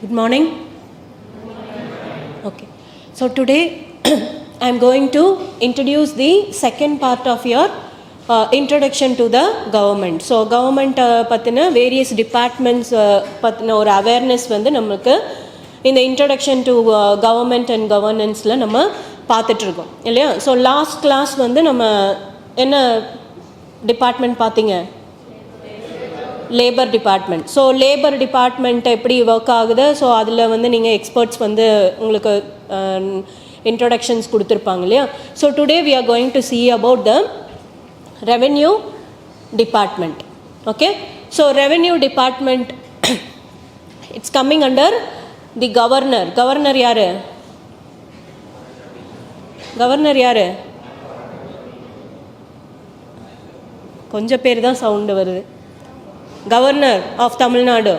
Good morning. Okay. So today I am going to introduce the second part of your introduction to the government. So government pathina various departments pathina or awareness வந்து நமக்கு இந்த introduction to government and governanceல நம்ம பார்த்துட்டு இருக்கோம் இல்லையா. So last class வந்து நம்ம என்ன டிபார்ட்மெண்ட் பார்த்தீங்க? Labour department. So labour department எப்படி ஒர்க் ஆகுது, ஸோ அதில் வந்து நீங்கள் எக்ஸ்பர்ட்ஸ் வந்து உங்களுக்கு இன்ட்ரொடக்ஷன்ஸ் கொடுத்துருப்பாங்க இல்லையா. So today we are going to see about the revenue department. Okay, so revenue department it's coming under the governor. Governor யாரு? கவர்னர் யாரு? கொஞ்சம் பேர் தான் சவுண்டு வருது. Governor of Tamil Nadu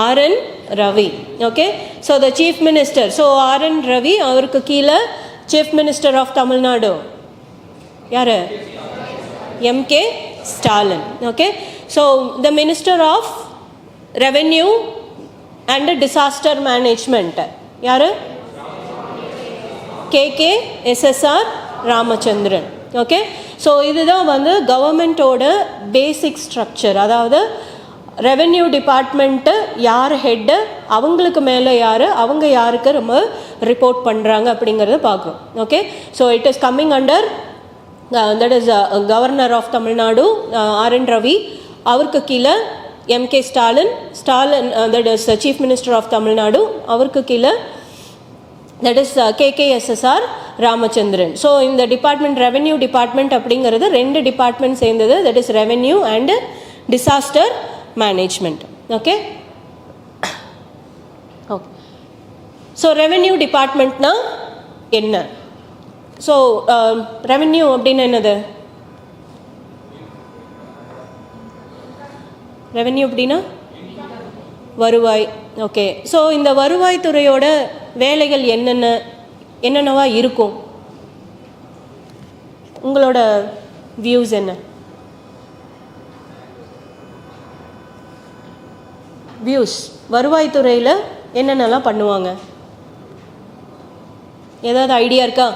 R N. Ravi. Okay, so the chief minister. So R N. Ravi, அவருக்கு கீழே chief minister of Tamil Nadu யாரு? M K. Stalin. Okay, so the minister of revenue and disaster management யாரு? K K. S S R. Ramachandran. Okay, so இதுதான் வந்து கவர்மெண்ட்டோட பேசிக் ஸ்ட்ரக்சர். அதாவது ரெவென்யூ டிபார்ட்மெண்ட்டு யார் head, அவங்களுக்கு மேலே யார், அவங்க யாருக்கு ரொம்ப ரிப்போர்ட் பண்ணுறாங்க அப்படிங்கிறத பார்க்குறோம். Okay, so it is coming under that is governor of Tamil Nadu R N. Ravi, அவருக்கு கீழே M K. Stalin that is chief minister of Tamil Nadu, அவருக்கு கீழே that is K K. S S R. Ramachandran. So இந்த டிபார்ட்மெண்ட் ரெவென்யூ டிபார்ட்மெண்ட் அப்படிங்கிறது ரெண்டு டிபார்ட்மெண்ட் சேர்ந்தது, that is revenue and disaster management. Okay, okay. So revenue டிபார்ட்மெண்ட்னா என்ன? ஸோ ரெவென்யூ அப்படின்னு என்னது? ரெவென்யூ அப்படின்னா வருவாய். ஓகே, ஸோ இந்த வருவாய் துறையோட வேலைகள் என்னென்னவா இருக்கும்? உங்களோட வியூஸ் என்ன? வியூஸ் வருவாய் துறையில் என்னென்னலாம் பண்ணுவாங்க? ஏதாவது ஐடியா இருக்கா?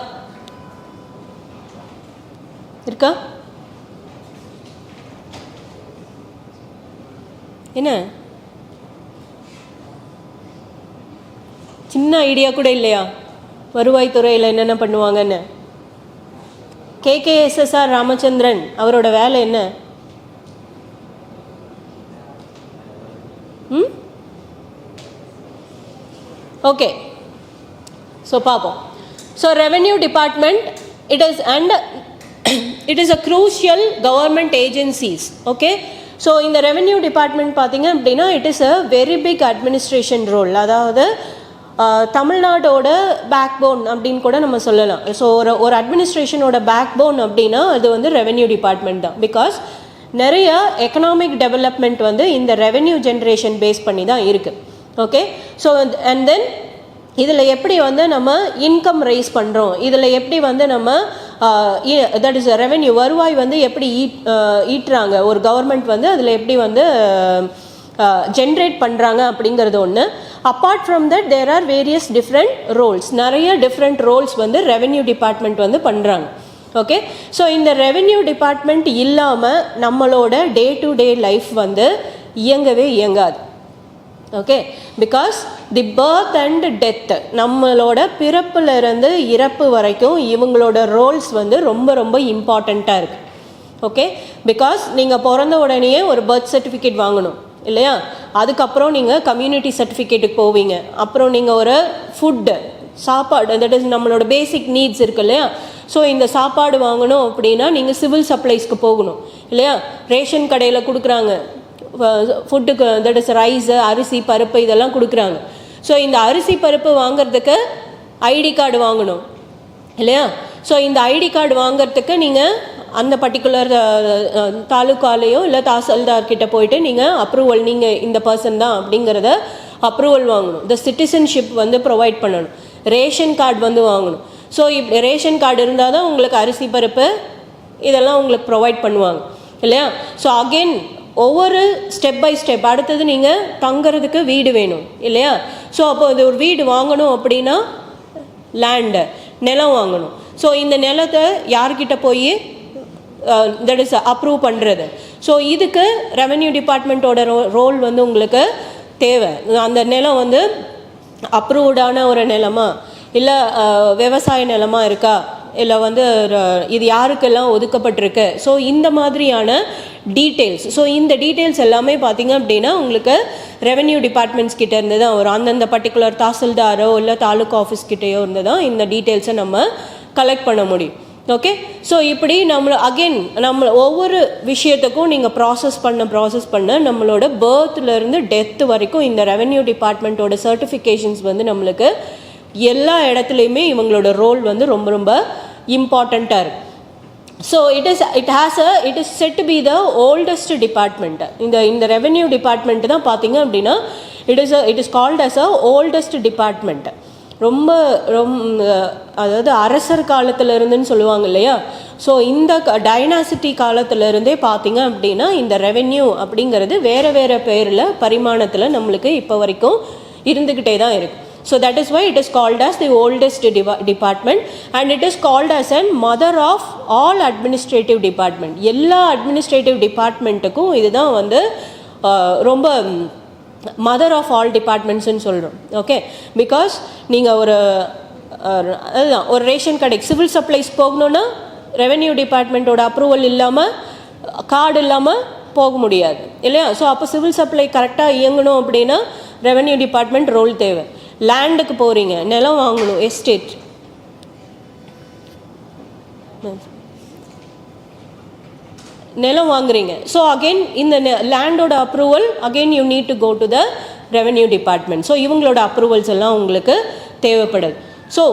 என்ன சின்ன ஐடியா கூட இல்லையா வருவாய் துறையில் என்னென்ன பண்ணுவாங்கன்னு? கே.கே. எஸ்.எஸ்.ஆர். ராமச்சந்திரன் அவரோட வேலை என்ன? ஓகே, ஸோ பார்ப்போம். So revenue department it is a crucial government agencies. Okay, so இந்த ரெவென்யூ டிபார்ட்மெண்ட் பார்த்தீங்க அப்படின்னா it is a very big administration role. அதாவது தமிழ்நாட்டோட பேக் போன் அப்படின்னு கூட நம்ம சொல்லலாம். ஸோ ஒரு அட்மினிஸ்ட்ரேஷனோட பேக் போன் அப்படின்னா அது வந்து ரெவென்யூ டிபார்ட்மெண்ட் தான். பிகாஸ் நிறைய எக்கனாமிக் டெவலப்மெண்ட் வந்து இந்த ரெவென்யூ ஜென்ரேஷன் பேஸ் பண்ணி தான் இருக்குது. ஓகே, ஸோ அண்ட் தென் இதில் எப்படி வந்து நம்ம இன்கம் ரைஸ் பண்ணுறோம், இதில் எப்படி வந்து நம்ம தட் இஸ் ரெவென்யூ வருவாய் வந்து எப்படி ஈட்டுறாங்க ஒரு கவர்மெண்ட் வந்து அதில் எப்படி வந்து ஜென்ரேட் பண்ணுறாங்க அப்படிங்கிறது ஒன்று. Apart from that there are various different roles. நிறைய டிஃப்ரெண்ட் ரோல்ஸ் வந்து ரெவென்யூ டிபார்ட்மெண்ட் வந்து பண்ணுறாங்க. ஓகே, ஸோ இந்த ரெவென்யூ டிபார்ட்மெண்ட் இல்லாமல் நம்மளோட டே டு டே லைஃப் வந்து இயங்கவே இயங்காது. Okay, because the birth and death, நம்மளோட பிறப்புலேருந்து இறப்பு வரைக்கும் இவங்களோட ரோல்ஸ் வந்து ரொம்ப ரொம்ப இம்பார்ட்டண்ட்டாக இருக்குது. ஓகே, பிகாஸ் நீங்கள் பிறந்த உடனேயே ஒரு பர்த் சர்டிஃபிகேட் வாங்கணும் இல்லையா, அதுக்கப்புறம் நீங்கள் கம்யூனிட்டி சர்டிஃபிகேட்டுக்கு போவீங்க, அப்புறம் நீங்கள் ஒரு ஃபுட்டு சாப்பாடு தட் இஸ் நம்மளோட பேசிக் நீட்ஸ் இருக்குது இல்லையா. ஸோ இந்த சாப்பாடு வாங்கணும் அப்படின்னா நீங்கள் சிவில் சப்ளைஸ்க்கு போகணும் இல்லையா. ரேஷன் கடையில் கொடுக்குறாங்க ஃபுட்டுக்கு, தட் இஸ் ரைஸு, அரிசி, பருப்பு இதெல்லாம் கொடுக்குறாங்க. ஸோ இந்த அரிசி பருப்பு வாங்கிறதுக்கு ஐடி கார்டு வாங்கணும் இல்லையா. ஸோ இந்த ஐடி கார்டு வாங்கிறதுக்கு நீங்கள் அந்த பர்டிகுலர் தாலுக்காலேயோ இல்லை தாசில்தார்கிட்ட போயிட்டு நீங்கள் அப்ரூவல், நீங்கள் இந்த பர்சன் தான் அப்படிங்கிறத அப்ரூவல் வாங்கணும். இந்த சிட்டிசன்ஷிப் வந்து ப்ரொவைட் பண்ணணும். ரேஷன் கார்டு வந்து வாங்கணும். ஸோ ரேஷன் கார்டு இருந்தால் தான் உங்களுக்கு அரிசி பருப்பு இதெல்லாம் உங்களுக்கு ப்ரொவைட் பண்ணுவாங்க இல்லையா. ஸோ அகெயின் ஒவ்வொரு ஸ்டெப் பை ஸ்டெப் அடுத்தது நீங்கள் தங்குறதுக்கு வீடு வேணும் இல்லையா? ஸோ அப்போ இது ஒரு வீடு வாங்கணும் அப்படின்னா லேண்டு நிலம் வாங்கணும். ஸோ இந்த நிலத்தை யார்கிட்ட போய் தட் இஸ் அப்ரூவ் பண்ணுறது. ஸோ இதுக்கு ரெவென்யூ டிபார்ட்மெண்ட்டோட ரோல் வந்து உங்களுக்கு தேவை. அந்த நிலம் வந்து அப்ரூவ்டான ஒரு நிலமா இல்லை விவசாய நிலமா இருக்கா இல்லை வந்து இது யாருக்கெல்லாம் ஒதுக்கப்பட்டிருக்கு. ஸோ இந்த மாதிரியான டீட்டெயில்ஸ். ஸோ இந்த டீட்டெயில்ஸ் எல்லாமே பார்த்திங்க அப்படின்னா உங்களுக்கு ரெவென்யூ டிபார்ட்மெண்ட்ஸ் கிட்டே இருந்து தான் வரும். அந்தந்த பர்டிகுலர் தாசில்தாரோ இல்லை தாலுக்கா ஆஃபீஸ் கிட்டேயோ இருந்து தான் இந்த டீட்டெயில்ஸை நம்ம கலெக்ட் பண்ண முடியும். ஓகே, ஸோ இப்படி நம்ம ஒவ்வொரு விஷயத்துக்கும் நீங்கள் ப்ராசஸ் பண்ண நம்மளோட பர்த்லேருந்து டெத்து வரைக்கும் இந்த ரெவென்யூ டிபார்ட்மெண்ட்டோட சர்டிஃபிகேஷன்ஸ் வந்து நம்மளுக்கு எல்லா இடத்துலையுமே இவங்களோட ரோல் வந்து ரொம்ப ரொம்ப இம்பார்ட்டண்ட்டாக இருக்குது. So it is said to be the oldest department. இந்த ரெவென்யூ டிபார்ட்மெண்ட் தான் பார்த்தீங்க அப்படின்னா it is called as a oldest department. ரொம்ப அதாவது அரசர் காலத்தில் இருந்துன்னு சொல்லுவாங்க இல்லையா? ஸோ இந்த டைனாசிட்டி காலத்திலருந்தே பார்த்தீங்க அப்படின்னா இந்த ரெவென்யூ அப்படிங்கிறது வேறு வேறு பேரில் பரிமாணத்தில் நம்மளுக்கு இப்போ வரைக்கும் இருந்துக்கிட்டே தான் இருக்குது. So that is why it is called as the oldest department and it is called as a mother of all administrative department. எல்லா administrative departmentக்கும் இதுதான் வந்து ரொம்ப மதர் ஆஃப் ஆல் டிபார்ட்மெண்ட்ஸ்ன்னு சொல்கிறோம். ஓகே, பிகாஸ் நீங்கள் அதுதான் ஒரு ரேஷன் கடைக்கு சிவில் சப்ளைஸ் போகணுன்னா ரெவென்யூ டிபார்ட்மெண்ட்டோட அப்ரூவல் இல்லாமல் கார்டு இல்லாமல் போக முடியாது இல்லையா? ஸோ அப்போ சிவில் சப்ளை கரெக்டாக இயங்கணும் அப்படின்னா ரெவென்யூ டிபார்ட்மெண்ட் ரோல் தேவை. லேண்டுக்கு போகிறீங்க, நிலம் வாங்கணும், எஸ்டேட் நிலம் வாங்குறீங்க. ஸோ அகெயின் இந்த லேண்டோட approval again you need to go to the revenue department. So இவங்களோட அப்ரூவல்ஸ் எல்லாம் உங்களுக்கு தேவைப்படுது. So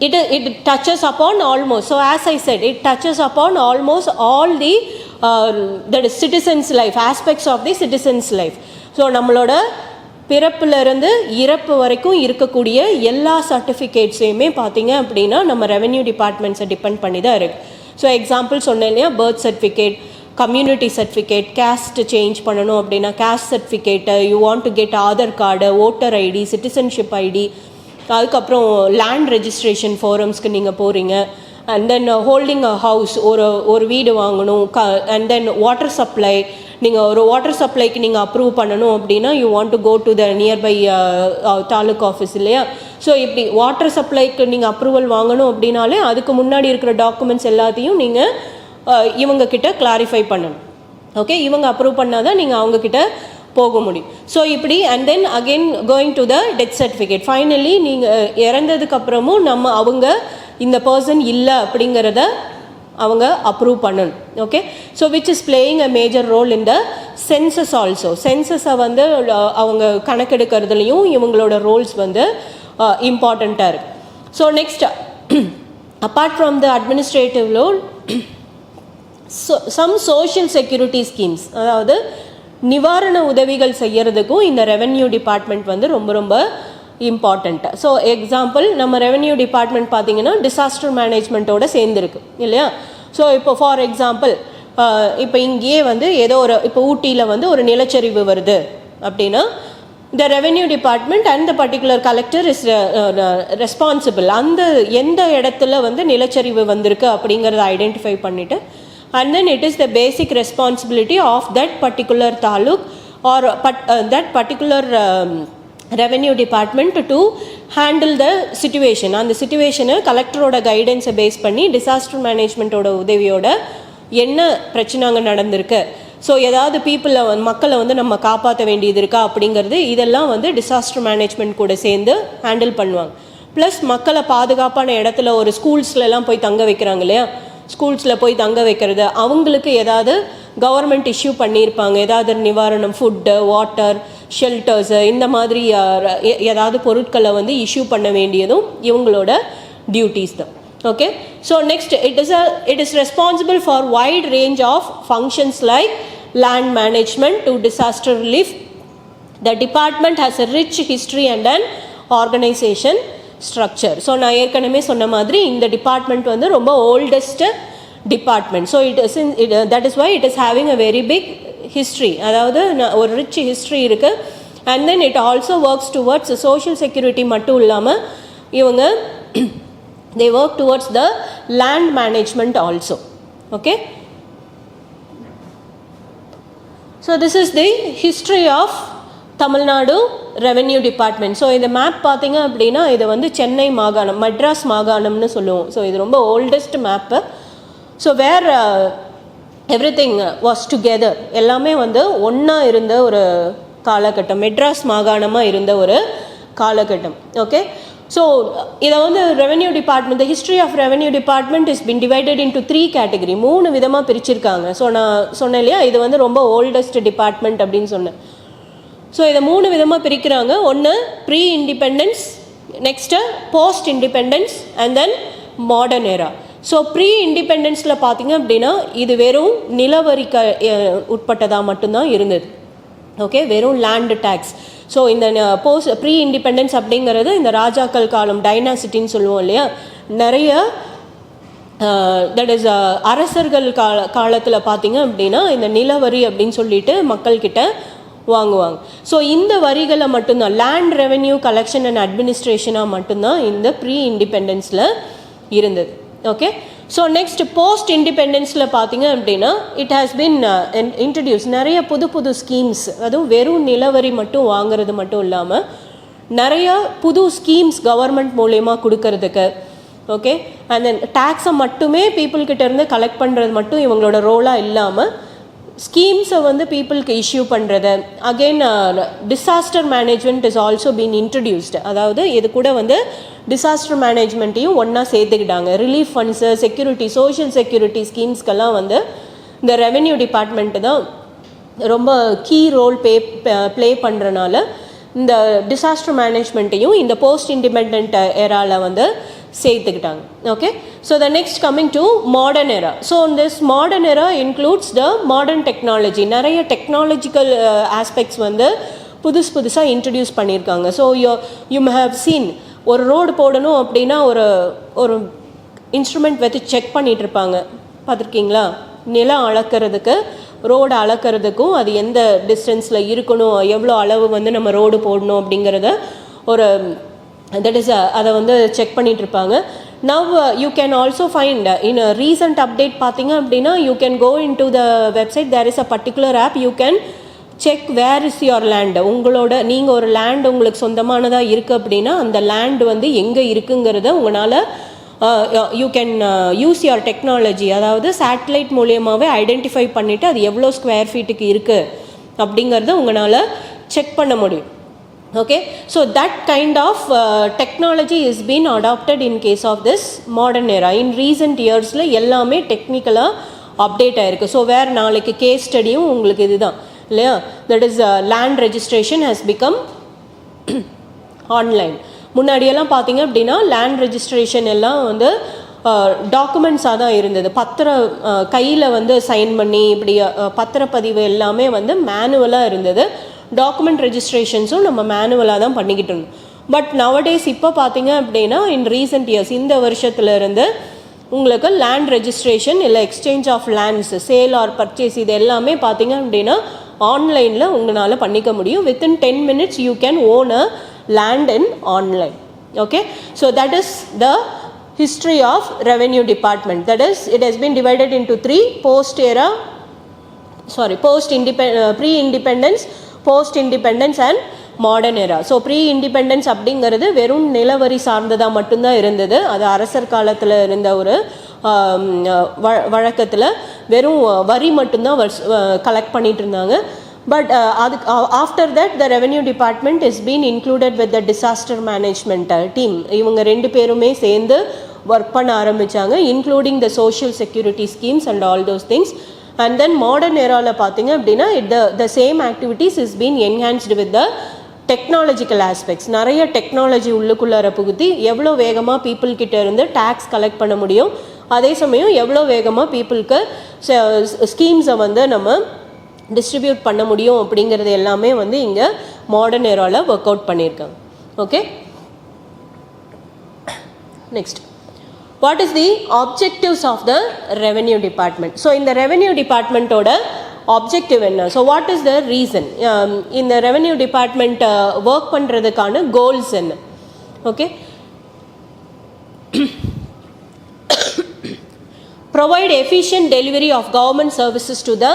it touches upon almost, so as I said, it touches upon almost all the that is citizens life, aspects of the citizens life. So நம்மளோட பிறப்பிலிருந்து இறப்பு வரைக்கும் இருக்கக்கூடிய எல்லா சர்டிஃபிகேட்ஸையுமே பார்த்தீங்க அப்படின்னா நம்ம ரெவென்யூ டிபார்ட்மெண்ட்ஸை டிபெண்ட் பண்ணி தான் இருக்குது. ஸோ எக்ஸாம்பிள் சொன்னேன் இல்லையா, birth certificate, community certificate, caste change பண்ணணும் அப்படின்னா caste certificate, you want to get Aadhaar card, voter ID, citizenship ID, அதுக்கப்புறம் லேண்ட் ரெஜிஸ்ட்ரேஷன் ஃபோரம்ஸ்க்கு நீங்கள் போகிறீங்க, and then holding a house, ஒரு வீடு வாங்கணும், அண்ட் தென் வாட்டர் சப்ளை, நீங்கள் ஒரு வாட்டர் சப்ளைக்கு நீங்கள் அப்ரூவ் பண்ணணும் அப்படின்னா you want to go to the nearby taluka office இல்லையா? ஸோ இப்படி வாட்டர் சப்ளைக்கு நீங்கள் அப்ரூவல் வாங்கணும் அப்படின்னாலே அதுக்கு முன்னாடி இருக்கிற டாக்குமெண்ட்ஸ் எல்லாத்தையும் நீங்கள் இவங்கக்கிட்ட கிளாரிஃபை பண்ணணும். ஓகே, இவங்க அப்ரூவ் பண்ணால் தான் நீங்கள் அவங்கக்கிட்ட போக முடியும். ஸோ இப்படி and then again going to the death certificate. Finally நீங்கள் இறந்ததுக்கப்புறமும் அவங்க இந்த பர்சன் இல்லை அப்படிங்கிறத அவங்க அப்ரூவ் பண்ணணும். Okay, so which is playing a major role in the census also. சென்சஸை வந்து அவங்க கணக்கெடுக்கிறதுலையும் இவங்களோட ரோல்ஸ் வந்து இம்பார்ட்டண்ட்டாக இருக்குது. So next, apart from the administrative role, some social security schemes, அதாவது நிவாரண உதவிகள் செய்கிறதுக்கும் இந்த ரெவென்யூ டிபார்ட்மெண்ட் வந்து ரொம்ப ரொம்ப இம்பார்ட்டண்ட்டு. ஸோ எக்ஸாம்பிள், நம்ம ரெவென்யூ டிபார்ட்மெண்ட் பார்த்திங்கன்னா டிசாஸ்டர் மேனேஜ்மெண்ட்டோடு சேர்ந்துருக்கு இல்லையா? ஸோ இப்போ ஃபார் எக்ஸாம்பிள், இப்போ இங்கேயே வந்து ஏதோ இப்போ ஊட்டியில் வந்து ஒரு நிலச்சரிவு வருது அப்படின்னா the revenue department and the particular collector is responsible. அந்த எந்த இடத்துல வந்து நிலச்சரிவு வந்திருக்கு அப்படிங்கிறத ஐடென்டிஃபை பண்ணிவிட்டு and then it is the basic responsibility of that particular taluk or that particular revenue department to handle the situation. அந்த சிச்சுவேஷனை கலெக்டரோட கைடன்ஸை பேஸ் பண்ணி டிசாஸ்டர் மேனேஜ்மெண்ட்டோட உதவியோட என்ன பிரச்சனை அங்கே நடந்திருக்கு, ஸோ ஏதாவது மக்களை வந்து நம்ம காப்பாற்ற வேண்டியது இருக்கா அப்படிங்கிறது இதெல்லாம் வந்து டிசாஸ்டர் மேனேஜ்மெண்ட் கூட சேர்ந்து ஹேண்டில் பண்ணுவாங்க. ப்ளஸ் மக்களை பாதுகாப்பான இடத்துல ஒரு ஸ்கூல்ஸ்லாம் போய் தங்க வைக்கிறாங்க இல்லையா, ஸ்கூல்ஸில் போய் தங்க வைக்கிறது, அவங்களுக்கு ஏதாவது கவர்மெண்ட் இஷ்யூ பண்ணியிருப்பாங்க, ஏதாவது நிவாரணம், ஃபுட்டு, வாட்டர், ஷெல்டர்ஸு, இந்த மாதிரி ஏதாவது பொருட்களை வந்து இஷ்யூ பண்ண வேண்டியதும் இவங்களோட டியூட்டிஸ் தான். Okay, so next it is responsible for wide range of functions like land management to disaster relief. The department has a rich history and an organization structure. So நான் ஏற்கனவே சொன்ன மாதிரி இந்த டிபார்ட்மெண்ட் வந்து ரொம்ப oldest department. So that is why it is having a very big history, அதாவது ஒரு rich history இருக்குது. And then it also works towards social security மட்டும் இல்லாமல் இவங்க they work towards the land management also. Okay, so this is the history of Tamil Nadu Revenue Department. So இந்த map பார்த்தீங்க அப்படின்னா இது வந்து சென்னை மாகாணம், மெட்ராஸ் மாகாணம்னு சொல்லுவோம். ஸோ இது ரொம்ப oldest map. So where everything was together, எல்லாமே வந்து ஒன்றா இருந்த ஒரு காலகட்டம், மெட்ராஸ் மாகாணமாக இருந்த ஒரு காலகட்டம். ஓகே, ஸோ இதை வந்து revenue department, the history of revenue department is been divided into 3 category, 3 விதமாக பிரிச்சிருக்காங்க. ஸோ நான் சொன்னேன் இல்லையா, இது வந்து ரொம்ப ஓல்டஸ்ட் டிபார்ட்மெண்ட் அப்படின்னு சொன்னேன். ஸோ இதை 3 விதமாக பிரிக்கிறாங்க. ஒன்று pre independence, next post independence, and then modern era. So pre இண்டிபெண்டன்ஸில் பார்த்தீங்க அப்படின்னா இது வெறும் நிலவரிக்க உட்பட்டதாக மட்டும்தான் இருந்தது. ஓகே, வெறும் லேண்டு டேக்ஸ். ஸோ இந்த போஸ்ட் ப்ரீ இண்டிபெண்டன்ஸ் அப்படிங்கிறது இந்த ராஜாக்கள் காலம், டைனாசிட்டின்னு சொல்லுவோம் இல்லையா, நிறைய தட் இஸ் அரசர்கள் காலத்தில் பார்த்தீங்க அப்படின்னா இந்த நிலவரி அப்படின்னு சொல்லிட்டு மக்கள்கிட்ட வாங்குவாங்க. ஸோ இந்த வரிகளை மட்டும்தான், லேண்ட் ரெவென்யூ கலெக்ஷன் அண்ட் அட்மினிஸ்ட்ரேஷனாக மட்டும்தான் இந்த ப்ரீ இண்டிபெண்டன்ஸில் இருந்தது. ஓகே, ஸோ நெக்ஸ்ட் போஸ்ட் இண்டிபெண்டன்ஸில் பார்த்தீங்க அப்படின்னா இட் ஹாஸ் பின் இன்ட்ரடியூஸ் நிறைய புது புது ஸ்கீம்ஸ், அதுவும் வெறும் நிலவரி மட்டும் வாங்குறது மட்டும் இல்லாமல் நிறைய புது ஸ்கீம்ஸ் கவர்மெண்ட் மூலயமா கொடுக்கறதுக்கு. ஓகே, அண்ட் தென் டேக்ஸை மட்டுமே பீப்புள்கிட்ட இருந்து கலெக்ட் பண்ணுறது மட்டும் இவங்களோட ரோலாக இல்லாமல் ஸ்கீம்ஸை வந்து பீப்புளுக்கு இஷ்யூ பண்ணுறது. Again disaster management is also been introduced. அதாவது இது கூட வந்து டிசாஸ்டர் மேனேஜ்மெண்ட்டையும் ஒன்றா சேர்த்துக்கிட்டாங்க. Relief funds, security, social security ஸ்கீம்ஸ்க்கெல்லாம் வந்து இந்த ரெவென்யூ டிபார்ட்மெண்ட்டு தான் ரொம்ப கீ ரோல் ப்ளே பண்ணுறனால இந்த டிசாஸ்டர் மேனேஜ்மெண்ட்டையும் இந்த போஸ்ட் இண்டிபெண்ட் ஏராவில் வந்து சேர்த்துக்கிட்டாங்க. Okay, so the next coming to modern era. So this modern era includes the modern technology. நிறைய டெக்னாலஜிக்கல் ஆஸ்பெக்ட்ஸ் வந்து புதுசாக இன்ட்ரடியூஸ் பண்ணியிருக்காங்க. ஸோ யூ ஹேவ் சீன், ஒரு ரோடு போடணும் அப்படின்னா ஒரு இன்ஸ்ட்ருமெண்ட் வச்சு செக் பண்ணிகிட்டு இருப்பாங்க, பார்த்துருக்கீங்களா? நிலம் அளக்கிறதுக்கு, ரோடு அளக்கிறதுக்கும் அது எந்த டிஸ்டன்ஸில் இருக்கணும், எவ்வளோ அளவு வந்து நம்ம ரோடு போடணும் அப்படிங்கிறத ஒரு தட் இஸ் அதை வந்து செக் பண்ணிகிட்டு இருப்பாங்க. Now you can also find in recent update பார்த்தீங்க அப்படின்னா you can go into the website, there is a particular app, you can check where is your land. உங்களோட நீங்கள் ஒரு லேண்ட் உங்களுக்கு சொந்தமானதாக இருக்குது அப்படின்னா அந்த லேண்ட் வந்து எங்கே இருக்குங்கிறத உங்களால் you can use your technology, அதாவது சேட்டலைட் மூலியமாகவே ஐடென்டிஃபை பண்ணிவிட்டு அது எவ்வளோ ஸ்கொயர் ஃபீட்டுக்கு இருக்குது அப்படிங்கிறத உங்களால் செக் பண்ண முடியும். Okay, so that kind of technology is been adopted in case of this modern era. In recent years la ellame technically update ஆயிருக்கு. ஸோ வேறு நாளைக்கு கேஸ் ஸ்டடியும் உங்களுக்கு இதுதான் இல்லையா, that is land registration has become online. முன்னாடியெல்லாம் பார்த்தீங்க அப்படின்னா land registration எல்லாம் வந்து டாக்குமெண்ட்ஸாக தான் இருந்தது. கையில் வந்து சைன் பண்ணி இப்படி பத்திரப்பதிவு எல்லாமே வந்து மேனுவலாக இருந்தது. டாக்குமெண்ட் ரெஜிஸ்ட்ரேஷன்ஸும் நம்ம மேனுவலாக தான் பண்ணிக்கிட்டு இருந்தோம். பட் நவடேஸ் இப்போ பார்த்தீங்க அப்படின்னா இன் ரீசெண்ட் இயர்ஸ், இந்த வருஷத்துலேருந்து உங்களுக்கு லேண்ட் ரெஜிஸ்ட்ரேஷன் இல்லை exchange of lands, sale or purchase, இது எல்லாமே பார்த்தீங்க அப்படின்னா ஆன்லைனில் உங்களால் பண்ணிக்க முடியும். Within 10 minutes you can own a land in online. Okay, so that is the history of revenue department. That is, it has been divided into 3: pre-independence, post-independence and modern era. So pre-independence அப்படிங்கிறது வெறும் நிலவரி சார்ந்ததாக மட்டும்தான் இருந்தது. அது அரசர் காலத்தில் இருந்த ஒரு வழக்கத்தில் வெறும் வரி மட்டும்தான் கலெக்ட் பண்ணிட்டு இருந்தாங்க. பட் அதுக்கு after that the revenue department is been included with the disaster management team. இவங்க 2 பேருமே சேர்ந்து ஒர்க் பண்ண ஆரம்பித்தாங்க, including the social security schemes and all those things. And then modern ஏராவில் பார்த்தீங்க அப்படின்னா the same activities is been enhanced with the technological aspects. நிறைய technology உள்ளுக்குள்ளார புகுத்தி எவ்வளோ வேகமாக பீப்புள்கிட்ட இருந்து டேக்ஸ் கலெக்ட் பண்ண முடியும், அதே சமயம் எவ்வளோ வேகமாக பீப்புளுக்கு ஸ்கீம்ஸை வந்து நம்ம டிஸ்ட்ரிபியூட் பண்ண முடியும் அப்படிங்கிறது எல்லாமே வந்து இங்கே மாடர்ன் ஏராவில் ஒர்க் அவுட் பண்ணியிருக்காங்க. Okay, next, what is the objectives of the revenue department? So இந்த ரெவென்யூ டிபார்ட்மெண்ட்டோட ஆப்ஜெக்டிவ் என்ன, so what is the reason, இந்த ரெவென்யூ டிபார்ட்மெண்ட் ஒர்க் பண்ணுறதுக்கான கோல்ஸ் என்ன. Okay, provide efficient delivery of government services to the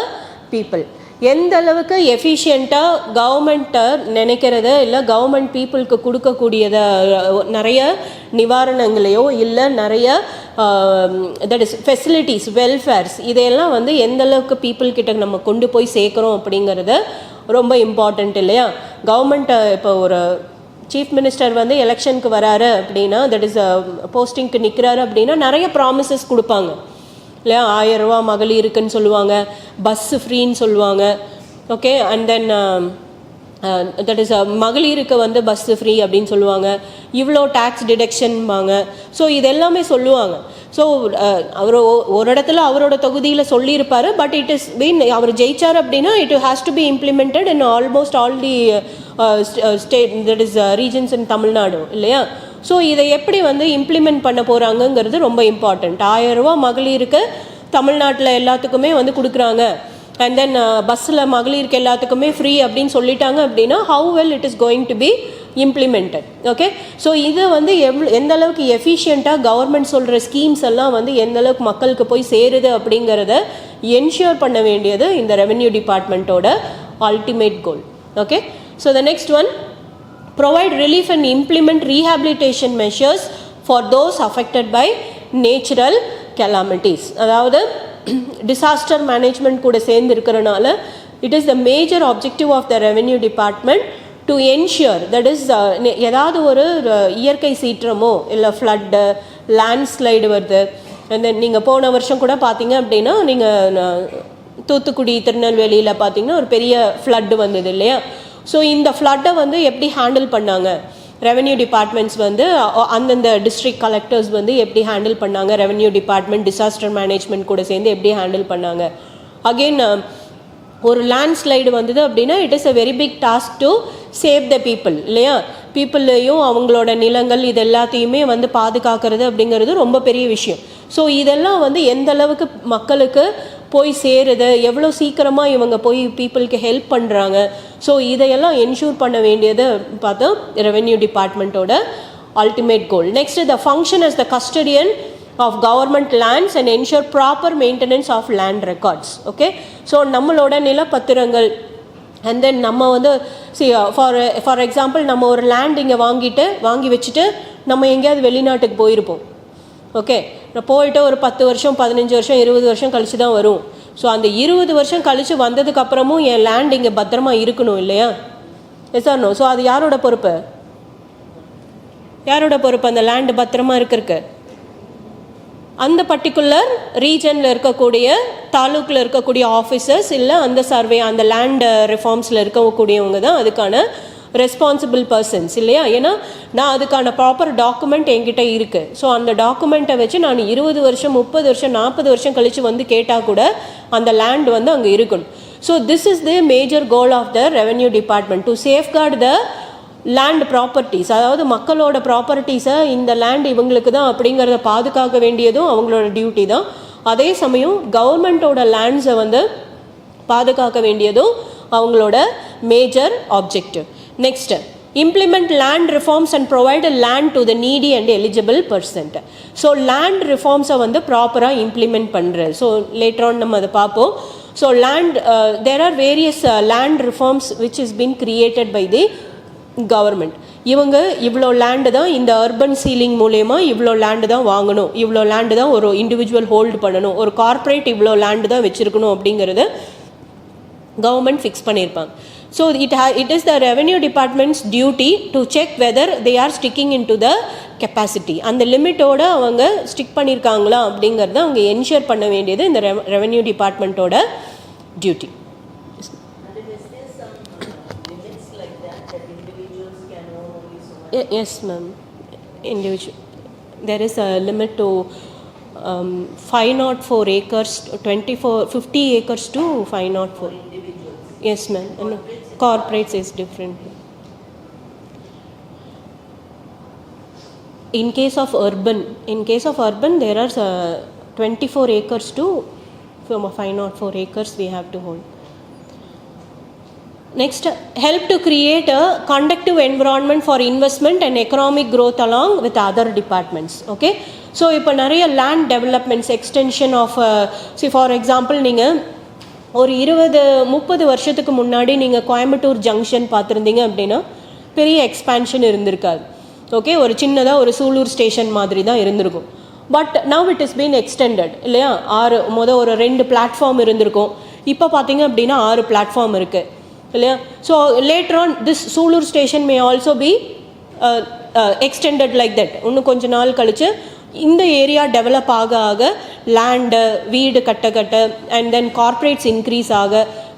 people. எந்த அளவுக்கு எஃபிஷியண்ட்டாக கவர்மெண்ட்டை நினைக்கிறத இல்லை கவர்மெண்ட் பீப்புளுக்கு கொடுக்கக்கூடியத நிறைய நிவாரணங்களையோ இல்லை நிறைய தட் இஸ் ஃபெசிலிட்டிஸ் வெல்ஃபேர்ஸ் இதையெல்லாம் வந்து எந்த அளவுக்கு பீப்புள்கிட்ட நம்ம கொண்டு போய் சேர்க்குறோம் அப்படிங்கிறத ரொம்ப இம்பார்ட்டண்ட் இல்லையா. கவர்மெண்ட்டை இப்போ ஒரு சீஃப் மினிஸ்டர் வந்து எலெக்ஷனுக்கு வராரு அப்படின்னா, தட் இஸ் போஸ்டிங்க்கு நிற்கிறாரு அப்படின்னா நிறைய ப்ராமிசஸ் கொடுப்பாங்க இல்லையா. 1000 ரூபா மகளிருக்குன்னு சொல்லுவாங்க, பஸ்ஸு ஃப்ரீன்னு சொல்லுவாங்க. Okay, and then that is மகளிருக்கு வந்து பஸ்ஸு ஃப்ரீ அப்படின்னு சொல்லுவாங்க, இவ்வளோ டேக்ஸ் டிடக்ஷன்பாங்க. ஸோ இது எல்லாமே சொல்லுவாங்க. ஸோ அவர் ஒரு இடத்துல அவரோட தொகுதியில் சொல்லியிருப்பார், பட் இட் இஸ் பீன் அவர் ஜெயிச்சார் அப்படின்னா it has to be implemented in almost all the state that is regions in Tamil Nadu இல்லையா. ஸோ இதை எப்படி வந்து இம்ப்ளிமெண்ட் பண்ண போகிறாங்கங்கிறது ரொம்ப இம்பார்ட்டண்ட். 1000 ரூபா மகளிருக்கு தமிழ்நாட்டில் எல்லாத்துக்குமே வந்து கொடுக்குறாங்க, அண்ட் தென் பஸ்ஸில் மகளிருக்கு எல்லாத்துக்குமே ஃப்ரீ அப்படின்னு சொல்லிட்டாங்க அப்படின்னா how well it is going to be implemented. Okay, so இது வந்து எந்த அளவுக்கு எஃபிஷியண்ட்டாக கவர்மெண்ட் சொல்கிற ஸ்கீம்ஸ் எல்லாம் வந்து எந்த அளவுக்கு மக்களுக்கு போய் சேருது அப்படிங்கிறத என்ஷூர் பண்ண வேண்டியது இந்த ரெவென்யூ டிபார்ட்மெண்ட்டோட ultimate goal. Okay, so the next one, provide relief and implement rehabilitation measures for those affected by natural calamities. அதாவது disaster management கூட சேர்ந்து இருக்கிறனால it is the major objective of the revenue department to ensure that is ஏதாவது ஒரு இயற்கை சீற்றமோ இல்லை flood landslide வருது. And then நீங்கள் போன வருஷம் கூட பார்த்தீங்க அப்படின்னா நீங்கள் தூத்துக்குடி திருநெல்வேலியில் பார்த்தீங்கன்னா ஒரு பெரிய ஃப்ளட்டு வந்தது இல்லையா. ஸோ இந்த ஃப்ளட்டை வந்து எப்படி ஹேண்டில் பண்ணாங்க ரெவென்யூ டிபார்ட்மெண்ட்ஸ் வந்து, அந்தந்த டிஸ்ட்ரிக்ட் கலெக்டர்ஸ் வந்து எப்படி ஹேண்டில் பண்ணாங்க, ரெவென்யூ டிபார்ட்மெண்ட் டிசாஸ்டர் மேனேஜ்மெண்ட் கூட சேர்ந்து எப்படி ஹேண்டில் பண்ணாங்க. அகெயின் ஒரு லேண்ட்ஸ்லைடு வந்தது அப்படின்னா it is a very big task to save the people இல்லையா. பீப்புளையும் அவங்களோட நிலங்கள் இது எல்லாத்தையுமே வந்து பாதுகாக்கிறது அப்படிங்கிறது ரொம்ப பெரிய விஷயம். ஸோ இதெல்லாம் வந்து எந்த அளவுக்கு மக்களுக்கு போய் சேருது, எவ்வளோ சீக்கிரமாக இவங்க போய் பீப்புளுக்கு ஹெல்ப் பண்ணுறாங்க. ஸோ இதையெல்லாம் என்ஷூர் பண்ண வேண்டியது பார்த்தா ரெவென்யூ டிபார்ட்மெண்ட்டோட ultimate goal. Next, the function as the custodian of government lands and ensure proper maintenance of land records. Okay, so நம்மளோட நிலப்பத்திரங்கள் அண்ட் தென் நம்ம வந்து ஃபார் எக்ஸாம்பிள் நம்ம ஒரு லேண்ட் இங்கே வாங்கி வச்சுட்டு நம்ம எங்கேயாவது வெளிநாட்டுக்கு போயிருப்போம். ஓகே, போயிட்டு ஒரு 10 வருஷம் 15 வருஷம் 20 வருஷம் கழிச்சு தான் வரும். ஸோ அந்த 20 வருஷம் கழித்து வந்ததுக்கப்புறமும் என் லேண்ட் இங்கே பத்திரமா இருக்கணும் இல்லையா. S or no? ஸோ அது யாரோட பொறுப்பு? அந்த லேண்டு பத்திரமா இருக்கிறதுக்கு அந்த பர்டிகுலர் ரீஜனில் இருக்கக்கூடிய தாலுக்கில் இருக்கக்கூடிய ஆஃபீஸர்ஸ் இல்லை அந்த சர்வே அந்த லேண்ட் ரிஃபார்ம்ஸில் இருக்கக்கூடியவங்க தான் அதுக்கான ரெஸ்பான்சிபிள் பர்சன்ஸ் இல்லையா. ஏன்னா நான் அதுக்கான ப்ராப்பர் டாக்குமெண்ட் என்கிட்ட இருக்குது. ஸோ அந்த டாக்குமெண்ட்டை வச்சு நான் 20 வருஷம் 30 வருஷம் 40 வருஷம் கழித்து வந்து கேட்டால் கூட அந்த லேண்ட் வந்து அங்கே இருக்கணும். So this is the major goal of the revenue department, to safeguard the land properties. அதாவது மக்களோட ப்ராப்பர்ட்டிஸை இந்த லேண்ட் இவங்களுக்கு தான் அப்படிங்கிறத பாதுகாக்க வேண்டியதும் அவங்களோட டியூட்டி தான். அதே சமயம் கவர்மெண்ட்டோட லேண்ட்ஸை வந்து பாதுகாக்க வேண்டியதும் அவங்களோட major objective. Next, implement land reforms and provide a land to the needy and eligible person. So land ரிஃபார்ம்ஸை வந்து ப்ராப்பராக இம்ப்ளிமெண்ட் பண்ணுறது. ஸோ லேட்டர் ஆன் நம்ம அதை பார்ப்போம். So land there are various land reforms which is been created by the government. இவங்க இவ்வளோ land தான் இந்த அர்பன் சீலிங் மூலயமா இவ்வளோ லேண்டு தான் வாங்கணும், இவ்வளோ லேண்டு தான் ஒரு இண்டிவிஜுவல் ஹோல்டு பண்ணணும், ஒரு கார்ப்பரேட் இவ்வளோ லேண்டு தான் வச்சுருக்கணும் அப்படிங்கிறது கவர்மெண்ட் ஃபிக்ஸ் பண்ணியிருப்பாங்க. So it is the revenue department's duty to check whether they are sticking into the capacity. அந்த லிமிட்டோட அவங்க ஸ்டிக் பண்ணியிருக்காங்களா அப்படிங்கிறத அவங்க என்ஷூர் பண்ண வேண்டியது இந்த ரெவென்யூ டிபார்ட்மெண்ட்டோட duty. Yes ma'am, individual there is a limit to 504 acres 50 acres to 504. Yes ma'am, no, corporates is different. In case of urban there are 24 acres to from 504 acres we have to hold. next, help to create a conducive environment for investment and economic growth along with other departments. Okay, so இப்போ நிறைய land developments extension of for example நீங்கள் ஒரு 20-30 வருஷத்துக்கு முன்னாடி நீங்கள் Coimbatore junction பார்த்துருந்தீங்க அப்படின்னா பெரிய expansion இருந்திருக்காது. ஓகே, ஒரு சின்னதாக ஒரு சூலூர் ஸ்டேஷன் மாதிரி தான் இருந்திருக்கும். But now it is been extended இல்லையா. ஒரு 2 பிளாட்ஃபார்ம் இருந்திருக்கும். இப்போ பார்த்தீங்க அப்படின்னா 6 பிளாட்ஃபார்ம் இருக்குது இல்லையா. So later on this Sulur station may also be extended like that. இன்னும் கொஞ்ச நாள் கழித்து இந்த ஏரியா டெவலப் ஆக ஆக லேண்டு வீடு கட்ட அண்ட் தென் கார்ப்பரேட்ஸ் இன்க்ரீஸ் ஆக,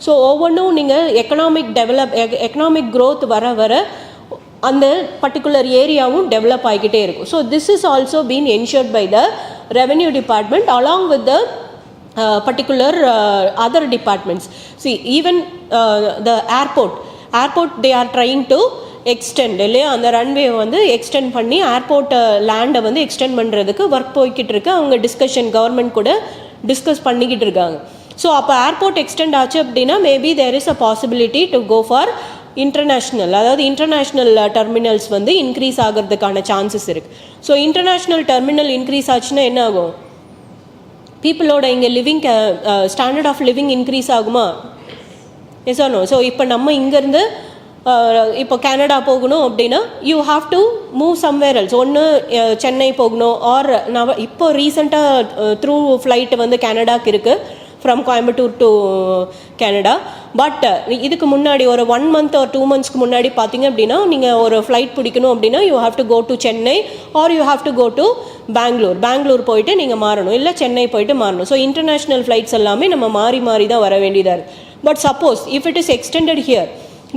ஸோ ஒவ்வொன்றும் நீங்கள் எக்கனாமிக் க்ரோத் வர அந்த பர்டிகுலர் ஏரியாவும் டெவலப் ஆகிக்கிட்டே இருக்கும். So this is also been ensured by the revenue department along with the particular other departments. See, even the airport they are trying to extend இல்லையா. அந்த ரன்வே வந்து எக்ஸ்டெண்ட் பண்ணி airport லேண்டை வந்து எக்ஸ்டெண்ட் பண்ணுறதுக்கு ஒர்க் போய்கிட்டு இருக்கு. அவங்க டிஸ்கஷன் கவர்மெண்ட் கூட டிஸ்கஸ் பண்ணிக்கிட்டு இருக்காங்க. ஸோ அப்போ ஏர்போர்ட் எக்ஸ்டெண்ட் ஆச்சு அப்படின்னா maybe there is a possibility to go for international, அதாவது இன்டர்நேஷ்னல் டெர்மினல்ஸ் வந்து இன்க்ரீஸ் ஆகிறதுக்கான சான்சஸ் இருக்குது. ஸோ இன்டர்நேஷ்னல் டெர்மினல் இன்க்ரீஸ் ஆச்சுன்னா என்ன ஆகும்? பீப்புளோட இங்கே living standard of living increase ஆகுமா? Yes or no? ஸோ இப்போ நம்ம இங்கேருந்து இப்போ கனடா போகணும் அப்படின்னா you have to move somewhere else. ஒன்று சென்னை போகணும், ஆர் இப்போ ரீசெண்டாக த்ரூ ஃப்ளைட்டு வந்து கனடாக்கு இருக்குது from Coimbatore to Canada. But இதுக்கு முன்னாடி ஒரு 1 month or 2 monthsக்கு முன்னாடி பார்த்தீங்க அப்படின்னா நீங்கள் ஒரு ஃப்ளைட் பிடிக்கணும் அப்படின்னா you have to go to Chennai or you have to go to Bangalore போயிட்டு நீங்கள் மாறணும், இல்லை சென்னை போயிட்டு மாறணும். ஸோ இன்டர்நேஷ்னல் ஃப்ளைட்ஸ் எல்லாமே நம்ம மாறி தான் வர வேண்டியதாக இருக்குது. But suppose if it is extended here,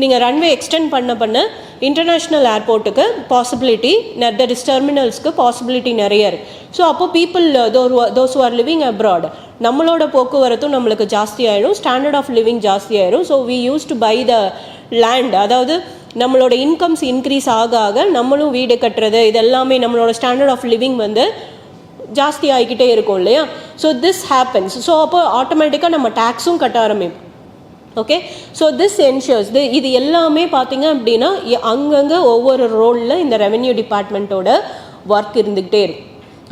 நீங்கள் ரன்வே எக்ஸ்டெண்ட் பண்ண இன்டர்நேஷ்னல் ஏர்போர்ட்டுக்கு பாசிபிலிட்டி, தட் டெர்மினல்ஸ்க்கு பாசிபிலிட்டி நிறைய இருக்குது. ஸோ அப்போ people those who are living abroad, நம்மளோட போக்குவரத்தும் நம்மளுக்கு ஜாஸ்தி ஆகிடும், ஸ்டாண்டர்ட் ஆஃப் லிவிங் ஜாஸ்தி ஆகிடும். So we used to buy the land, அதாவது நம்மளோட இன்கம்ஸ் இன்க்ரீஸ் ஆக நம்மளும் வீடு கட்டுறது இதெல்லாமே நம்மளோட ஸ்டாண்டர்ட் ஆஃப் லிவிங் வந்து ஜாஸ்தி ஆகிக்கிட்டே இருக்கும் இல்லையா. So this happens. ஸோ அப்போ ஆட்டோமேட்டிக்காக நம்ம டேக்ஸும் கட்ட ஆரம்பிப்போம். ஓகே, ஸோ திஸ் என்ஷூர்ஸ் இது எல்லாமே பார்த்தீங்க அப்படின்னா அங்கங்கே ஒவ்வொரு ரோலில் இந்த ரெவென்யூ டிபார்ட்மெண்ட்டோட ஒர்க் இருந்துக்கிட்டே இருக்கும்.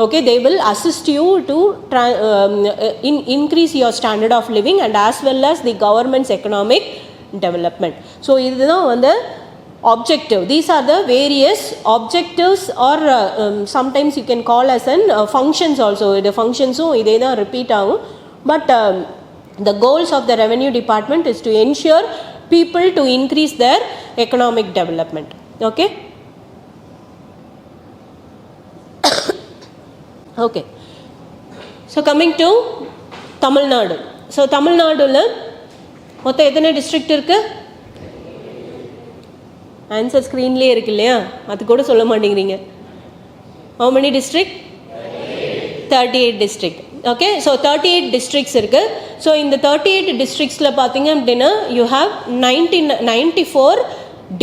Okay, they will assist you to increase your standard of living and as well as the government's economic development. So இதுதான் வந்து objective. These are the various objectives or sometimes you can call as an functions also. The functions இதே தான் repeat ஆகும். But the goals of the revenue department is to ensure people to increase their economic development. Okay. Okay, so coming to Tamil Nadu. So Tamil Naduல மொத்தம் எத்தனை district இருக்கு? Answer ஸ்க்ரீன்லேயே இருக்கு இல்லையா, அது கூட சொல்ல மாட்டேங்கிறீங்க. how many district? 38 district. Okay, so 38 districts இருக்கு. ஸோ இந்த 38 districtsல பார்த்தீங்க அப்படின்னா யூ ஹாவ் 94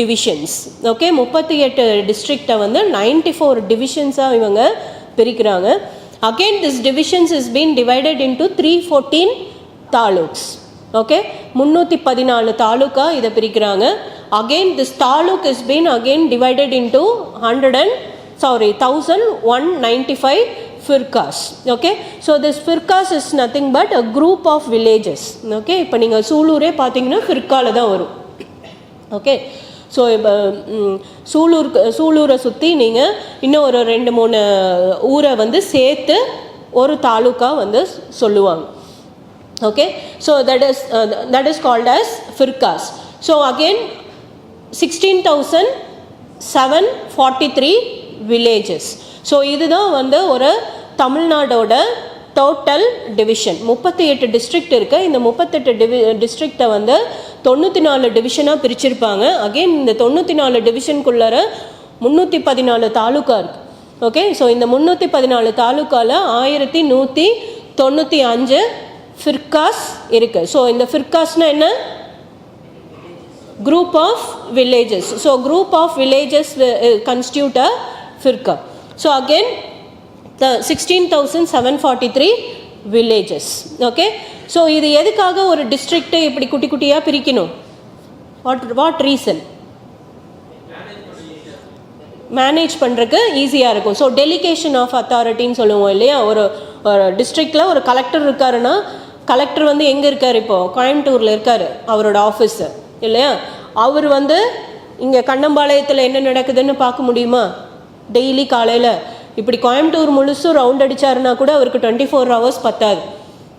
டிவிஷன்ஸ். ஓகே, 38 டிஸ்ட்ரிக்டை வந்து 94 டிவிஷன்ஸாக இவங்க பிரிக்கிறாங்க. Again this divisions is been divided into 314 taluks. Okay, 314 taluka இதை பிரிக்கிறாங்க. Again this taluk is been again divided into 1195 firkas. Okay, so this firkas is nothing but a group of villages. Okay, இப்போ நீங்கள் சூலூரே பார்த்தீங்கன்னா ஃபிர்காவில் தான் வரும். ஓகே, ஸோ இப்போ சூலூரை சுற்றி நீங்கள் இன்னும் ஒரு 2-3 ஊரை வந்து சேர்த்து ஒரு தாலுக்கா வந்து சொல்லுவாங்க. Okay, so that is called as firkas. So again 16,743 villages. So இதுதான் வந்து ஒரு தமிழ்நாடோட டோட்டல் டிவிஷன். 38 டிஸ்ட்ரிக்ட் இருக்குது. இந்த 38 டிஸ்ட்ரிக்டை வந்து 94 டிவிஷனாக பிரிச்சிருப்பாங்க. அகெயின் இந்த 94 டிவிஷனுக்குள்ளார 314 தாலுக்கா இருக்குது. ஓகே, ஸோ இந்த 314 தாலுக்காவில் 1195 ஃபிர்காஸ் இருக்குது. ஸோ இந்த ஃபிர்காஸ்னால் என்ன? Group of villages. So group of villages constitute a firka. So again 16,743 villages. Okay, so இது எதுக்காக ஒரு டிஸ்ட்ரிக்டை இப்படி குட்டி குட்டியாக பிரிக்கணும்? What reason? மேனேஜ் பண்ணுறதுக்கு ஈஸியாக இருக்கும். ஸோ டெலிகேஷன் ஆஃப் அத்தாரிட்டின்னு சொல்லுவோம் இல்லையா? ஒரு டிஸ்ட்ரிக்டில் ஒரு கலெக்டர் இருக்காருன்னா, கலெக்டர் வந்து எங்கே இருக்கார்? இப்போது கோயம்புத்தூரில் இருக்கார் அவரோட ஆஃபீஸு இல்லையா? அவர் வந்து இங்கே கண்ணம்பாளையத்தில் என்ன நடக்குதுன்னு பார்க்க முடியுமா? டெய்லி காலையில் இப்படி கோயம்புத்தூர் முழுசும் ரவுண்ட் அடித்தாருன்னா கூட அவருக்கு 24 hours பத்தாது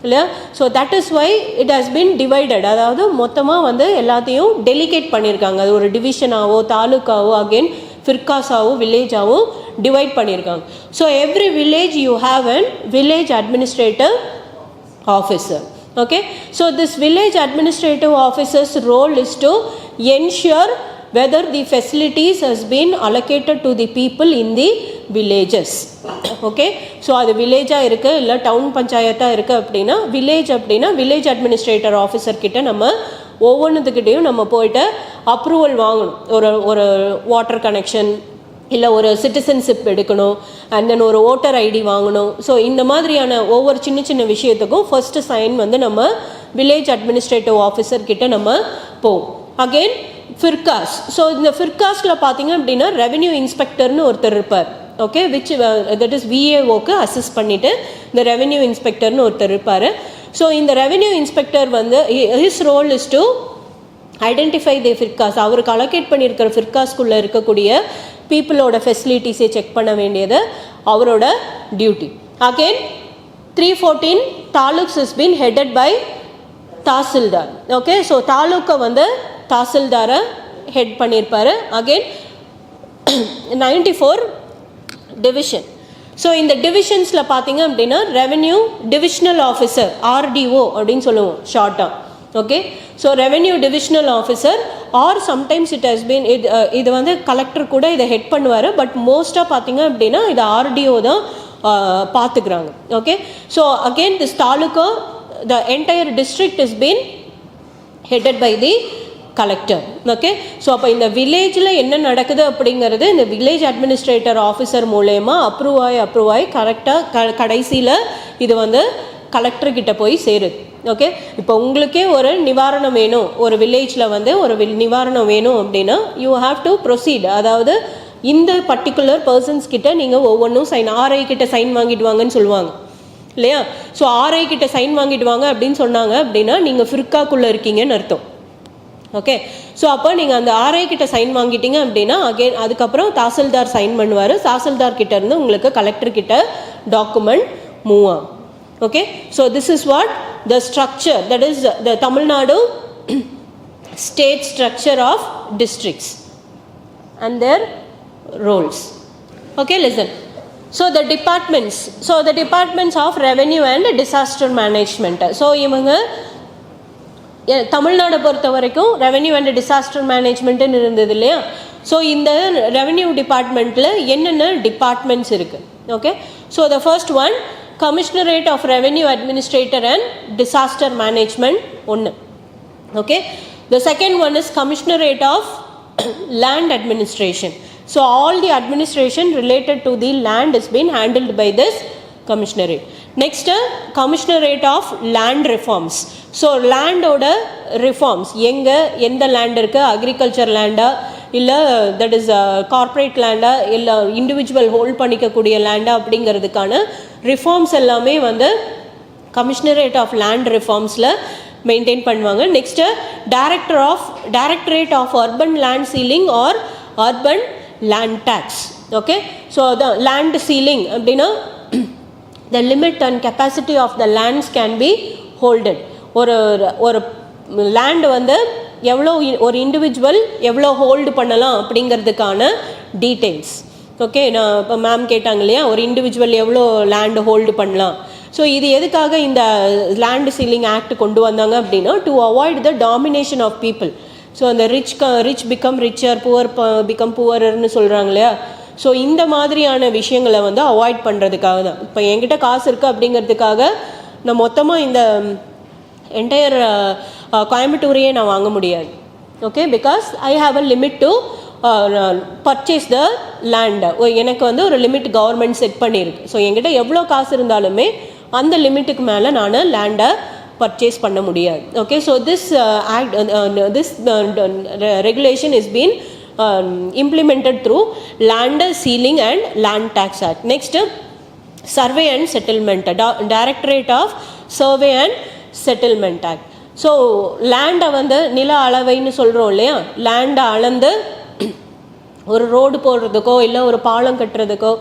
இல்லையா? So that is why it has been divided. அதாவது மொத்தமாக வந்து எல்லாத்தையும் டெலிகேட் பண்ணியிருக்காங்க. அது ஒரு டிவிஷனாவோ தாலுக்காவோ அகெயின் ஃபிர்காஸாவோ வில்லேஜாவோ டிவைட் பண்ணியிருக்காங்க. So every village you have an village administrative officer. Okay, so this village administrative officer's role is to ensure whether the facilities has been allocated to the people in the villages. Okay, so அது வில்லேஜா இருக்கு இல்லை down பஞ்சாயத்தா இருக்கு அப்படின்னா village administrator officer கிட்ட நம்ம ஒவ்வொன்றுத்துக்கிட்டையும் நம்ம போயிட்டு approval வாங்கணும். ஒரு வாட்டர் கனெக்ஷன் இல்லை ஒரு சிட்டிசன்ஷிப் எடுக்கணும், அண்ட் தென் ஒரு ஓட்டர் ஐடி வாங்கணும். ஸோ இந்த மாதிரியான ஒவ்வொரு சின்ன சின்ன விஷயத்துக்கும் ஃபர்ஸ்ட் சைன் வந்து நம்ம வில்லேஜ் அட்மினிஸ்ட்ரேட்டிவ் ஆஃபீஸர் கிட்ட நம்ம போவோம். அகெயின் ஃபிர்காஸ். ஸோ இந்த ஃபிர்காஸில் பார்த்தீங்க அப்படின்னா ரெவென்யூ இன்ஸ்பெக்டர்னு ஒருத்தர் இருப்பார். ஓகே, விச் தட் இஸ் விஏஓக்கு அசிஸ்ட் பண்ணிவிட்டு இந்த ரெவென்யூ இன்ஸ்பெக்டர்னு ஒருத்தர் இருப்பார். ஸோ இந்த ரெவென்யூ இன்ஸ்பெக்டர் வந்து his role is to identify the firkas. அவருக்கு அலோகேட் பண்ணியிருக்கிற ஃபிர்காஸ்குள்ளே இருக்கக்கூடிய பீப்புளோட ஃபெசிலிட்டிஸை செக் பண்ண வேண்டியது அவரோட duty. Again 314 taluks is been headed by tahsildar. Okay, so தாலுக்கை வந்து தாசில்தாரை ஹெட் பண்ணியிருப்பாரு. Again 94 division. ஸோ இந்த டிவிஷன்ஸில் பார்த்தீங்க அப்படின்னா ரெவென்யூ டிவிஷனல் ஆஃபீஸர் ஆர்டிஓ அப்படின்னு சொல்லுவோம் ஷார்ட்டாக. Okay, so revenue divisional officer or sometimes it has been இது வந்து கலெக்டர் கூட இதை ஹெட் பண்ணுவார். பட் மோஸ்ட்டாக பார்த்தீங்க அப்படின்னா இது ஆர்டிஓ தான் பார்த்துக்கிறாங்க. Okay, so again this taluka the entire district is been headed by the collector. Okay, so அப்போ இந்த வில்லேஜில் என்ன நடக்குது அப்படிங்கிறது இந்த வில்லேஜ் அட்மினிஸ்ட்ரேட்டர் ஆஃபீஸர் மூலயமா அப்ரூவ் ஆகி கரெக்டாக கடைசியில் இது வந்து கலெக்டர்கிட்ட போய் சேருது. ஓகே, இப்போ உங்களுக்கே ஒரு நிவாரணம் வேணும், ஒரு வில்லேஜில் வந்து ஒரு நிவாரணம் வேணும் அப்படின்னா யூ ஹாவ் டு ப்ரொசீட். அதாவது இந்த பர்டிகுலர் பர்சன்ஸ் கிட்ட நீங்கள் ஒவ்வொன்றும் ஆர்ஐ கிட்ட சைன் வாங்கிட்டு வாங்கன்னு சொல்லுவாங்க இல்லையா? ஸோ ஆர்ஐ கிட்ட சைன் வாங்கிட்டு வாங்க அப்படின்னு சொன்னாங்க அப்படின்னா நீங்கள் ஃபிர்காக்குள்ளே இருக்கீங்கன்னு அர்த்தம். ஓகே, ஸோ அப்போ நீங்கள் அந்த ஆர்ஐ கிட்ட சைன் வாங்கிட்டீங்க அப்படின்னா அகெயின் அதுக்கப்புறம் தாசில்தார் சைன் பண்ணுவார். தாசில்தார் கிட்ட இருந்து உங்களுக்கு கலெக்டர் கிட்ட டாக்குமெண்ட் மூவ் ஆகும். Okay, so this is what the structure, that is the Tamil Nadu state structure of districts and their roles. Okay, listen. So the departments of revenue and disaster management. So இவங்க தமிழ்நாடு பொறுத்த வரைக்கும் revenue and disaster மேனேஜ்மெண்ட்டுன்னு இருந்தது இல்லையா? So இந்த revenue டிபார்ட்மெண்ட்டில் என்னென்ன departments இருக்குது? Okay, so the first one Commissionerate of Revenue Administrator and Disaster Management ஒன்று. Okay, the second one is Commissionerate of Land Administration. So all the administration related to the land is being handled by this commissionerate. Next, Commissionerate of Land Reforms. So land oda reforms எந்த land இருக்கு, agriculture land இல்லை that is corporate லேண்டா இல்லை individual hold பண்ணிக்கக்கூடிய லேண்டா அப்படிங்கிறதுக்கான reforms எல்லாமே வந்து கமிஷனரேட் ஆஃப் லேண்ட் ரிஃபார்ம்ஸில் மெயின்டைன் பண்ணுவாங்க. Next directorate of urban land ceiling or urban land tax. Okay, so அதான் லேண்ட் சீலிங் அப்படின்னா the limit and capacity of the lands can be holded. ஒரு லேண்ட் வந்து எவ்வளோ ஒரு இண்டிவிஜுவல் எவ்வளோ ஹோல்டு பண்ணலாம் அப்படிங்கிறதுக்கான டீட்டெயில்ஸ். ஓகே, நான் இப்போ மேம் கேட்டாங்க இல்லையா, ஒரு இண்டிவிஜுவல் எவ்வளோ லேண்டு ஹோல்டு பண்ணலாம். ஸோ இது எதுக்காக இந்த லேண்ட் சீலிங் ஆக்ட் கொண்டு வந்தாங்க அப்படின்னா to avoid the domination of people. So அந்த rich become richer, poor become புவர்னு சொல்கிறாங்க இல்லையா? ஸோ இந்த மாதிரியான விஷயங்களை வந்து அவாய்ட் பண்ணுறதுக்காக தான். இப்போ என்கிட்ட காசு இருக்குது அப்படிங்கிறதுக்காக நான் மொத்தமாக இந்த என்டையர் கோயம்புத்தூரையே நான் வாங்க முடியாது. Okay, because I have a limit to purchase the land. எனக்கு வந்து ஒரு லிமிட் கவர்மெண்ட் செட் பண்ணியிருக்கு. ஸோ என்கிட்ட எவ்வளோ காசு இருந்தாலுமே அந்த லிமிட்டுக்கு மேலே நான் லேண்டை பர்ச்சேஸ் பண்ண முடியாது. Okay, so this regulation is been implemented through Land Ceiling and Land Tax Act. Next, Survey and Settlement, Directorate of Survey and Settlement Act. So லேண்டை வந்து நில அளவைன்னு சொல்கிறோம் இல்லையா, லேண்டை அளந்து ஒரு ரோடு போடுறதுக்கோ இல்லை ஒரு பாலம் கட்டுறதுக்கோ,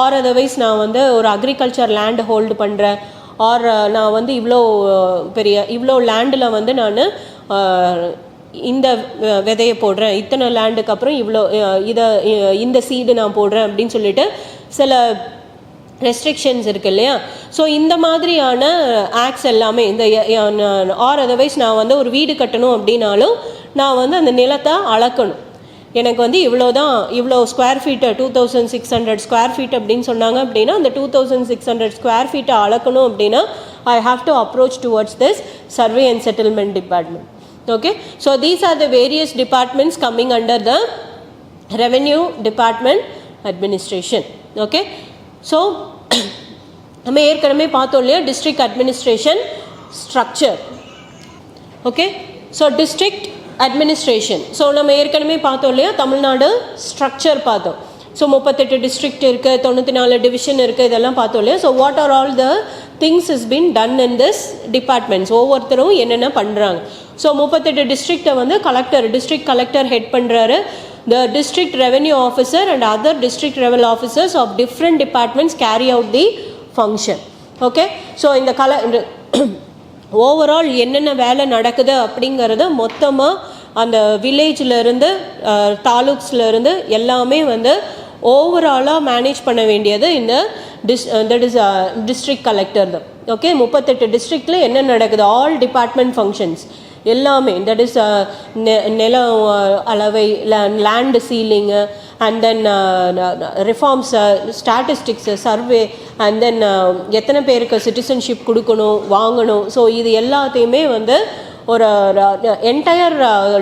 ஆர் அதர்வைஸ் நான் வந்து ஒரு அக்ரிகல்ச்சர் லேண்டு ஹோல்டு பண்ணுறேன், ஆர் நான் வந்து இவ்வளோ லேண்டில் வந்து நான் இந்த விதையை போடுறேன், இத்தனை லேண்டுக்கு அப்புறம் இவ்வளோ இந்த சீடு நான் போடுறேன் அப்படின்னு சொல்லிட்டு சில ரெஸ்ட்ரிக்ஷன்ஸ் இருக்குது இல்லையா. ஸோ இந்த மாதிரியான ஆக்ட்ஸ் எல்லாமே இந்த ஆர் அதர்வைஸ் நான் வந்து ஒரு வீடு கட்டணும் அப்படின்னாலும் நான் வந்து அந்த நிலத்தை அளக்கணும். எனக்கு வந்து இவ்வளோ ஸ்கொயர் ஃபீட்டு 2600 ஸ்கொயர் ஃபீட் அப்படின்னு சொன்னாங்க அப்படின்னா அந்த 2600 ஸ்கொயர் ஃபீட்டை அளக்கணும் அப்படின்னா I have to approach towards this survey and settlement department. Okay, so these are the various departments coming under the revenue department administration. Okay, so நம்ம ஏற்கனவே பார்த்தோம் இல்லையா district administration structure. Okay, so district administration, so நம்ம ஏற்கனவே பார்த்தோம் இல்லையா Tamil Nadu structure பார்த்தோம். So 38 district இருக்குது, 94 டிவிஷன் இருக்குது, இதெல்லாம் பார்த்தோம் இல்லையா. So what are all the things is been done in this departments, ஒவ்வொருத்தரும் என்னென்ன பண்ணுறாங்க. ஸோ 38 டிஸ்ட்ரிக்டை வந்து டிஸ்ட்ரிக்ட் கலெக்டர் ஹெட் பண்ணுறாரு. The district revenue officer and other district revenue officers of different departments carry out the function. Okay, so இந்த overall என்னென்ன வேலை நடக்குது அப்படிங்கிறத மொத்தமாக அந்த வில்லேஜ்லேருந்து தாலுக்ஸ்லேருந்து எல்லாமே வந்து ஓவராலாக மேனேஜ் பண்ண வேண்டியது இந்த டிஸ்ட்ரிக்ட் கலெக்டர் தான். ஓகே, 38 டிஸ்ட்ரிக்டில் என்ன நடக்குது, ஆல் டிபார்ட்மெண்ட் ஃபங்க்ஷன்ஸ் எல்லாமே, தட் இஸ் நில அளவை, land ceiling, and then reforms, statistics, survey, and then எத்தனை பேருக்கு சிட்டிசன்ஷிப் கொடுக்கணும் வாங்கணும். ஸோ இது எல்லாத்தையுமே வந்து ஒரு என்டையர்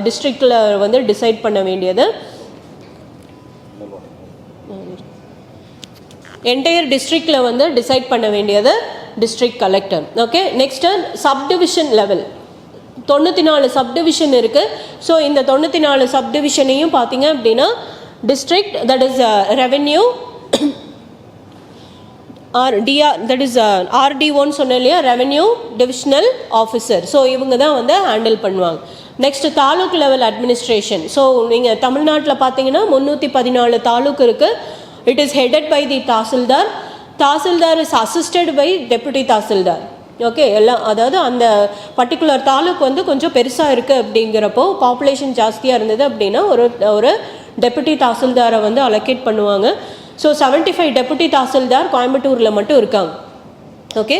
டிஸ்ட்ரிக்டில் வந்து டிசைட் பண்ண வேண்டியது district collector. Okay, next subdivision level 94 subdivision இருக்குது. ஸோ இந்த 94 சப்டிவிஷனையும் பார்த்தீங்க அப்படின்னா district, that is revenue that is RD1 சொன்னேன் இல்லையா, ரெவென்யூ டிவிஷனல் ஆஃபீஸர். ஸோ இவங்க தான் வந்து ஹேண்டில் பண்ணுவாங்க. Next taluk level administration. So நீங்கள் தமிழ்நாட்டில் பார்த்தீங்கன்னா 314 தாலுக் இருக்குது. It is headed by the tahsildar. Tahsildar is assisted by deputy tahsildar. Okay, எல்லாம் அதாவது அந்த பர்டிகுலர் தாலுக் வந்து கொஞ்சம் பெருசாக இருக்குது அப்படிங்கிறப்போ, பாப்புலேஷன் ஜாஸ்தியாக இருந்தது அப்படின்னா ஒரு டெபுட்டி தாசில்தாரை வந்து அலோகேட் பண்ணுவாங்க. ஸோ 75 டெபுட்டி தாசில்தார் கோயம்புத்தூரில் மட்டும் இருக்காங்க. ஓகே,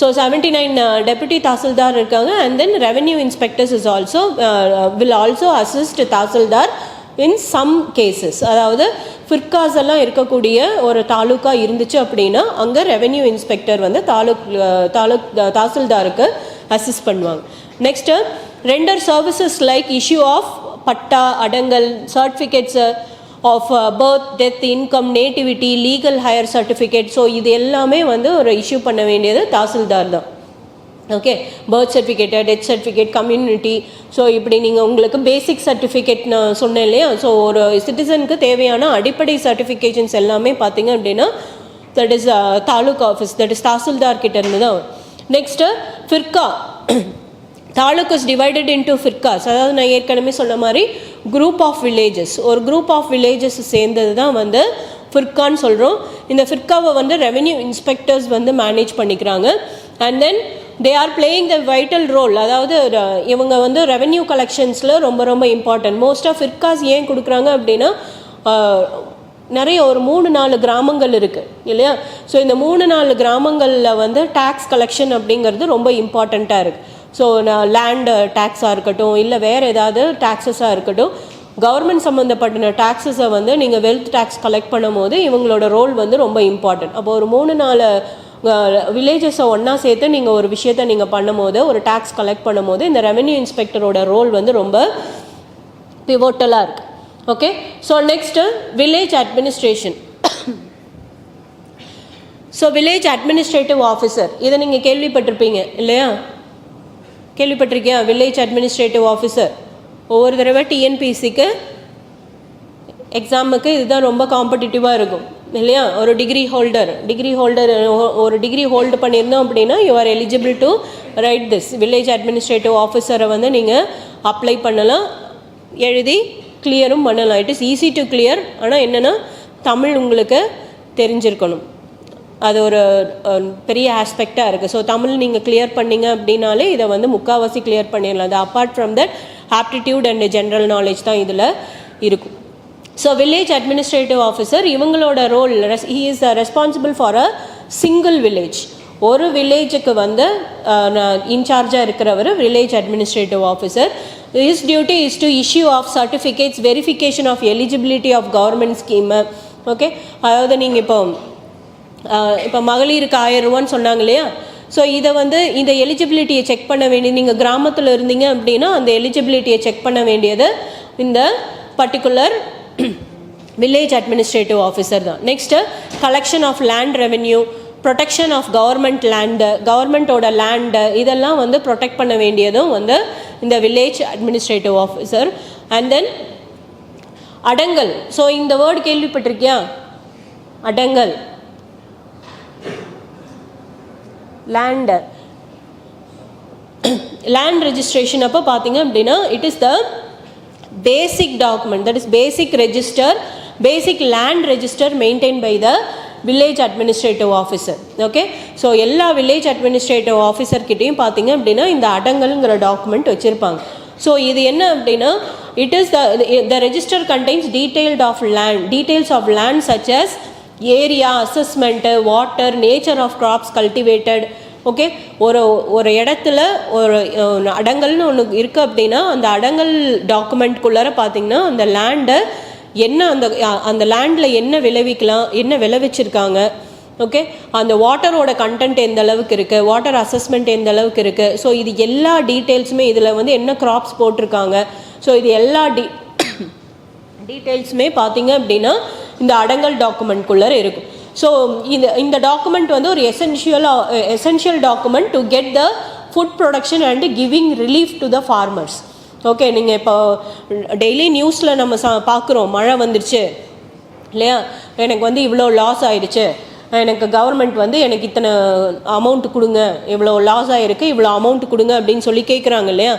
ஸோ 79 டெபுட்டி தாசில்தார் இருக்காங்க. And then revenue inspectors is also will also assist tahsildar in some cases. அதாவது ஃபிர்காஸ் எல்லாம் இருக்கக்கூடிய ஒரு தாலுக்கா இருந்துச்சு அப்படின்னா அங்கே ரெவென்யூ இன்ஸ்பெக்டர் வந்து தாசில்தாருக்கு அசிஸ்ட் பண்ணுவாங்க. Next render services like issue of patta, adangal, certificates of birth, death, income, nativity, legal heir certificate. So இது எல்லாமே வந்து ஒரு இஷ்யூ பண்ண வேண்டியது தாசில்தார் தான். Okay, birth certificate, death certificate, community. So இப்படி நீங்கள் உங்களுக்கு பேசிக் சர்டிஃபிகேட் நான் சொன்னேன் இல்லையா. ஸோ ஒரு சிட்டிசனுக்கு தேவையான அடிப்படை சர்டிஃபிகேஷன்ஸ் எல்லாமே பார்த்தீங்க அப்படின்னா that is taluk office, that is tahsildar கிட்ட இருந்து தான். Next firka. Taluk is divided into firkas. அதாவது நான் ஏற்கனவே சொன்ன மாதிரி குரூப் ஆஃப் வில்லேஜஸ், ஒரு குரூப் ஆஃப் வில்லேஜஸ் சேர்ந்தது தான் வந்து ஃபிர்கான்னு சொல்கிறோம். இந்த ஃபிர்காவை வந்து ரெவென்யூ இன்ஸ்பெக்டர்ஸ் வந்து மேனேஜ் பண்ணிக்கிறாங்க. And then they are playing the vital role. அதாவது இவங்க வந்து ரெவென்யூ கலெக்ஷன்ஸில் ரொம்ப ரொம்ப இம்பார்ட்டன்ட். மோஸ்ட் ஆஃப் ஃபிர்காஸ் ஏன் கொடுக்குறாங்க அப்படின்னா நிறைய ஒரு 3-4 கிராமங்கள் இருக்குது இல்லையா. ஸோ இந்த 3-4 கிராமங்களில் வந்து டேக்ஸ் கலெக்ஷன் அப்படிங்கிறது ரொம்ப இம்பார்ட்டண்ட்டாக இருக்குது. ஸோ லேண்டு டேக்ஸாக இருக்கட்டும், இல்லை வேறு ஏதாவது டேக்ஸஸாக இருக்கட்டும், கவர்மெண்ட் சம்மந்தப்பட்ட டேக்ஸஸை வந்து நீங்கள் வெல்த் டேக்ஸ் கலெக்ட் பண்ணும் போது இவங்களோட ரோல் வந்து ரொம்ப இம்பார்ட்டன்ட். அப்போ ஒரு 3-4 வில்லேஜஸை ஒன்றா சேர்த்து நீங்கள் ஒரு விஷயத்தை நீங்கள் பண்ணும் போது, ஒரு டேக்ஸ் கலெக்ட் பண்ணும் போது இந்த ரெவென்யூ இன்ஸ்பெக்டரோட ரோல் வந்து ரொம்ப பிவோட்டலாக இருக்குது. Okay, so next village administration. So village administrative officer, இதை நீங்கள் கேள்விப்பட்டிருப்பீங்க இல்லையா. கேள்விப்பட்டிருக்கியா? Village administrative officer. ஒவ்வொரு தடவை டிஎன்பிசிக்கு எக்ஸாமுக்கு இதுதான் ரொம்ப காம்படிட்டிவாக இருக்கும் இல்லையா? ஒரு டிகிரி ஹோல்டர் ஒரு டிகிரி ஹோல்டு பண்ணியிருந்தோம் அப்படின்னா you are eligible to write this. Village administrative ஆஃபீஸரை வந்து நீங்கள் அப்ளை பண்ணலாம், எழுதி கிளியரும் பண்ணலாம். It is easy to clear. ஆனால் என்னென்னா தமிழ் உங்களுக்கு தெரிஞ்சிருக்கணும். அது ஒரு பெரிய ஆஸ்பெக்டாக இருக்குது. ஸோ தமிழ் நீங்கள் கிளியர் பண்ணிங்க அப்படின்னாலே இதை வந்து முக்கால்வாசி கிளியர் பண்ணிடலாம். அது apart from that aptitude and general knowledge தான் இதில் இருக்கும். ஸோ வில்லேஜ் அட்மினிஸ்ட்ரேட்டிவ் ஆஃபீஸர் இவங்களோட role, he is responsible for a single village. ஒரு வில்லேஜுக்கு வந்து இன்சார்ஜாக இருக்கிறவர் village administrative officer. His duty is to issue of certificates, verification of eligibility of government scheme. Okay, அதாவது நீங்கள் இப்போ மகளிருக்கு 1000 ரூபான்னு சொன்னாங்க இல்லையா? ஸோ இதை வந்து இந்த எலிஜிபிலிட்டியை செக் பண்ண வேண்டியது, நீங்கள் கிராமத்தில் இருந்தீங்க அப்படின்னா அந்த எலிஜிபிலிட்டியை செக் பண்ண வேண்டியது இந்த பர்டிகுலர் வில்லேஜ் அட்மினிஸ்ட்ரேட்டிவ் ஆஃபீஸர் தான். Next collection of land revenue, protection of government land, கவர்மெண்ட்டோட லேண்டு இதெல்லாம் வந்து ப்ரொடெக்ட் பண்ண வேண்டியதும் வந்து இந்த village administrative officer. And then அடங்கல். ஸோ இந்த வேர்டு கேள்விப்பட்டிருக்கியா? அடங்கல், லேண்டு, லேண்ட் ரெஜிஸ்ட்ரேஷன் அப்போ பார்த்தீங்க அப்படின்னா it is the basic document, that is basic register, basic land register maintain by the village administrative officer. Okay, so எல்லா வில்லேஜ் அட்மினிஸ்ட்ரேட்டிவ் ஆஃபீஸர்கிட்டையும் பார்த்தீங்க அப்படின்னா இந்த அடங்கல்ங்கிற டாக்குமெண்ட் வச்சுருப்பாங்க. ஸோ இது என்ன அப்படின்னா it is the register contains details of land such as area, assessment, water, nature of crops cultivated. Okay, ஒரு இடத்துல ஒரு அடங்கல்னு ஒன்று இருக்குது அப்படின்னா அந்த அடங்கல் டாக்குமெண்ட்குள்ளார பார்த்தீங்கன்னா அந்த லேண்டை என்ன, அந்த லேண்டில் என்ன விளைவிக்கலாம், என்ன விளைவிச்சிருக்காங்க, ஓகே, அந்த வாட்டரோட கண்டென்ட் எந்த அளவுக்கு இருக்குது, வாட்டர் அசஸ்மெண்ட் எந்த அளவுக்கு இருக்குது. ஸோ இது எல்லா டீட்டெயில்ஸுமே இதில் வந்து என்ன கிராப்ஸ் போட்டிருக்காங்க, ஸோ இது எல்லா டீட்டெயில்ஸுமே பார்த்தீங்க அப்படின்னா இந்த அடங்கல் டாக்குமெண்ட்குள்ளே இருக்கும். ஸோ இந்த டாக்குமெண்ட் வந்து ஒரு essential document to get the food production and giving relief to the farmers. Okay, நீங்கள் இப்போ டெய்லி நியூஸில் நம்ம பார்க்குறோம், மழை வந்துருச்சு இல்லையா, எனக்கு வந்து இவ்வளோ லாஸ் ஆயிடுச்சு, எனக்கு கவர்மெண்ட் வந்து எனக்கு இத்தனை அமௌண்ட் கொடுங்க, இவ்வளோ லாஸ் ஆகிருக்கு, இவ்வளோ அமௌண்ட் கொடுங்க அப்படின்னு சொல்லி கேட்குறாங்க இல்லையா?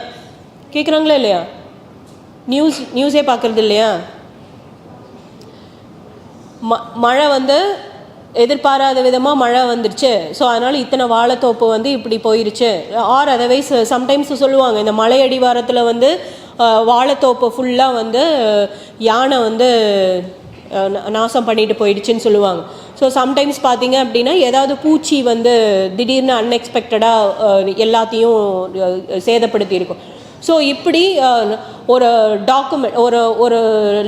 கேட்குறாங்களா இல்லையா? நியூஸே பார்க்குறது இல்லையா? மழை வந்து எதிர்பாராத விதமாக மழை வந்துருச்சு, ஸோ அதனால் இத்தனை வாழைத்தோப்பு வந்து இப்படி போயிருச்சு. ஆர் அதர்வைஸ் சம்டைம்ஸ் சொல்லுவாங்க இந்த மலை அடிவாரத்தில் வந்து வாழைத்தோப்பு ஃபுல்லாக வந்து யானை வந்து நாசம் பண்ணிட்டு போயிடுச்சுன்னு சொல்லுவாங்க. ஸோ சம்டைம்ஸ் பார்த்தீங்க அப்படின்னா ஏதாவது பூச்சி வந்து திடீர்னு அன்எக்ஸ்பெக்டடாக எல்லாத்தையும் சேதப்படுத்தியிருக்கும். ஸோ இப்படி ஒரு டாக்குமெண்ட், ஒரு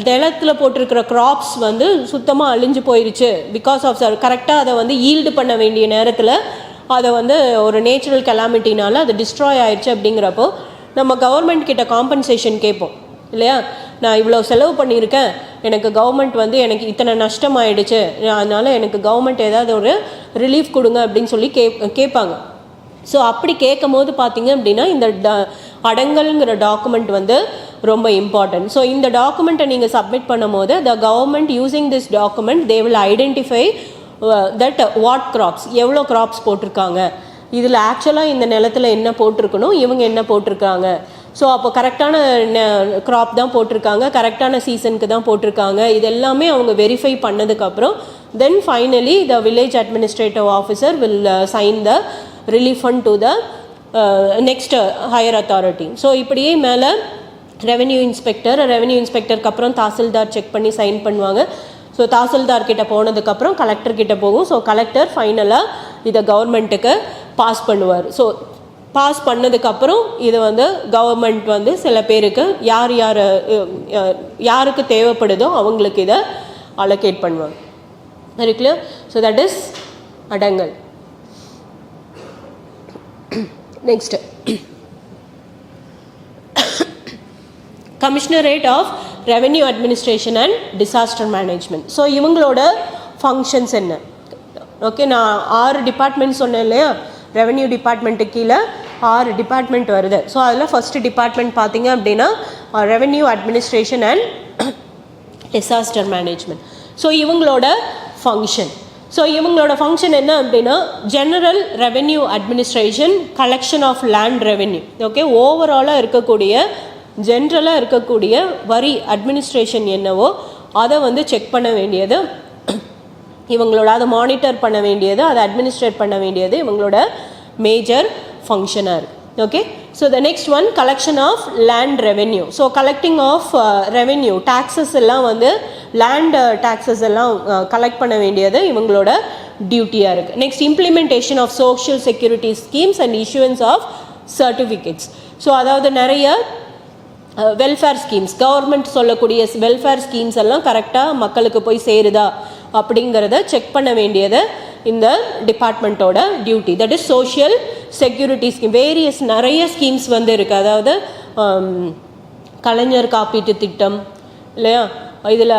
நிலத்தில் போட்டிருக்கிற கிராப்ஸ் வந்து சுத்தமாக அழிஞ்சு போயிடுச்சு பிகாஸ் ஆஃப் கரெக்டாக அதை வந்து ஈல்டு பண்ண வேண்டிய நேரத்தில் அதை வந்து ஒரு நேச்சுரல் கெலாமிட்டினால அது டிஸ்ட்ராய் ஆயிடுச்சு. அப்படிங்கிறப்போ நம்ம கவர்மெண்ட் கிட்ட காம்பன்சேஷன் கேட்போம் இல்லையா? நான் இவ்வளோ செலவு பண்ணியிருக்கேன், எனக்கு கவர்மெண்ட் வந்து எனக்கு இத்தனை நஷ்டம் ஆயிடுச்சு, அதனால் எனக்கு கவர்மெண்ட் ஏதாவது ஒரு ரிலீஃப் கொடுங்க அப்படின்னு சொல்லி கேட்பாங்க. ஸோ அப்படி கேட்கும் போது பார்த்தீங்க அப்படின்னா இந்த அடங்கல்ங்கிற டாக்குமெண்ட் வந்து ரொம்ப இம்பார்ட்டன்ட். ஸோ இந்த டாக்குமெண்ட்டை நீங்கள் சப்மிட் பண்ணும் போது the government using this document they will identify that what crops, எவ்வளோ கிராப்ஸ் போட்டிருக்காங்க, இதில் ஆக்சுவலாக இந்த நிலத்தில் என்ன போட்டிருக்கணும், இவங்க என்ன போட்டிருக்காங்க. ஸோ அப்போ கரெக்டான கிராப் தான் போட்டிருக்காங்க, கரெக்டான சீசனுக்கு தான் போட்டிருக்காங்க. இது எல்லாமே அவங்க வெரிஃபை பண்ணதுக்கப்புறம் then finally the village administrative officer will sign the relief fund to the next higher authority. So இப்படியே மேலே ரெவென்யூ இன்ஸ்பெக்டருக்கு அப்புறம் தாசில்தார் செக் பண்ணி சைன் பண்ணுவாங்க. ஸோ தாசில்தார் கிட்ட போனதுக்கப்புறம் கலெக்டர் கிட்ட போகும். ஸோ கலெக்டர் ஃபைனலாக இதை கவர்மெண்ட்டுக்கு பாஸ் பண்ணுவார். ஸோ பாஸ் பண்ணதுக்கப்புறம் இது வந்து கவர்மெண்ட் வந்து சில பேருக்கு யாருக்கு தேவைப்படுதோ அவங்களுக்கு இதை அலோகேட் பண்ணுவாங்க. Very clear? So that is அடங்கல். Next commissionerate of revenue administration and disaster management. So இவங்களோட ஃபங்க்ஷன்ஸ் என்ன? ஓகே, நான் 6 டிபார்ட்மெண்ட் சொன்னேன் இல்லையா? ரெவென்யூ டிபார்ட்மெண்ட்டு கீழே 6 டிபார்ட்மெண்ட் வருது. ஸோ அதில் ஃபஸ்ட்டு டிபார்ட்மெண்ட் பார்த்தீங்க அப்படின்னா revenue administration and disaster management. So இவங்களோட ஃபங்க்ஷன் என்ன அப்படின்னா general revenue administration, collection of land revenue. Okay, ஓவராலாக ஜென்ரலாக இருக்கக்கூடிய வரி அட்மினிஸ்ட்ரேஷன் என்னவோ அதை வந்து செக் பண்ண வேண்டியது இவங்களோட, அதை மானிட்டர் பண்ண வேண்டியது, அதை அட்மினிஸ்ட்ரேட் பண்ண வேண்டியது இவங்களோட மேஜர் ஃபங்க்ஷனாக இருக்குது. Okay, so the next one collection of land revenue. So collecting of revenue, taxes எல்லாம் வந்து லேண்ட் டாக்ஸஸ் எல்லாம் கலெக்ட் பண்ண வேண்டியது இவங்களோட டியூட்டியாக இருக்குது. Next implementation of social security schemes and issuance of certificates. So அதாவது நிறைய வெல்ஃபேர் ஸ்கீம்ஸ், கவர்மெண்ட் சொல்லக்கூடிய வெல்ஃபேர் ஸ்கீம்ஸ் எல்லாம் கரெக்டாக மக்களுக்கு போய் சேருதா அப்படிங்கிறத செக் பண்ண வேண்டியது இந்த டிபார்ட்மெண்ட்டோட duty. That is social security scheme. Various நிறைய ஸ்கீம்ஸ் வந்து இருக்குது. அதாவது கலைஞர் காப்பீட்டு திட்டம் இல்லையா, இதில்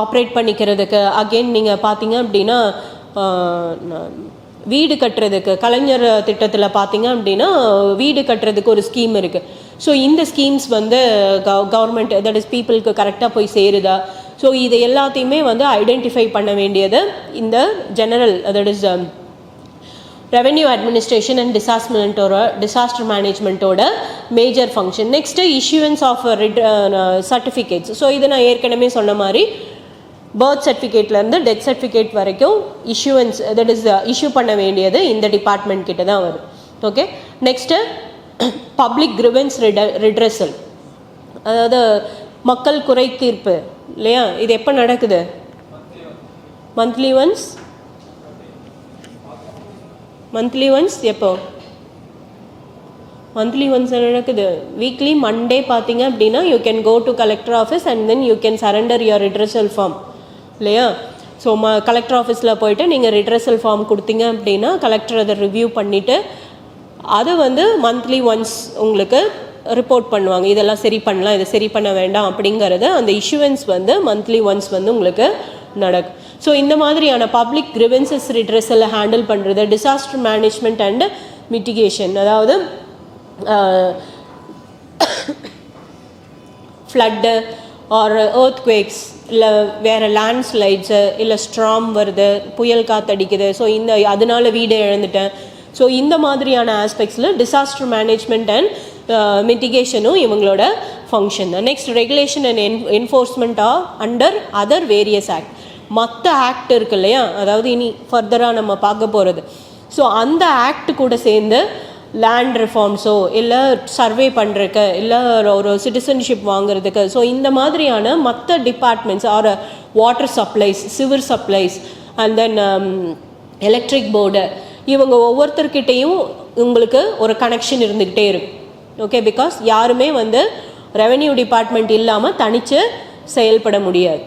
ஆப்ரேட் பண்ணிக்கிறதுக்கு அகெயின் நீங்கள் பார்த்தீங்க அப்படின்னா வீடு கட்டுறதுக்கு கலைஞர் திட்டத்தில் பார்த்தீங்க அப்படின்னா வீடு கட்டுறதுக்கு ஒரு ஸ்கீம் இருக்குது. ஸோ இந்த ஸ்கீம்ஸ் வந்து கவர்மெண்ட் தட் இஸ் பீப்புளுக்கு கரெக்டாக போய் சேருதா, ஸோ இதை எல்லாத்தையுமே வந்து ஐடென்டிஃபை பண்ண வேண்டியது இந்த general that is revenue administration and disaster மேனேஜ்மெண்ட்டோட major function. Next issuance of certificates. So இதை நான் ஏற்கனவே சொன்ன மாதிரி பர்த் சர்டிஃபிகேட்லேருந்து டெத் சர்டிஃபிகேட் வரைக்கும் இஷ்யூவன்ஸ் தட் இஸ் இஷ்யூ பண்ண வேண்டியது இந்த டிபார்ட்மெண்ட் கிட்ட தான் வருது. Okay, next public grievance redressal, அதாவது மக்கள் குறை தீர்ப்பு இல்லையா, இது எப்போ நடக்குது? மந்த்லி ஒன்ஸ் எப்போ? மந்த்லி ஒன்ஸ் நடக்குது. வீக்லி மண்டே பார்த்தீங்க அப்படின்னா you can go to collector office and then you can surrender your redressal form இல்லையா. ஸோ கலெக்டர் ஆஃபீஸில் போயிட்டு நீங்கள் ரிட்ரெசல் ஃபார்ம் கொடுத்தீங்க அப்படின்னா கலெக்டர் அதை ரிவ்யூ பண்ணிவிட்டு அது வந்து மந்த்லி ஒன்ஸ் உங்களுக்கு ரிப்போர்ட் பண்ணுவாங்க. இதெல்லாம் சரி பண்ணலாம், இதை சரி பண்ண வேண்டாம் அப்படிங்கிறது அந்த இஷ்யூவன்ஸ் வந்து மந்த்லி ஒன்ஸ் வந்து உங்களுக்கு நடக்கும். ஸோ இந்த மாதிரியான பப்ளிக் கிரிவன்சஸ் ரிட்ரெஸில் ஹேண்டில் பண்ணுறது டிசாஸ்டர் மேனேஜ்மெண்ட் அண்ட் மிட்டிகேஷன், அதாவது ஃப்ளட்டு ஆர் earthquakes இல்லை வேறு லேண்ட்ஸ்லைட்ஸு இல்லை ஸ்ட்ராம் வருது, புயல் காற்றடிக்குது, ஸோ அதனால வீடு இழந்துட்டேன். ஸோ இந்த மாதிரியான ஆஸ்பெக்ட்ஸில் டிசாஸ்டர் மேனேஜ்மெண்ட் அண்ட் மிட்டிகேஷனும் இவங்களோட ஃபங்க்ஷன் தான். Next regulation and enforcement under other various act. மற்ற ஆக்ட் இருக்கு இல்லையா, அதாவது இனி ஃபர்தராக நம்ம பார்க்க போகிறது. ஸோ அந்த ஆக்ட் கூட சேர்ந்து லேண்ட் ரிஃபார்ம்ஸோ இல்லை சர்வே பண்ணுறதுக்கு இல்லை ஒரு சிட்டிசன்ஷிப் வாங்குறதுக்கு, ஸோ இந்த மாதிரியான மற்ற டிபார்ட்மெண்ட்ஸ் ஆர் வாட்டர் சப்ளைஸ், சிவர் supplies and then electric board, இவங்க ஒவ்வொருத்தர்கிட்டையும் உங்களுக்கு ஒரு கனெக்ஷன் இருந்துக்கிட்டே இருக்கும். ஓகே, பிகாஸ் யாருமே வந்து ரெவென்யூ டிபார்ட்மெண்ட் இல்லாமல் தனித்து செயல்பட முடியாது.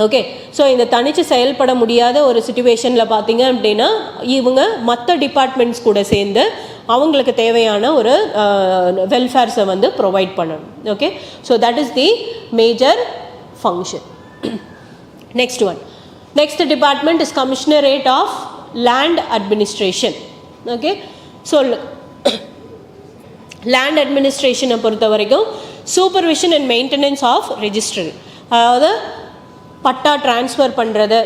ஓகே, ஸோ இந்த தனித்து செயல்பட முடியாத ஒரு சிச்சுவேஷனில் பார்த்தீங்க அப்படின்னா இவங்க மற்ற டிபார்ட்மெண்ட்ஸ் கூட சேர்ந்து அவங்களுக்கு தேவையான ஒரு வெல்ஃபேர்ஸை வந்து ப்ரொவைட் பண்ணணும். Okay, so that is the major function. Next department is commissionerate of land administration. Okay, so land அட்மினிஸ்ட்ரேஷனை பொறுத்த வரைக்கும் supervision and maintenance of registry, அதாவது பட்டா ட்ரான்ஸ்ஃபர் பண்ணுறது.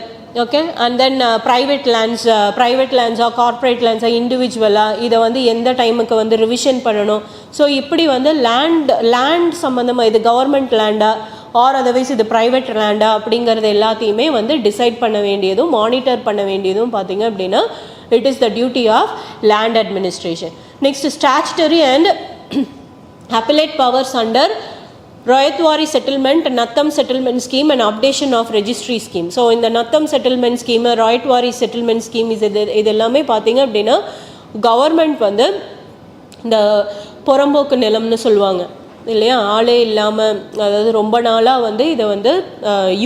ஓகே, அண்ட் தென் ப்ரைவேட் லேண்ட்ஸாக கார்ப்பரேட் லேண்ட்ஸாக இண்டிவிஜுவலாக இதை வந்து எந்த டைமுக்கு வந்து ரிவிஷன் பண்ணணும். ஸோ இப்படி வந்து லேண்ட் சம்மந்தமாக இது கவர்மெண்ட் லேண்டா ஆர் அதர்வைஸ் இது ப்ரைவேட் லேண்டா அப்படிங்கிறது எல்லாத்தையுமே வந்து டிசைட் பண்ண வேண்டியதும் மானிட்டர் பண்ண வேண்டியதும் பார்த்தீங்க அப்படின்னா it is the duty of land administration. Next statutory and appellate powers under ryotwari settlement, natham settlement scheme and updation of registry scheme. So இந்த natham settlement scheme, ryotwari settlement scheme இது எல்லாமே பார்த்தீங்க அப்படின்னா கவர்மெண்ட் வந்து இந்த புறம்போக்கு நிலம்னு சொல்லுவாங்க இல்லையா, ஆளே இல்லாமல், அதாவது ரொம்ப நாளாக வந்து இதை வந்து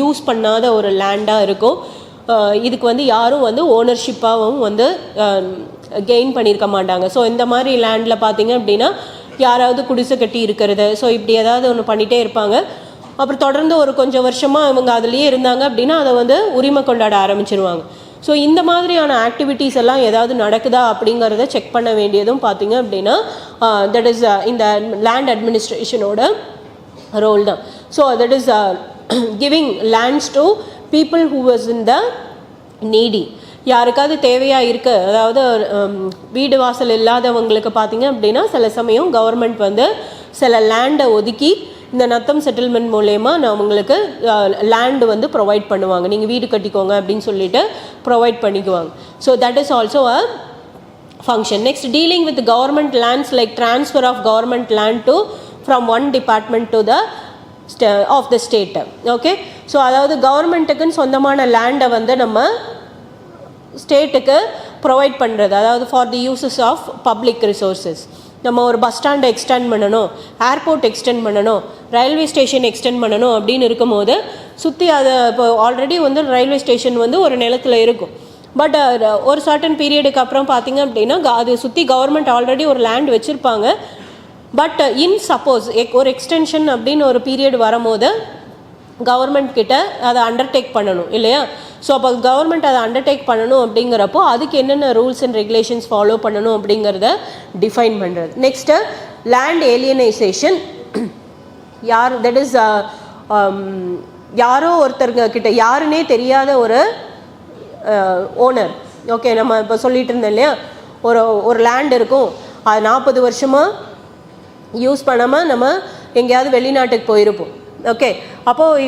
யூஸ் பண்ணாத ஒரு லேண்டாக இருக்கும். இதுக்கு வந்து யாரும் வந்து ஓனர்ஷிப்பாகவும் வந்து கெயின் பண்ணியிருக்க மாட்டாங்க. ஸோ இந்த மாதிரி லேண்டில் பார்த்தீங்க அப்படின்னா யாராவது குடிசை கட்டி இருக்கிறது, ஸோ இப்படி ஏதாவது ஒன்று பண்ணிகிட்டே இருப்பாங்க. அப்புறம் தொடர்ந்து ஒரு கொஞ்சம் வருஷமாக இவங்க அதுலேயே இருந்தாங்க அப்படின்னா அதை வந்து உரிமை கொண்டாட ஆரம்பிச்சிருவாங்க. ஸோ இந்த மாதிரியான ஆக்டிவிட்டீஸ் எல்லாம் ஏதாவது நடக்குதா அப்படிங்கிறத செக் பண்ண வேண்டியதும் பார்த்தீங்க அப்படின்னா தட் இஸ் இந்த லேண்ட் அட்மினிஸ்ட்ரேஷனோட ரோல் தான். So that is giving lands to people who was in the needy. யாருக்காவது தேவையாக இருக்குது, அதாவது வீடு வாசல் இல்லாதவங்களுக்கு பார்த்தீங்க அப்படின்னா சில சமயம் கவர்மெண்ட் வந்து சில லேண்டை ஒதுக்கி இந்த நத்தம் செட்டில்மெண்ட் மூலயமா அவங்களுக்கு லேண்டு வந்து ப்ரொவைட் பண்ணுவாங்க. நீங்கள் வீடு கட்டிக்கோங்க அப்படின்னு சொல்லிட்டு ப்ரொவைட் பண்ணிக்குவாங்க. So that is also a function. Next, dealing with government lands like transfer of government land to from one department to the of the state. Okay, so அதாவது கவர்மெண்ட்டுக்குன்னு சொந்தமான லேண்டை வந்து நம்ம ஸ்டேட்டுக்கு ப்ரொவைட் பண்ணுறது, அதாவது for the uses of public resources. நம்ம ஒரு பஸ் ஸ்டாண்டை எக்ஸ்டெண்ட் பண்ணணும், ஏர்போர்ட் எக்ஸ்டெண்ட் பண்ணணும், ரயில்வே ஸ்டேஷன் எக்ஸ்டெண்ட் பண்ணணும் அப்படின்னு இருக்கும்போது சுற்றி அதை இப்போ ஆல்ரெடி வந்து ரயில்வே ஸ்டேஷன் வந்து ஒரு நிலத்தில் இருக்கும். பட் ஒரு சர்டன் பீரியடுக்கு அப்புறம் பார்த்திங்க அப்படின்னா அது சுற்றி கவர்மெண்ட் ஆல்ரெடி ஒரு லேண்ட் வச்சுருப்பாங்க. பட் இன் சப்போஸ் ஒரு எக்ஸ்டென்ஷன் அப்படின்னு ஒரு பீரியட் வரும்போது கவர்மெண்ட் கிட்ட அதை அண்டர்டேக் பண்ணணும் இல்லையா? ஸோ அப்போ கவர்மெண்ட் அதை அண்டர்டேக் பண்ணணும் அப்படிங்கிறப்போ அதுக்கு என்னென்ன ரூல்ஸ் அண்ட் ரெகுலேஷன்ஸ் ஃபாலோ பண்ணணும் அப்படிங்கிறத டிஃபைன் பண்ணுறது. Next, land alienation. யார் தட் இஸ் யாரோ ஒருத்தர்கிட்ட யாருன்னே தெரியாத ஒரு ஓனர். ஓகே, நம்ம இப்போ சொல்லிட்டு இருந்தோம் இல்லையா, ஒரு லேண்ட் இருக்கும், அது 40 வருஷமாக யூஸ் பண்ணாமல் நம்ம எங்கேயாவது வெளிநாட்டுக்கு போயிருப்போம். ஓகே, அப்போது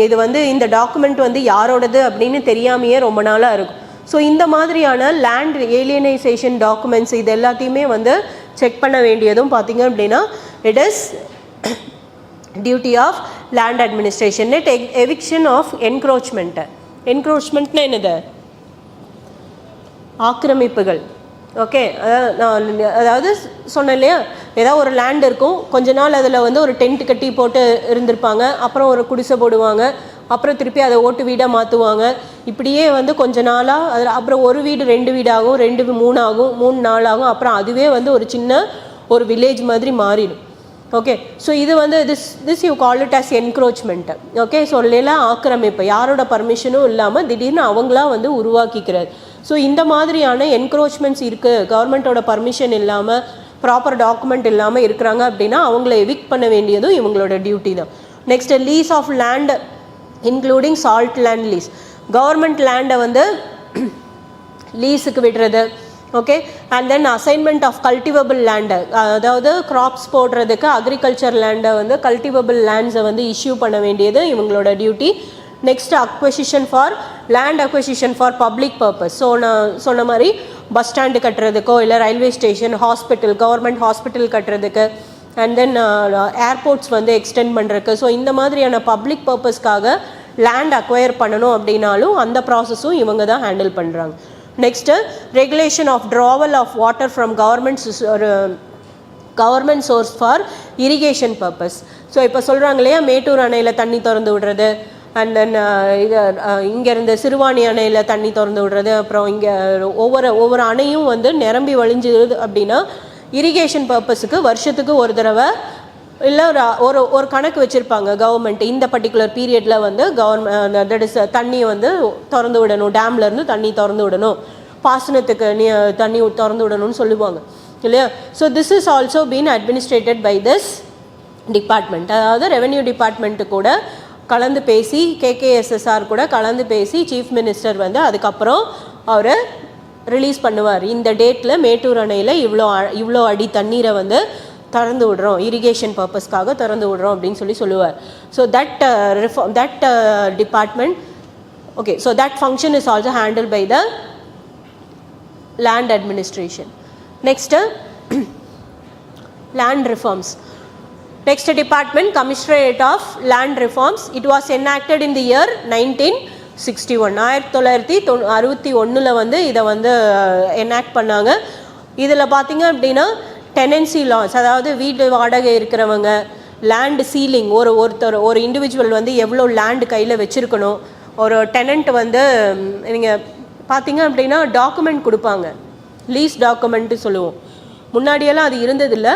இது வந்து இந்த டாக்குமெண்ட் வந்து யாரோடது அப்படின்னு தெரியாமையே ரொம்ப நாளாக இருக்கும். ஸோ இந்த மாதிரியான லேண்ட் ஏலியனைசேஷன் டாக்குமெண்ட்ஸ் இது எல்லாத்தையுமே வந்து செக் பண்ண வேண்டியதும் பார்த்திங்க அப்படின்னா it is duty of land administration. Eviction of encroachment. என்க்ரோச்மெண்ட்னா என்னது? ஆக்கிரமிப்புகள். ஓகே, அதாவது சொன்னேன் இல்லையா, ஏதாவது ஒரு லேண்ட் இருக்கும், கொஞ்ச நாள் அதில் வந்து ஒரு டென்ட் கட்டி போட்டு இருந்திருப்பாங்க, அப்புறம் ஒரு குடிசை போடுவாங்க, அப்புறம் திருப்பி அதை ஓட்டு வீடாக மாற்றுவாங்க. இப்படியே வந்து கொஞ்ச நாளாக அதில் அப்புறம் ஒரு வீடு 2 வீடாகும், 2 3 ஆகும், 3 4 ஆகும், அப்புறம் அதுவே வந்து ஒரு சின்ன ஒரு வில்லேஜ் மாதிரி மாறிடும். ஓகே, ஸோ இது வந்து this you call it as encroachment. Okay, so இல்லைலாம் ஆக்கிரமிப்பு, யாரோட பர்மிஷனும் இல்லாமல் திடீர்னு அவங்களாம் வந்து உருவாக்கிக்கிறது. ஸோ இந்த மாதிரியான என்க்ரோச்மெண்ட்ஸ் இருக்குது, கவர்மெண்ட்டோட பர்மிஷன் இல்லாமல் ப்ராப்பர் டாக்குமெண்ட் இல்லாமல் இருக்கிறாங்க அப்படின்னா அவங்கள எவிக்ட் பண்ண வேண்டியதும் இவங்களோட டியூட்டி தான். Next, lease of land including salt land lease. Government லேண்டை வந்து லீஸுக்கு விடுறது. Okay, and then assignment of cultivable லேண்டை, அதாவது கிராப்ஸ் போடுறதுக்கு அக்ரிகல்ச்சர் லேண்டை வந்து கல்டிவபிள் லேண்ட்ஸை வந்து இஷ்யூ பண்ண வேண்டியது இவங்களோட duty. Next, acquisition for land acquisition for public purpose. So நான் சொன்ன மாதிரி பஸ் ஸ்டாண்டு கட்டுறதுக்கோ இல்லை railway station, hospital, government hospital கட்டுறதுக்கு, அண்ட் தென் ஏர்போர்ட்ஸ் வந்து எக்ஸ்டெண்ட் பண்ணுறதுக்கு. ஸோ இந்த மாதிரியான பப்ளிக் பர்பஸ்க்காக லேண்ட் அக்வயர் பண்ணணும் அப்படின்னாலும் அந்த ப்ராசஸும் இவங்க தான் ஹேண்டில் பண்ணுறாங்க. Next, regulation of travel of water from government source for irrigation purpose. So இப்போ சொல்கிறாங்க இல்லையா, மேட்டூர் அணையில் தண்ணி திறந்து விடுறது, அண்ட் தென் இங்கேருந்து சிறுவாணி அணையில் தண்ணி திறந்து விடுறது, அப்புறம் இங்கே ஒவ்வொரு அணையும் வந்து நிரம்பி வழிஞ்சுது அப்படின்னா இரிகேஷன் பர்பஸுக்கு வருஷத்துக்கு ஒரு தடவை இல்லை ஒரு கணக்கு வச்சுருப்பாங்க கவர்மெண்ட். இந்த பர்டிகுலர் பீரியடில் வந்து தட் இஸ் தண்ணி வந்து திறந்து விடணும், டேம்லேருந்து தண்ணி திறந்து விடணும், பாசனத்துக்கு தண்ணி திறந்து விடணும்னு சொல்லுவாங்க இல்லையா. So this is also been administrated by this department. அதாவது ரெவென்யூ டிபார்ட்மெண்ட்டு கூட கலந்து பேசி, கேகேஎஸ்எஸ்ஆர் கூட கலந்து பேசி சீஃப் மினிஸ்டர் வந்து அதுக்கப்புறம் அவர் ரிலீஸ் பண்ணுவார். இந்த டேட்டில் மேட்டூர் அணையில் இவ்வளோ அடி தண்ணீரை வந்து திறந்து விடுறோம், இரிகேஷன் பர்பஸ்க்காக திறந்து விடுறோம் அப்படின்னு சொல்லுவார். So that department, okay, so that function is also handle by the land administration. Next, land reforms. Next department, Commissionerate of Land Reforms. It was enacted in the year 1961. 1961 வந்து இதை வந்து எனாக்ட் பண்ணாங்க. இதில் பார்த்தீங்க அப்படின்னா டெனன்சி லாஸ், அதாவது வீட்டு வாடகை இருக்கிறவங்க, லேண்ட் சீலிங், ஒரு இண்டிவிஜுவல் வந்து எவ்வளோ லேண்டு கையில் வச்சுருக்கணும், ஒரு டெனண்ட் வந்து நீங்கள் பார்த்தீங்க அப்படின்னா டாக்குமெண்ட் கொடுப்பாங்க, லீஸ் டாக்குமெண்ட்டு சொல்லுவோம். முன்னாடியெல்லாம் அது இருந்ததில்லை.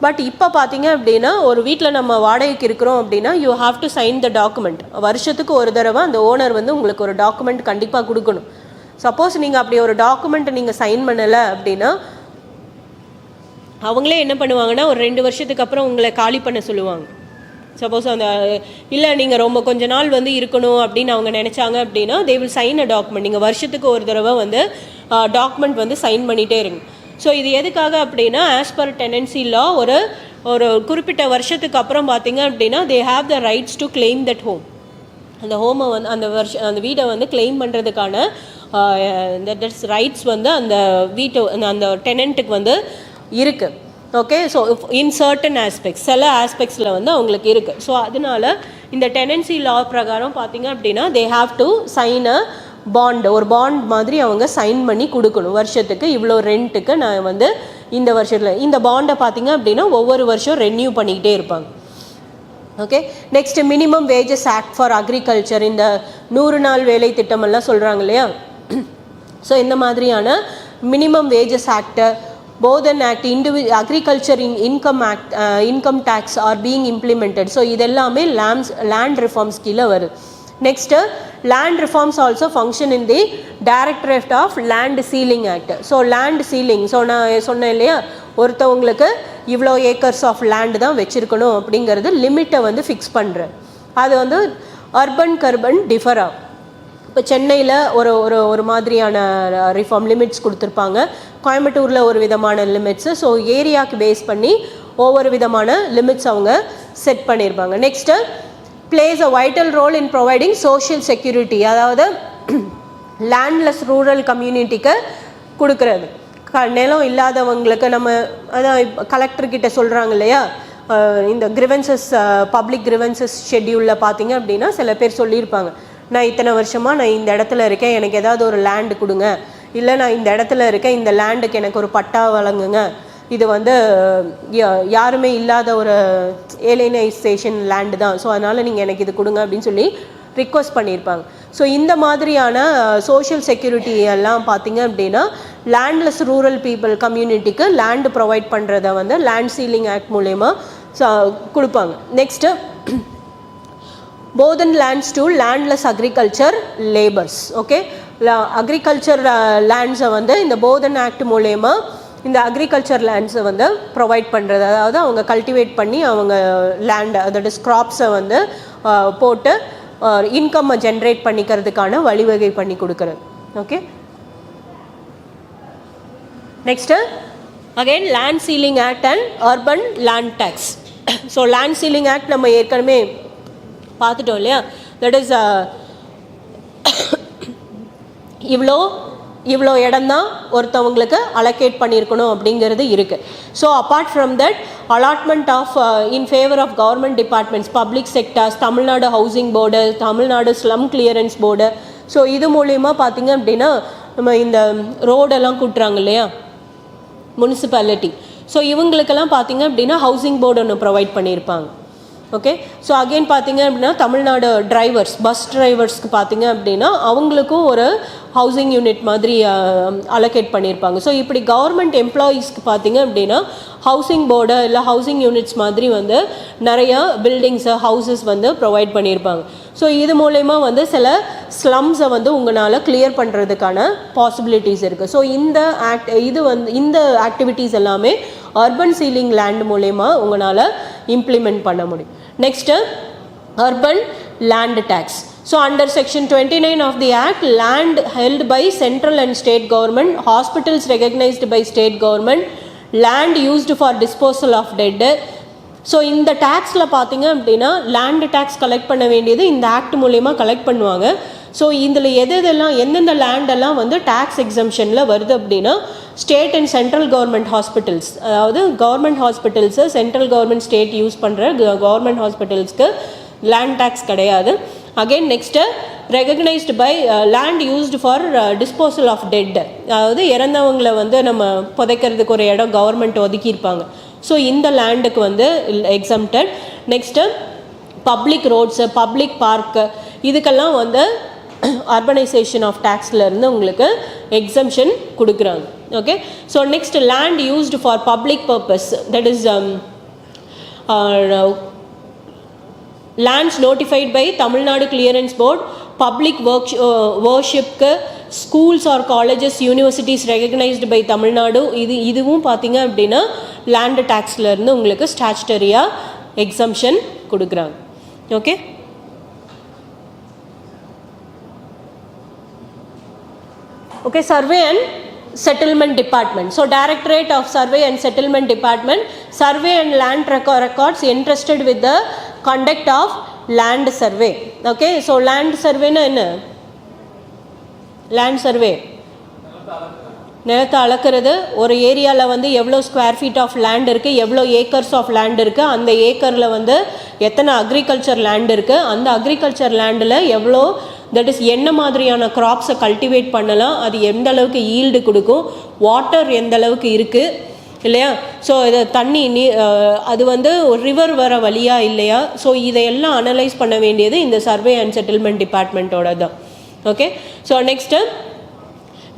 பட் இப்போ பார்த்தீங்க அப்படின்னா ஒரு வீட்டில் நம்ம வாடகைக்கு இருக்கிறோம் அப்படின்னா you have to sign the document. வருஷத்துக்கு ஒரு தடவை அந்த ஓனர் வந்து உங்களுக்கு ஒரு டாக்குமெண்ட் கண்டிப்பாக கொடுக்கணும். சப்போஸ் நீங்கள் அப்படி ஒரு டாக்குமெண்ட்டை நீங்கள் சைன் பண்ணலை அப்படின்னா அவங்களே என்ன பண்ணுவாங்கன்னா ஒரு 2 வருஷத்துக்கு அப்புறம் உங்களை காலி பண்ண சொல்லுவாங்க. சப்போஸ் அந்த இல்லை நீங்கள் ரொம்ப கொஞ்ச நாள் வந்து இருக்கணும் அப்படின்னு அவங்க நினச்சாங்க அப்படின்னா they will sign a document. நீங்கள் வருஷத்துக்கு ஒரு தடவை வந்து டாக்குமெண்ட் வந்து சைன் பண்ணிகிட்டே இருங்க. ஸோ இது எதுக்காக அப்படின்னா ஆஸ் பர் டெனன்சி லா ஒரு ஒரு குறிப்பிட்ட வருஷத்துக்கு அப்புறம் பார்த்தீங்க அப்படின்னா they have the rights to claim that home. அந்த ஹோமை வந்து அந்த வீடை வந்து கிளைம் பண்ணுறதுக்கான ரைட்ஸ் வந்து அந்த அந்த டெனண்ட்டுக்கு வந்து இருக்குது. Okay, so in certain aspects சில ஆஸ்பெக்ட்ஸில் வந்து அவங்களுக்கு இருக்குது. ஸோ அதனால இந்த டெனன்சி லா பிரகாரம் பார்த்தீங்க அப்படின்னா they have to sign a bond. ஒரு பாண்ட் மாதிரி அவங்க சைன் பண்ணி கொடுக்கணும். வருஷத்துக்கு இவ்வளோ ரெண்ட்டுக்கு நான் வந்து இந்த வருஷத்தில் இந்த பாண்டை பார்த்தீங்க அப்படின்னா ஒவ்வொரு வருஷம் ரெனியூ பண்ணிக்கிட்டே இருப்பாங்க. Okay, next minimum wages act for agriculture. இந்த 100 நாள் வேலை திட்டமெல்லாம் சொல்கிறாங்க இல்லையா. ஸோ இந்த மாதிரியான மினிமம் வேஜஸ் ஆக்டை Bhoodan act agriculture income act income tax are being implemented. So இதெல்லாமே லேண்ட் ரிஃபார்ம்ஸ் கீழே வருது. Next land reforms also function in the directorate of land ceiling act. So land ceiling, so நான் சொன்னேன் இல்லையா ஒருத்தவங்களுக்கு இவ்வளோ ஏக்கர்ஸ் ஆஃப் லேண்டு தான் வச்சுருக்கணும் அப்படிங்கிறது லிமிட்டை வந்து ஃபிக்ஸ் பண்ணுறேன். அது வந்து அர்பன் கர்பன் டிஃபர் ஆகும். இப்போ சென்னையில் ஒரு ஒரு ஒரு மாதிரியான ரிஃபார்ம் லிமிட்ஸ் கொடுத்துருப்பாங்க, கோயம்புத்தூரில் ஒரு விதமான லிமிட்ஸு. ஸோ ஏரியாவுக்கு பேஸ் பண்ணி ஒவ்வொரு விதமான லிமிட்ஸ் அவங்க செட் பண்ணியிருப்பாங்க. Next place a vital role in providing social security, அதாவது லேண்ட்லெஸ் ரூரல் கம்யூனிட்டிக்கு கொடுக்குறது. நிலம் இல்லாதவங்களுக்கு நம்ம அதான் கலெக்டர்கிட்ட சொல்கிறாங்க இல்லையா இந்த கிரிவன்சஸ் பப்ளிக் கிரிவன்சஸ் ஷெட்யூலில் பார்த்தீங்க அப்படின்னா சில பேர் சொல்லியிருப்பாங்க நான் இத்தனை வருஷமாக நான் இந்த இடத்துல இருக்கேன், எனக்கு ஏதாவது ஒரு லேண்டு கொடுங்க, இல்லை நான் இந்த இடத்துல இருக்கேன், இந்த லேண்டுக்கு எனக்கு ஒரு பட்டா வழங்குங்க, இது வந்து யாருமே இல்லாத ஒரு ஏலியனைசேஷன் லேண்டு தான், ஸோ அதனால் நீங்கள் எனக்கு இது கொடுங்க அப்படின்னு சொல்லி ரிக்வஸ்ட் பண்ணியிருப்பாங்க. ஸோ இந்த மாதிரியான சோஷியல் செக்யூரிட்டி எல்லாம் பார்த்தீங்க அப்படின்னா லேண்ட்லெஸ் ரூரல் பீப்புள் கம்யூனிட்டிக்கு லேண்டு ப்ரொவைட் பண்ணுறத வந்து லேண்ட் சீலிங் ஆக்ட் மூலயமா கொடுப்பாங்க. Next Bhoodan lands to landless agriculture labours. Okay, agriculture லேண்ட்ஸை வந்து இந்த போதன் ஆக்ட் மூலயமா இந்த அக்ரிகல்ச்சர் லேண்ட்ஸை வந்து ப்ரொவைட் பண்ணுறது, அதாவது அவங்க கல்டிவேட் பண்ணி அவங்க லேண்டை அதோட ஸ்க்ராப்ஸை வந்து போட்டு இன்கம்மை ஜென்ரேட் பண்ணிக்கிறதுக்கான வழிவகை பண்ணி கொடுக்குறது. Okay, next again land ceiling act and urban land tax. So land ceiling act நம்ம ஏற்கனவே பார்த்துட்டோம் இல்லையா. தட் இஸ் இவ்வளோ இடம்தான் ஒருத்தவங்களுக்கு அலோகேட் பண்ணியிருக்கணும் அப்படிங்கிறது இருக்குது. So apart from that allotment of in favour of government departments, public sectors, Tamil Nadu housing board, Tamil Nadu slum clearance board. So இது மூலயமா பார்த்திங்க அப்படின்னா நம்ம இந்த ரோடெல்லாம் கூட்டுறாங்க இல்லையா முனிசிபாலிட்டி, ஸோ இவங்களுக்கெல்லாம் பார்த்திங்க அப்படின்னா ஹவுசிங் போர்டு ஒன்று ப்ரொவைட் பண்ணியிருப்பாங்க. ஓகே, ஸோ அகெயின் பார்த்தீங்க அப்படின்னா தமிழ்நாடு டிரைவர்ஸ், பஸ் டிரைவர்ஸ்க்கு பார்த்தீங்க அப்படின்னா அவங்களுக்கும் ஒரு ஹவுசிங் யூனிட் மாதிரி அலோகேட் பண்ணியிருப்பாங்க. ஸோ இப்படி கவர்மெண்ட் எம்ப்ளாயீஸ்க்கு பார்த்தீங்க அப்படின்னா ஹவுசிங் போர்டு இல்லை ஹவுசிங் யூனிட்ஸ் மாதிரி வந்து நிறையா பில்டிங்ஸு ஹவுசஸ் வந்து ப்ரொவைட் பண்ணியிருப்பாங்க. ஸோ இது மூலயமா வந்து சில ஸ்லம்ஸை வந்து உங்களால் கிளியர் பண்ணுறதுக்கான பாசிபிலிட்டிஸ் இருக்குது. ஸோ இந்த ஆக்டிவிட்டீஸ் எல்லாமே அர்பன் சீலிங் லேண்ட் மூலயமா உங்களால் இம்ப்ளிமெண்ட் பண்ண முடியும். Next urban land tax. So under section 29 of the act, land held by central and state government, hospitals recognized by state government, land used for disposal of dead. So இந்த டேக்ஸில் பார்த்தீங்க அப்படின்னா land tax collect பண்ண வேண்டியது இந்த act மூலயமா collect பண்ணுவாங்க. So இதில் எந்தெந்த லேண்டெல்லாம் வந்து டேக்ஸ் எக்ஸம்ஷனில் வருது அப்படின்னா state and central government hospitals, அதாவது government hospitals central government state use பண்ணுற கவர்மெண்ட் ஹாஸ்பிட்டல்ஸ்க்கு லேண்ட் டேக்ஸ் கிடையாது. Again next recognised by land used for disposal of dead, அதாவது இறந்தவங்களை வந்து நம்ம புதைக்கிறதுக்கு ஒரு இடம் கவர்மெண்ட் ஒதுக்கியிருப்பாங்க. ஸோ இந்த லேண்டுக்கு வந்து exempted. Next public roads, public park, இதுக்கெல்லாம் வந்து அர்பனைசேஷன் ஆஃப் டேக்ஸ்லேருந்து உங்களுக்கு எக்ஸம்ஷன் கொடுக்குறாங்க. Okay, so next land used for public purpose, that is lands notified by Tamil Nadu Clearance Board, public worship, schools or colleges, universities recognized by Tamil Nadu, இதுவும் பார்த்தீங்க அப்படின்னா land டேக்ஸில் இருந்து உங்களுக்கு ஸ்டாச்சுட்டரியாக exemption கொடுக்குறாங்க. Okay, okay, survey and settlement department. So Directorate of Survey and Settlement Department, survey and land records entrusted with the conduct of land survey. Okay, so land survey na enna, land survey நிலத்தை அளக்கிறது, ஒரு ஏரியாவில் வந்து எவ்வளோ square feet of land இருக்குது, எவ்வளோ acres of land இருக்குது, அந்த ஏக்கரில் வந்து எத்தனை அக்ரிகல்ச்சர் லேண்ட் இருக்குது, அந்த அக்ரிகல்ச்சர் லேண்டில் எவ்வளோ, தட் இஸ் என்ன மாதிரியான க்ராப்ஸை கல்டிவேட் பண்ணலாம், அது எந்த அளவுக்கு ஈல்டு கொடுக்கும், வாட்டர் எந்த அளவுக்கு இருக்குது இல்லையா, ஸோ இதை தண்ணி அது வந்து ஒரு ரிவர் வர வழியா இல்லையா, ஸோ இதையெல்லாம் அனலைஸ் பண்ண வேண்டியது இந்த சர்வே அண்ட் செட்டில்மெண்ட் டிபார்ட்மெண்ட்டோட தான். Okay, so next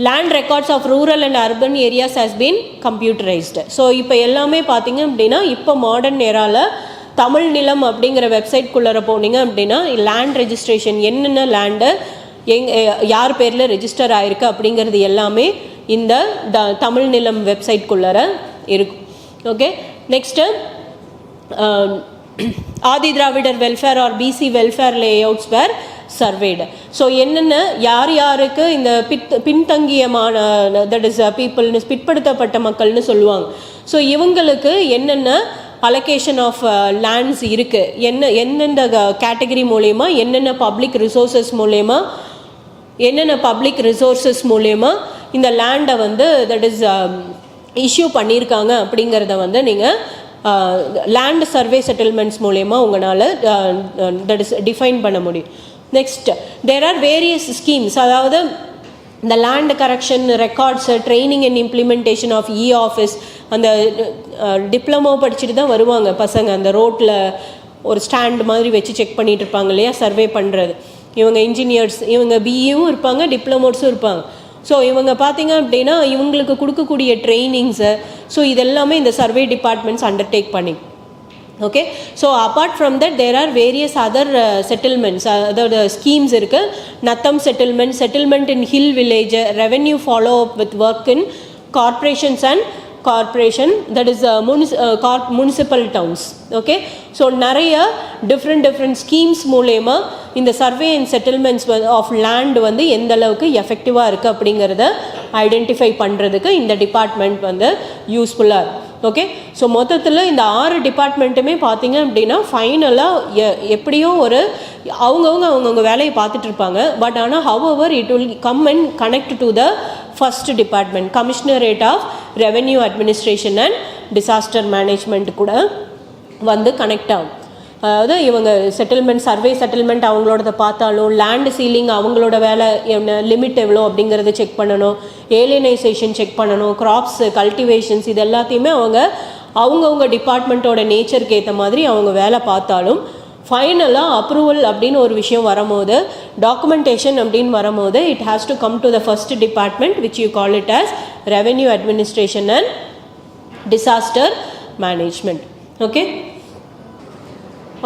land records of rural and urban areas has been computerized. So இப்போ எல்லாமே பார்த்தீங்க அப்படின்னா இப்போ மாடர்ன் ஏராவில் தமிழ் நிலம் அப்படிங்கிற வெப்சைட்குள்ளே போனீங்க அப்படின்னா லேண்ட் ரெஜிஸ்ட்ரேஷன், என்னென்ன லேண்டு யார் பேரில் ரெஜிஸ்டர் ஆகிருக்கு அப்படிங்கிறது எல்லாமே இந்த தமிழ் நிலம் வெப்சைட்குள்ளே இருக்கும். Okay, next Adi Dravidar welfare or BC welfare layouts were surveyed. So என்னென்ன யார் யாருக்கு இந்த பின்தங்கியமான, தட் இஸ் பீப்புள்னு, பிற்படுத்தப்பட்ட மக்கள்னு சொல்லுவாங்க, ஸோ இவங்களுக்கு என்னென்ன அலோகேஷன் ஆஃப் லேண்ட்ஸ் இருக்குது, எந்தெந்த கேட்டகரி மூலயமா, என்னென்ன பப்ளிக் ரிசோர்ஸஸ் மூலயமா இந்த லேண்டை வந்து தட் இஸ் இஷ்யூ பண்ணியிருக்காங்க அப்படிங்கிறத வந்து நீங்கள் லேண்ட் சர்வே செட்டில்மெண்ட்ஸ் மூலயமா உங்களால் தட் இஸ் டிஃபைன் பண்ண முடியும். Next, there are various schemes, அதாவது இந்த land correction records, training and implementation of office, அந்த டிப்ளமோ படிச்சுட்டு தான் வருவாங்க பசங்க, அந்த ரோட்டில் ஒரு ஸ்டாண்ட் மாதிரி வச்சு செக் பண்ணிகிட்டு இருப்பாங்க இல்லையா, சர்வே பண்ணுறது. இவங்க இன்ஜினியர்ஸ், இவங்க பிஇயும் இருப்பாங்க, டிப்ளமோட்ஸும் இருப்பாங்க. ஸோ இவங்க பார்த்தீங்க அப்படின்னா இவங்களுக்கு கொடுக்கக்கூடிய ட்ரைனிங்ஸு, ஸோ இதெல்லாமே இந்த சர்வே டிபார்ட்மெண்ட்ஸ் அண்டர்டேக் பண்ணி. Okay, so apart from that there are various other settlements, அதோட ஸ்கீம்ஸ் இருக்குது. Natham settlement in hill village, revenue follow up with work in corporations and corporation, that is municipal towns. Okay, so நிறைய different schemes மூலயமா இந்த survey and settlements of land வந்து எந்த அளவுக்கு எஃபெக்டிவாக இருக்குது அப்படிங்கிறத ஐடென்டிஃபை பண்ணுறதுக்கு இந்த டிபார்ட்மெண்ட் வந்து யூஸ்ஃபுல்லாக இருக்குது. ஓகே, ஸோ மொத்தத்தில் இந்த 6 டிபார்ட்மெண்ட்டுமே பார்த்தீங்க அப்படின்னா ஃபைனலாக எப்படியோ ஒரு அவங்கவுங்க வேலையை பார்த்துட்டு இருப்பாங்க. பட் ஆனால் however it will come and connect to the first department, commissionerate of revenue administration and disaster management கூட வந்து கனெக்ட் ஆகும். அதாவது இவங்க சர்வே செட்டில்மெண்ட் அவங்களோட பார்த்தாலும், லேண்ட் சீலிங் அவங்களோட வேலை என்ன, லிமிட் எவ்வளோ அப்படிங்கிறத செக் பண்ணணும், ஏலியனைசேஷன் செக் பண்ணணும், கிராப்ஸ் கல்டிவேஷன்ஸ், இது எல்லாத்தையுமே அவங்கவுங்க டிபார்ட்மெண்ட்டோட நேச்சருக்கு ஏற்ற மாதிரி அவங்க வேலை பார்த்தாலும் ஃபைனலாக அப்ரூவல் அப்படின்னு ஒரு விஷயம் வரும்போது, டாக்குமெண்டேஷன் அப்படின்னு வரும்போது, it has to come to the first department which you call it as revenue administration and disaster management. Okay,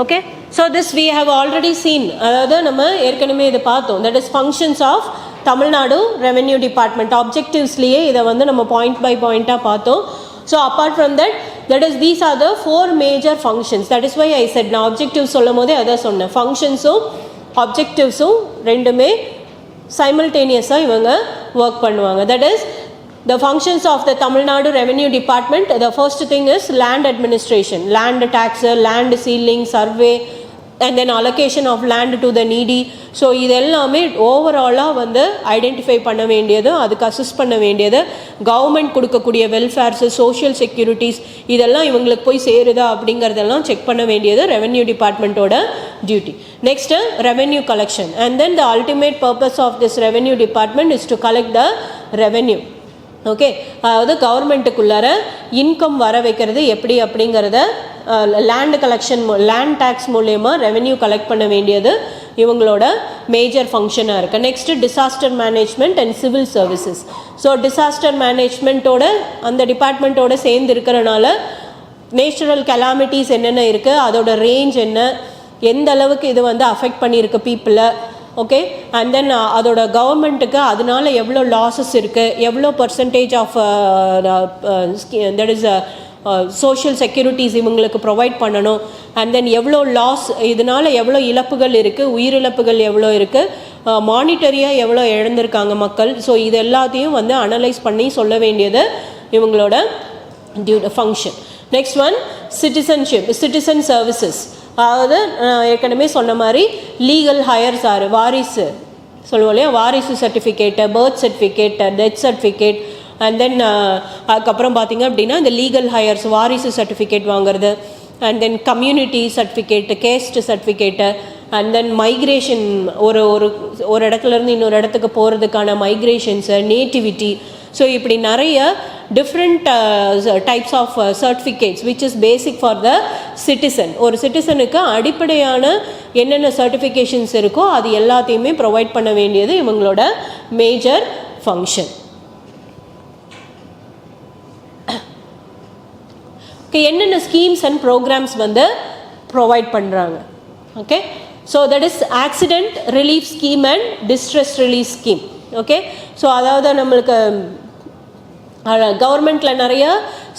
okay, so this we have already seen, அதாவது நம்ம ஏற்கனவே இதை பார்த்தோம், that is functions of Tamil Nadu revenue department. ஆப்ஜெக்டிவ்ஸ்லேயே இதை வந்து நம்ம point by பாயிண்ட்டாக பார்த்தோம். So apart from that is these are the 4 major functions. That is why I said, நான் ஆப்ஜெக்டிவ்ஸ் சொல்லும் போதே அதான் சொன்னேன், ஃபங்க்ஷன்ஸும் ஆப்ஜெக்டிவ்ஸும் ரெண்டுமே சைமல்டேனியஸாக இவங்க ஒர்க் பண்ணுவாங்க. That is the functions of the Tamil Nadu Revenue Department. The first thing is land administration, land tax, land sealing, survey, and then allocation of land to the needy. So இது எல்லாமே ஓவராலாக வந்து identify பண்ண வேண்டியது, அதுக்கு assist பண்ண வேண்டியது, government கொடுக்கக்கூடிய வெல்ஃபேர்ஸு, சோஷியல் செக்யூரிட்டிஸ் இதெல்லாம் இவங்களுக்கு போய் சேருதா அப்படிங்கிறதெல்லாம் செக் பண்ண வேண்டியது ரெவென்யூ டிபார்ட்மெண்ட்டோட duty. Next revenue collection, and then the ultimate purpose of this revenue department is to collect the revenue. Okay, அதாவது கவர்மெண்ட்டுக்குள்ளார இன்கம் வர வைக்கிறது எப்படி அப்படிங்கிறத லேண்ட் கலெக்ஷன், லேண்ட் டேக்ஸ் மூலயமா ரெவென்யூ கலெக்ட் பண்ண வேண்டியது இவங்களோட மேஜர் ஃபங்க்ஷனாக இருக்குது. Next disaster management and civil services. So disaster மேனேஜ்மெண்ட்டோட அந்த டிபார்ட்மெண்ட்டோட சேர்ந்து இருக்கிறனால நேச்சுரல் கெலாமிட்டிஸ் என்னென்ன இருக்குது, அதோட ரேஞ்ச் என்ன, எந்த அளவுக்கு இது வந்து அஃபெக்ட் பண்ணியிருக்கு பீப்புளை, ஓகே. அண்ட் தென் அதோட கவர்மெண்ட்டுக்கு அதனால எவ்வளோ லாஸஸ் இருக்குது, எவ்வளோ percentage of that is social securities இவங்களுக்கு ப்ரொவைட் பண்ணணும், அண்ட் தென் எவ்வளோ லாஸ், இதனால் எவ்வளோ இழப்புகள் இருக்குது, உயிரிழப்புகள் எவ்வளோ இருக்குது, மானிட்டரியாக எவ்வளோ இழந்திருக்காங்க மக்கள். ஸோ இது எல்லாத்தையும் வந்து அனலைஸ் பண்ணி சொல்ல வேண்டியது இவங்களோட function. Next one citizenship, citizen services. அதாவது ஏற்கனவே சொன்ன மாதிரி லீகல் ஹையர்ஸ் ஆர் வாரிசு சொல்லுவோம் இல்லையா, வாரிசு certificate, birth certificate, death certificate, and then அதுக்கப்புறம் பார்த்திங்க அப்படின்னா இந்த லீகல் ஹையர்ஸ் வாரிசு சர்டிஃபிகேட் வாங்குறது, and then community certificate, caste certificate, and then migration, ஒரு ஒரு ஒரு இடத்துலேருந்து இன்னொரு இடத்துக்கு போகிறதுக்கான மைக்ரேஷன்ஸு, நேட்டிவிட்டி. ஸோ இப்படி நிறைய different types of certificates which is basic for the citizen. ஒரு சிட்டிசனுக்கு அடிப்படையான என்னென்ன சர்டிஃபிகேஷன்ஸ் இருக்கோ அது எல்லாத்தையுமே ப்ரொவைட் பண்ண வேண்டியது இவங்களோட மேஜர் ஃபங்க்ஷன். என்னென்ன ஸ்கீம்ஸ் அண்ட் ப்ரோக்ராம்ஸ் வந்து ப்ரொவைட் பண்ணுறாங்க, okay. So that is accident relief scheme and distress relief scheme, okay. So அதாவது நம்மளுக்கு கவர்மெண்ட்டில் நிறைய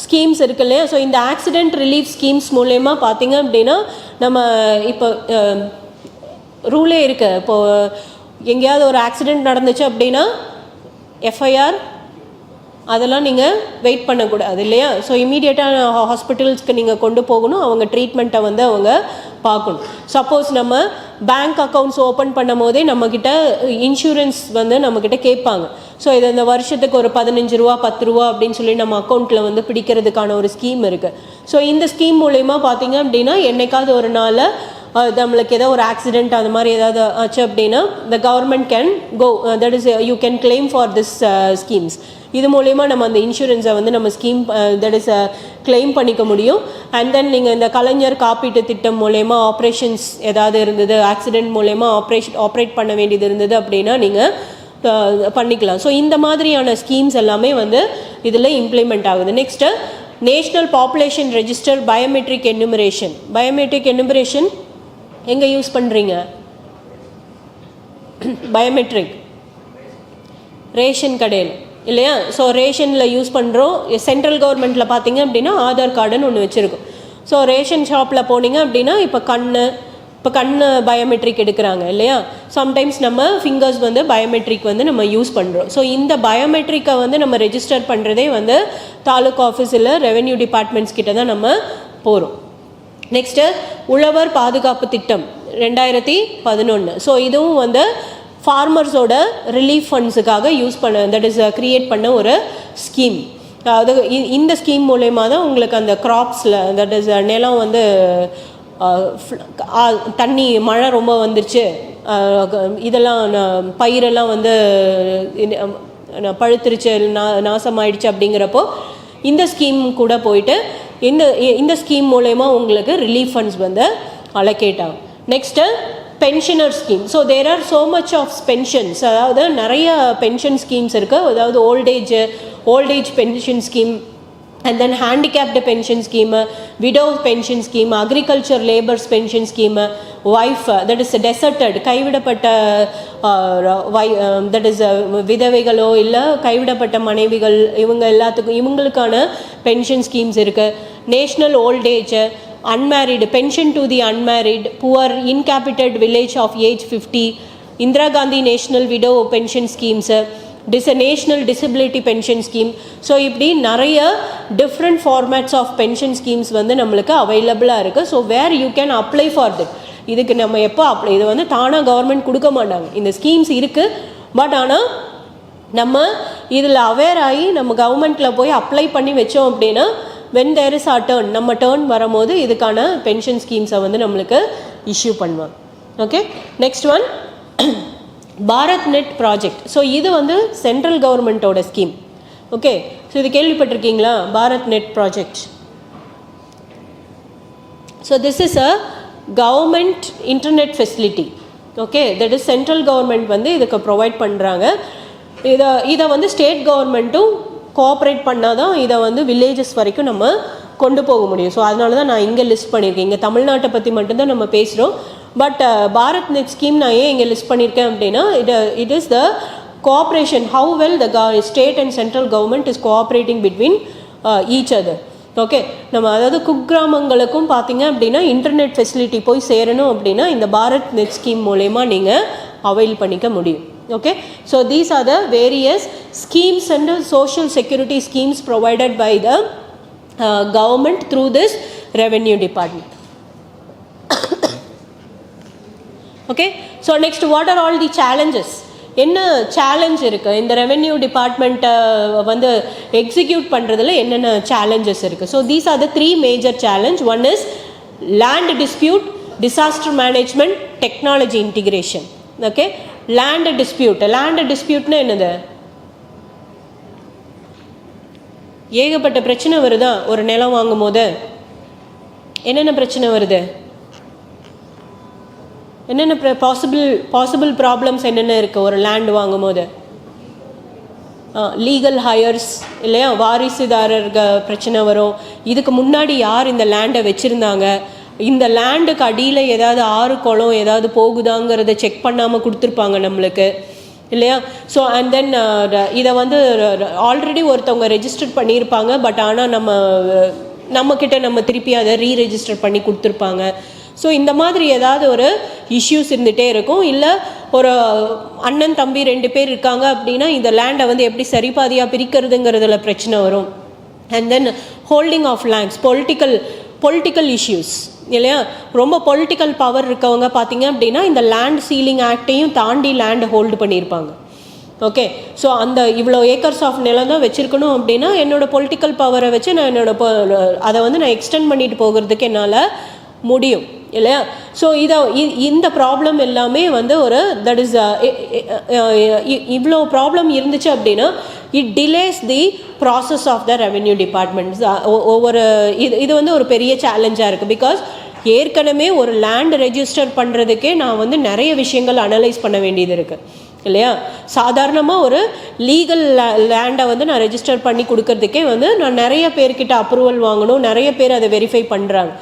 ஸ்கீம்ஸ் இருக்கு இல்லையா. ஸோ இந்த ஆக்சிடெண்ட் ரிலீஃப் ஸ்கீம்ஸ் மூலயமா பார்த்திங்க அப்படின்னா நம்ம இப்போ ரூலே இருக்குது, இப்போது எங்கேயாவது ஒரு ஆக்சிடெண்ட் நடந்துச்சு அப்படின்னா எஃப்ஐஆர் அதெல்லாம் நீங்கள் வெயிட் பண்ணக்கூடாது இல்லையா. ஸோ இமீடியட்டாக ஹாஸ்பிட்டல்ஸ்க்கு நீங்கள் கொண்டு போகணும், அவங்க ட்ரீட்மெண்ட்டை வந்து அவங்க பார்க்கணும். சப்போஸ் நம்ம பேங்க் அக்கௌண்ட்ஸ் ஓப்பன் பண்ணும் போதே நம்மக்கிட்ட இன்சூரன்ஸ் வந்து நம்மக்கிட்ட கேட்பாங்க. ஸோ இது இந்த வருஷத்துக்கு ஒரு 15 ரூபா 10 ரூபா அப்படின்னு சொல்லி நம்ம அக்கௌண்ட்டில் வந்து பிடிக்கிறதுக்கான ஒரு ஸ்கீம் இருக்குது. ஸோ இந்த ஸ்கீம் மூலயமா பார்த்திங்க அப்படின்னா என்னைக்காவது ஒரு நாள் நம்மளுக்கு ஏதோ ஒரு ஆக்சிடெண்ட் அந்த மாதிரி ஏதாவது ஆச்சு அப்படின்னா the government can go, that is you can claim for this schemes. இது மூலயமா நம்ம அந்த இன்சூரன்ஸை வந்து நம்ம ஸ்கீம் தட் இஸ் கிளைம் பண்ணிக்க முடியும். அண்ட் தென் நீங்கள் இந்த கலைஞர் காப்பீட்டு திட்டம் மூலயமா ஆப்ரேஷன்ஸ் ஏதாவது இருந்தது, ஆக்சிடெண்ட் மூலயமா ஆப்ரேட் பண்ண வேண்டியது இருந்தது அப்படின்னா நீங்கள் பண்ணிக்கலாம். ஸோ இந்த மாதிரியான ஸ்கீம்ஸ் எல்லாமே வந்து இதில் இம்ப்ளிமெண்ட் ஆகுது. Next national population register biometric enumeration. Biometric enumeration எங்கே யூஸ் பண்ணுறீங்க? பயோமெட்ரிக் ரேஷன் கடையில் இல்லையா. ஸோ ரேஷனில் யூஸ் பண்ணுறோம். சென்ட்ரல் கவர்மெண்ட்டில் பார்த்தீங்க அப்படின்னா ஆதார் கார்டுன்னு ஒன்று வச்சுருக்கோம். ஸோ ரேஷன் ஷாப்பில் போனீங்க அப்படின்னா இப்போ கண் பயோமெட்ரிக் எடுக்கிறாங்க இல்லையா. சம்டைம்ஸ் நம்ம ஃபிங்கர்ஸ் வந்து பயோமெட்ரிக் வந்து நம்ம யூஸ் பண்ணுறோம். ஸோ இந்த பயோமெட்ரிக்கை வந்து நம்ம ரெஜிஸ்டர் பண்ணுறதே வந்து தாலுக்கா ஆஃபீஸ் இல்லை ரெவென்யூ டிபார்ட்மெண்ட்ஸ் கிட்ட தான் நம்ம போகிறோம். நெக்ஸ்ட்டு உழவர் பாதுகாப்பு திட்டம் 2011. ஸோ இதுவும் வந்து ஃபார்மர்ஸோட ரிலீஃப் ஃபண்ட்ஸுக்காக யூஸ் பண்ண, தட் இஸ் க்ரியேட் பண்ண ஒரு ஸ்கீம். அது இந்த ஸ்கீம் மூலயமா தான் உங்களுக்கு அந்த க்ராப்ஸில், தட் இஸ் நிலம் வந்து தண்ணி மழை ரொம்ப வந்துருச்சு, இதெல்லாம் பயிரெல்லாம் வந்து பழுத்துருச்சு, நாசமாயிடுச்சு அப்படிங்கிறப்போ இந்த ஸ்கீம் கூட போயிட்டு இந்த ஸ்கீம் மூலயமா உங்களுக்கு ரிலீஃப் ஃபண்ட்ஸ் வந்து அலோகேட் ஆகும். Next pensioner scheme. So there are so much of pensions, அதாவது நிறைய பென்ஷன் ஸ்கீம்ஸ் இருக்குது. அதாவது old age pension scheme, and then handicapped pension scheme, widow pension scheme, agriculture labours pension scheme, wife that is deserted கைவிடப்பட்ட that is விதவைகளோ இல்லை கைவிடப்பட்ட மனைவிகள், இவங்களுக்கான பென்ஷன் ஸ்கீம்ஸ் இருக்குது. National old age, unmarried, pension to the unmarried, poor, incapacitated village of age 50, Indira Gandhi National Widow Pension Schemes, National Disability Pension Scheme. So இப்படி நிறைய different formats of pension schemes வந்து நம்மளுக்கு அவைலபிளாக இருக்குது. So where you can apply for it. இதுக்கு நம்ம எப்போ apply, இது வந்து தானாக கவர்மெண்ட் கொடுக்க மாட்டாங்க. இந்த ஸ்கீம்ஸ் இருக்குது, பட் ஆனால் நம்ம இதில் அவேர் ஆகி நம்ம கவர்மெண்ட்டில் போய் அப்ளை பண்ணி வச்சோம் அப்படின்னா when there is a turn, நம்ம டேர்ன் வரும்போது இதுக்கான பென்ஷன் ஸ்கீம்ஸை வந்து நம்மளுக்கு இஷ்யூ பண்ணுவாங்க. Okay. Next one Bharat net project. So இது வந்து சென்ட்ரல் கவர்மெண்ட்டோட ஸ்கீம். ஓகே. ஸோ இது கேள்விப்பட்டிருக்கீங்களா, Bharat net project? So this is a government internet facility. Okay. That is central government வந்து இதுக்கு ப்ரொவைட் பண்ணுறாங்க. இதை வந்து ஸ்டேட் கவர்மெண்ட்டும் கோஆப்ரேட் பண்ணால் தான் இதை வந்து வில்லேஜஸ் வரைக்கும் நம்ம கொண்டு போக முடியும். ஸோ அதனால தான் நான் இங்கே லிஸ்ட் பண்ணியிருக்கேன். இங்கே தமிழ்நாட்டை பற்றி மட்டும்தான் நம்ம பேசுகிறோம். பட் பாரத் நெட் ஸ்கீம் நான் ஏன் இங்கே லிஸ்ட் பண்ணியிருக்கேன் அப்படின்னா it is the cooperation, how well the state and central government is cooperating between each other. Okay, நம்ம அதாவது குக்கிராமங்களுக்கும் பார்த்தீங்க அப்படின்னா இன்டர்நெட் ஃபெசிலிட்டி போய் சேரணும் அப்படின்னா இந்த பாரத் நெட் ஸ்கீம் மூலயமா நீங்கள் அவைல் பண்ணிக்க முடியும். Okay, so these are the various schemes and social security schemes provided by the government through this revenue department. Okay, so next, what are all the challenges? என்ன challenge இருக்குது இந்த revenue டிபார்ட்மெண்ட்டை வந்து execute பண்ணுறதுல என்னென்ன challenges இருக்குது? So these are the 3 major challenge. One is land dispute, disaster management, technology integration. Okay, land டிஸ்பியூட்னா என்னது? ஏகப்பட்ட பிரச்சனை வருதா ஒரு நிலம் வாங்கும் போது? என்னென்ன பிரச்சனை வருது? என்னென்ன பாசிபிள் ப்ராப்ளம்ஸ் என்னென்ன இருக்குது ஒரு லேண்ட் வாங்கும் போது? லீகல் ஹயர்ஸ் இல்லையா, வாரிசுதாரர்கள் பிரச்சனை வரும். இதுக்கு முன்னாடி யார் இந்த லேண்டை வச்சுருந்தாங்க, இந்த லேண்டுக்கு அடியில் ஏதாவது ஆறு குளம் ஏதாவது போகுதாங்கிறத செக் பண்ணாமல் கொடுத்துருப்பாங்க நம்மளுக்கு இல்லையா. ஸோ அண்ட் தென் இதை வந்து ஆல்ரெடி ஒருத்தவங்க ரெஜிஸ்டர் பண்ணியிருப்பாங்க, பட் ஆனால் நம்மக்கிட்ட நம்ம திருப்பி அதை ரீரெஜிஸ்டர் பண்ணி கொடுத்துருப்பாங்க. ஸோ இந்த மாதிரி ஏதாவது ஒரு இஷ்யூஸ் இருந்துகிட்டே இருக்கும். இல்லை ஒரு அண்ணன் தம்பி 2 பேர் இருக்காங்க அப்படின்னா இந்த லேண்டை வந்து எப்படி சரிபாதியாக பிரிக்கிறதுங்கிறதுல பிரச்சனை வரும். And then holding of lands, political issues இல்லையா. ரொம்ப பொலிட்டிக்கல் பவர் இருக்கவங்க பார்த்தீங்க அப்படின்னா இந்த லேண்ட் சீலிங் ஆக்டையும் தாண்டி லேண்ட் ஹோல்டு பண்ணியிருப்பாங்க. ஓகே, ஸோ அந்த இவ்வளோ ஏக்கர்ஸ் ஆஃப் நிலம் தான் வச்சுருக்கணும் அப்படின்னா என்னோடய பொலிட்டிக்கல் பவரை வச்சு நான் அதை வந்து நான் எக்ஸ்டெண்ட் பண்ணிட்டு போகிறதுக்கு என்னால் முடியும் இல்லையா. ஸோ இந்த ப்ராப்ளம் எல்லாமே வந்து ஒரு தட் இஸ் இவ்வளோ ப்ராப்ளம் இருந்துச்சு அப்படின்னா it delays the process of the revenue departments. ஒவ்வொரு இது வந்து ஒரு பெரிய சேலஞ்சாக இருக்குது. பிகாஸ் ஏற்கனவே ஒரு லேண்ட் ரெஜிஸ்டர் பண்ணுறதுக்கே நான் வந்து நிறைய விஷயங்கள் அனலைஸ் பண்ண வேண்டியது இருக்குது இல்லையா. சாதாரணமாக ஒரு லீகல் லேண்டை வந்து நான் ரெஜிஸ்டர் பண்ணி கொடுக்கறதுக்கே வந்து நான் நிறைய பேர்கிட்ட அப்ரூவல் வாங்கணும், நிறைய பேர் அதை வெரிஃபை பண்ணுறாங்க.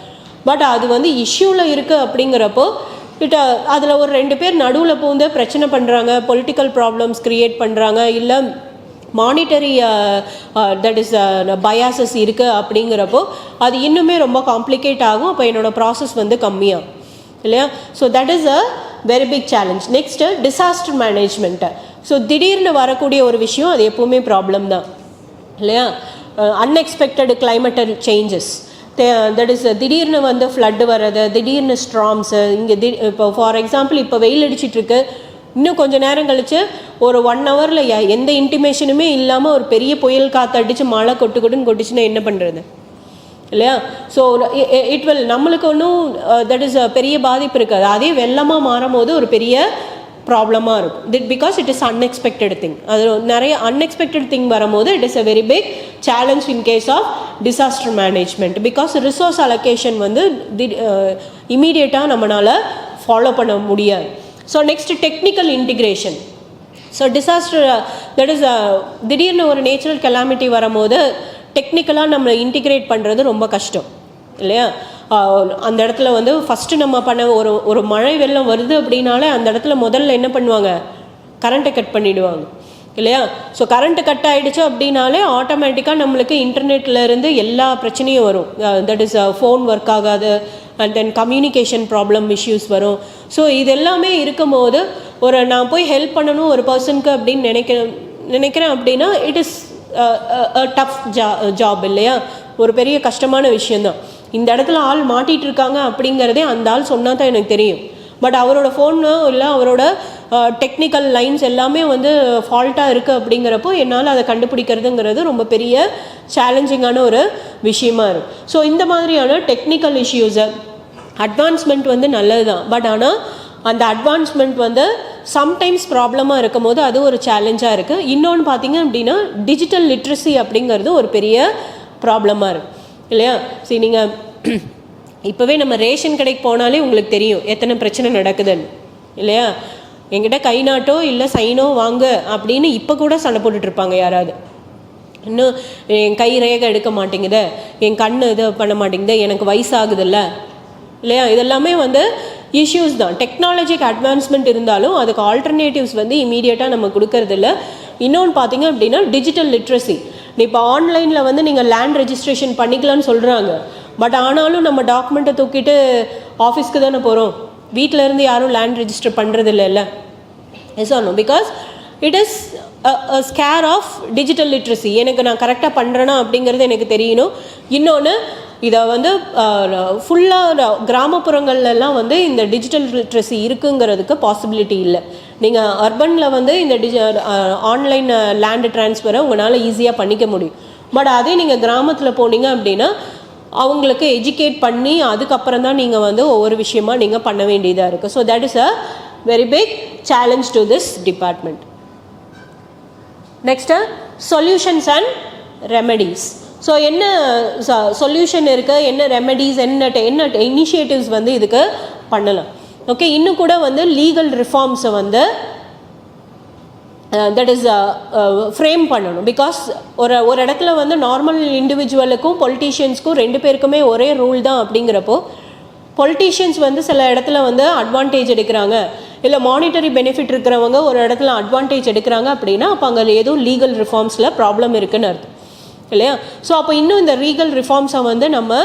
பட் அது வந்து இஷ்யூவில் இருக்குது அப்படிங்கிறப்போ அதில் ஒரு 2 பேர் நடுவில் பூந்து பிரச்சனை பண்ணுறாங்க, பொலிட்டிக்கல் ப்ராப்ளம்ஸ் க்ரியேட் பண்ணுறாங்க, இல்லை மானிட்டரி தட் இஸ் பயாசஸ் இருக்குது அப்படிங்கிறப்போ அது இன்னுமே ரொம்ப காம்ப்ளிகேட் ஆகும். அப்போ என்னோடய ப்ராசஸ் வந்து கம்மியாகும் இல்லையா. So that is a very big challenge. Next disaster management. ஸோ திடீர்னு வரக்கூடிய ஒரு விஷயம் அது எப்போவுமே ப்ராப்ளம் தான் இல்லையா. Unexpected climatal changes, that is திடீர்னு வந்து ஃப்ளட்டு வர்றது, திடீர்னு ஸ்ட்ராம்ஸு. இங்கே இப்போ ஃபார் எக்ஸாம்பிள் இப்போ வெயில் அடிச்சிட்ருக்கு, இன்னும் கொஞ்சம் நேரம் கழித்து ஒரு 1 ஹவரில் எந்த இன்டிமேஷனுமே இல்லாமல் ஒரு பெரிய புயல் காற்று அடித்து மழை கொட்டுச்சுன்னா என்ன பண்ணுறது இல்லையா. ஸோ இட் வில் நம்மளுக்கு ஒன்றும் தட் இஸ் பெரிய பாதிப்பு இருக்காது. அதே வெள்ளமாக மாறும் போது ஒரு பெரிய ப்ராப்ளமாக இருக்கும். Because it is unexpected thing. அது நிறைய அன்எக்ஸ்பெக்டட் திங் வரும்போது it is a very big challenge in case of disaster management. Because resource allocation வந்து இமீடியட்டாக நம்மளால் ஃபாலோ பண்ண முடியாது. So next technical integration. So disaster that is திடீர்னு ஒரு நேச்சுரல் கெலாமிட்டி வரும்போது டெக்னிக்கலாக நம்ம இன்டிகிரேட் பண்ணுறது ரொம்ப கஷ்டம் இல்லையா. அந்த இடத்துல வந்து ஃபஸ்ட்டு நம்ம பண்ண ஒரு மழை வெள்ளம் வருது அப்படின்னாலே அந்த இடத்துல முதல்ல என்ன பண்ணுவாங்க, கரண்ட்டை கட் பண்ணிவிடுவாங்க இல்லையா. ஸோ கரண்ட்டு கட் ஆகிடுச்சு அப்படின்னாலே ஆட்டோமேட்டிக்காக நம்மளுக்கு இன்டர்நெட்லேருந்து எல்லா பிரச்சனையும் வரும். தட் இஸ் ஃபோன் ஒர்க் ஆகாது, and then communication problem issues வரும். ஸோ இது எல்லாமே இருக்கும்போது நான் போய் ஹெல்ப் பண்ணணும் ஒரு பர்சனுக்கு அப்படின்னு நினைக்கிறேன் அப்படின்னா இட் இஸ் டஃப் ஜாப் இல்லையா. ஒரு பெரிய கஷ்டமான விஷயந்தான். இந்த இடத்துல ஆள் மாட்டிகிட்டு இருக்காங்க அப்படிங்கிறதே அந்த ஆள் சொன்னால் தான் எனக்கு தெரியும். பட் அவரோட ஃபோனோ இல்லை அவரோட டெக்னிக்கல் லைன்ஸ் எல்லாமே வந்து ஃபால்ட்டாக இருக்குது அப்படிங்கிறப்போ என்னால் அதை கண்டுபிடிக்கிறதுங்கிறது ரொம்ப பெரிய சேலஞ்சிங்கான ஒரு விஷயமா இருக்குது. ஸோ இந்த மாதிரியான டெக்னிக்கல் இஷ்யூஸை அட்வான்ஸ்மெண்ட் வந்து நல்லது தான். பட் ஆனால் அந்த அட்வான்ஸ்மெண்ட் வந்து சம்டைம்ஸ் ப்ராப்ளமாக இருக்கும் போது அது ஒரு சேலஞ்சாக இருக்குது. இன்னொன்று பார்த்தீங்க அப்படின்னா டிஜிட்டல் லிட்ரஸி அப்படிங்கிறது ஒரு பெரிய ப்ராப்ளமாக இருக்குது இல்லையா. சரி, நீங்கள் இப்போவே நம்ம ரேஷன் கடைக்கு போனாலே உங்களுக்கு தெரியும் எத்தனை பிரச்சனை நடக்குதுன்னு இல்லையா. என்கிட்ட கை நாட்டோ இல்லை சைனோ வாங்க அப்படின்னு இப்போ கூட சண்டை போட்டுட்ருப்பாங்க யாராவது இன்னும் என் கை ரேகை எடுக்க மாட்டேங்குது, என் கண் இது பண்ண மாட்டேங்குது, எனக்கு வயசாகுதில்ல இல்லையா, இதெல்லாமே வந்து இஷ்யூஸ் தான். டெக்னாலஜிக்கு அட்வான்ஸ்மெண்ட் இருந்தாலும் அதுக்கு ஆல்டர்னேட்டிவ்ஸ் வந்து இமீடியட்டாக நம்ம கொடுக்கறதில்ல. இன்னொன்று பார்த்தீங்க அப்படின்னா டிஜிட்டல் லிட்ரஸி. இப்போ ஆன்லைனில் வந்து நீங்கள் லேண்ட் ரெஜிஸ்ட்ரேஷன் பண்ணிக்கலாம்னு சொல்கிறாங்க. பட் ஆனாலும் நம்ம டாக்குமெண்ட்டை தூக்கிட்டு ஆஃபீஸ்க்கு தானே போகிறோம், வீட்டில் இருந்து யாரும் லேண்ட் ரெஜிஸ்டர் பண்ணுறது இல்லைல்ல. Yes or no? Because it is scare of digital literacy. எனக்கு நான் கரெக்டாக பண்ணுறேன்னா அப்படிங்கிறது எனக்கு தெரியணும். இன்னொன்று இதை வந்து ஃபுல்லாக கிராமப்புறங்கள்லாம் வந்து இந்த டிஜிட்டல் லிட்ரஸி இருக்குங்கிறதுக்கு பாசிபிலிட்டி இல்லை. நீங்கள் அர்பனில் வந்து இந்த ஆன்லைன் லேண்டு ட்ரான்ஸ்ஃபரை உங்களால் ஈஸியாக பண்ணிக்க முடியும். பட் அதே நீங்கள் கிராமத்தில் போனீங்க அப்படின்னா அவங்களுக்கு எஜுகேட் பண்ணி அதுக்கப்புறம் தான் நீங்கள் வந்து ஒவ்வொரு விஷயமா நீங்கள் பண்ண வேண்டியதாக இருக்குது. So that is a very big challenge to this department. Next solutions and remedies. So என்ன சொல்யூஷன் இருக்குது, என்ன ரெமெடிஸ், என்ன இனிஷியேட்டிவ்ஸ் வந்து இதுக்கு பண்ணலாம். ஓகே, இன்னும் கூட வந்து லீகல் ரிஃபார்ம்ஸை வந்து தட் இஸ் ஃப்ரேம் பண்ணணும். பிகாஸ் ஒரு இடத்துல வந்து நார்மல் இண்டிவிஜுவலுக்கும் பொலிட்டீஷியன்ஸ்க்கும் ரெண்டு பேருக்குமே ஒரே ரூல் தான். அப்படிங்கிறப்போ பொலிட்டீஷியன்ஸ் வந்து சில இடத்துல வந்து அட்வான்டேஜ் எடுக்கிறாங்க, இல்லை மானிட்டரி பெனிஃபிட் இருக்கிறவங்க ஒரு இடத்துல அட்வான்டேஜ் எடுக்கிறாங்க அப்படின்னா அப்போ அங்கே எதுவும் லீகல் ரிஃபார்ம்ஸில் ப்ராப்ளம் இருக்குன்னு அர்த்தம் இல்லையா. ஸோ அப்போ இன்னும் இந்த லீகல் ரிஃபார்ம்ஸை வந்து நம்ம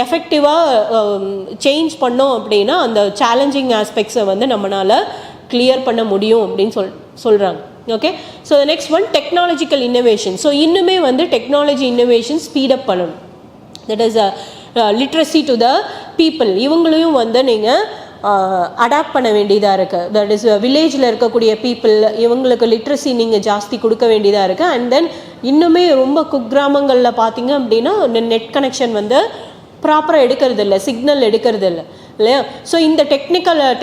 எஃபெக்டிவாக சேஞ்ச் பண்ணோம் அப்படின்னா அந்த சேலஞ்சிங் ஆஸ்பெக்ட்ஸை வந்து நம்மளால் கிளியர் பண்ண முடியும் அப்படின்னு சொல்கிறாங்க. Okay, so next one technological innovation. So இன்னுமே வந்து டெக்னாலஜி இன்னோவேஷன் ஸ்பீடப் பண்ணணும். That is literacy to the people. இவங்களையும் வந்து நீங்கள் அடாப்ட் பண்ண வேண்டியதாக இருக்குது. தட் இஸ் வில்லேஜில் இருக்கக்கூடிய பீப்புள், இவங்களுக்கு லிட்ரஸி நீங்கள் ஜாஸ்தி கொடுக்க வேண்டியதாக இருக்குது. அண்ட் தென் இன்னுமே ரொம்ப குக்கிராமங்களில் பார்த்தீங்க அப்படின்னா நெட் கனெக்ஷன் வந்து ப்ராப்பராக எடுக்கிறது இல்லை, சிக்னல் எடுக்கிறது இல்லை இல்லையா. ஸோ இந்த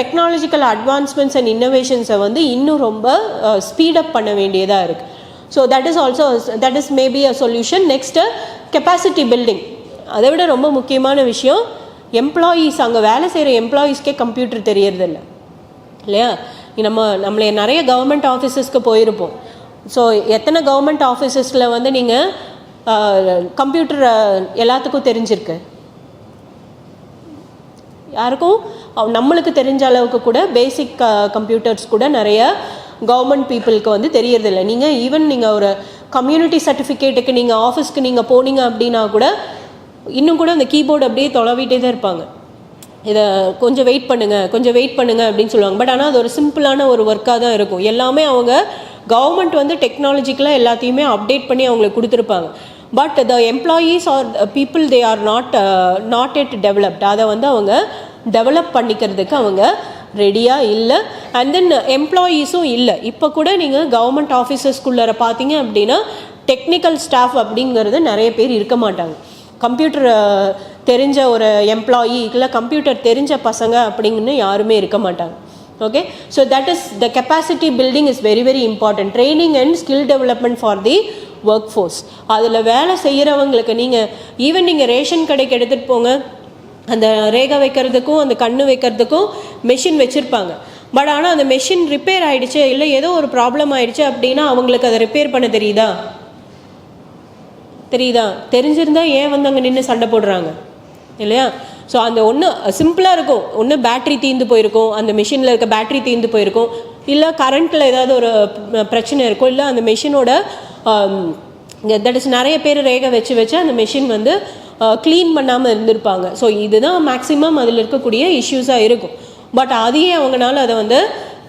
டெக்னாலஜிக்கல் அட்வான்ஸ்மெண்ட்ஸ் அண்ட் இன்னோவேஷன்ஸை வந்து இன்னும் ரொம்ப ஸ்பீடப் பண்ண வேண்டியதாக இருக்குது. So that is also that is maybe a solution. Next capacity building. அதை விட ரொம்ப முக்கியமான விஷயம் எம்ப்ளாயீஸ், அங்கே வேலை செய்கிற எம்ப்ளாயீஸ்க்கே கம்ப்யூட்டர் தெரியறதில்ல இல்லையா. நம்மளே நிறைய கவர்மெண்ட் ஆஃபீஸஸ்க்கு போயிருப்போம். ஸோ எத்தனை கவர்மெண்ட் ஆஃபீஸஸில் வந்து நீங்கள் கம்ப்யூட்டர் எல்லாத்துக்கும் தெரிஞ்சிருக்கு? யாருக்கும் நம்மளுக்கு தெரிஞ்ச அளவுக்கு கூட பேசிக் கம்ப்யூட்டர்ஸ் கூட நிறைய கவர்மெண்ட் பீப்புளுக்கு வந்து தெரியறதில்லை. நீங்கள் ஒரு கம்யூனிட்டி சர்டிஃபிகேட்டுக்கு நீங்கள் ஆஃபீஸ்க்கு நீங்கள் போனீங்க அப்படின்னா கூட இன்னும் கூட அந்த கீபோர்டு அப்படியே தொலைவிட்டே தான் இருப்பாங்க. இதை கொஞ்சம் வெயிட் பண்ணுங்கள் அப்படின்னு சொல்லுவாங்க. பட் ஆனால் அது ஒரு சிம்பிளான ஒரு ஒர்க்காக தான் இருக்கும். எல்லாமே அவங்க கவர்மெண்ட் வந்து டெக்னாலஜிக்கலாக எல்லாத்தையுமே அப்டேட் பண்ணி அவங்களுக்கு கொடுத்துருப்பாங்க. But the employees are people they are not yet developed. அதை வந்து அவங்க டெவலப் பண்ணிக்கிறதுக்கு அவங்க ரெடியாக இல்லை. அண்ட் தென் எம்ப்ளாயீஸும் இல்லை. இப்போ கூட நீங்கள் கவர்மெண்ட் ஆஃபீஸஸ்குள்ளார பார்த்தீங்க அப்படின்னா டெக்னிக்கல் ஸ்டாஃப் அப்படிங்கிறது நிறைய பேர் இருக்க மாட்டாங்க. கம்ப்யூட்டர் தெரிஞ்ச ஒரு எம்ப்ளாயி இல்லை கம்ப்யூட்டர் தெரிஞ்ச பசங்க அப்படிங்கன்னு யாருமே இருக்க மாட்டாங்க. Okay, so that is the capacity building is very very important. Training and skill development for the work force. அதில் வேலை செய்கிறவங்களுக்கு நீங்கள் ரேஷன் கடைக்கு எடுத்துகிட்டு போங்க, அந்த ரேகை வைக்கிறதுக்கும் அந்த கண்ணு வைக்கிறதுக்கும் மெஷின் வச்சுருப்பாங்க. பட் ஆனால் அந்த மெஷின் ரிப்பேர் ஆகிடுச்சு இல்லை ஏதோ ஒரு ப்ராப்ளம் ஆகிடுச்சு அப்படின்னா அவங்களுக்கு அதை ரிப்பேர் பண்ண தெரியுதா? தெரிஞ்சிருந்தால் ஏன் வந்து அங்கே நின்று சண்டை போடுறாங்க இல்லையா. ஸோ அந்த ஒன்று சிம்பிளாக இருக்கும். ஒன்று பேட்ரி தீர்ந்து போயிருக்கும், அந்த மிஷினில் இருக்க பேட்ரி தீர்ந்து போயிருக்கும், இல்லை கரண்ட்டில் ஏதாவது ஒரு பிரச்சனை இருக்கும், இல்லை அந்த மிஷினோட தட் இஸ் நிறைய பேர் ரேகை வச்சு அந்த மிஷின் வந்து க்ளீன் பண்ணாமல் இருந்திருப்பாங்க. ஸோ இதுதான் மேக்ஸிமம் அதில் இருக்கக்கூடிய இஷ்யூஸாக இருக்கும். பட் அதையே அவங்களால அதை வந்து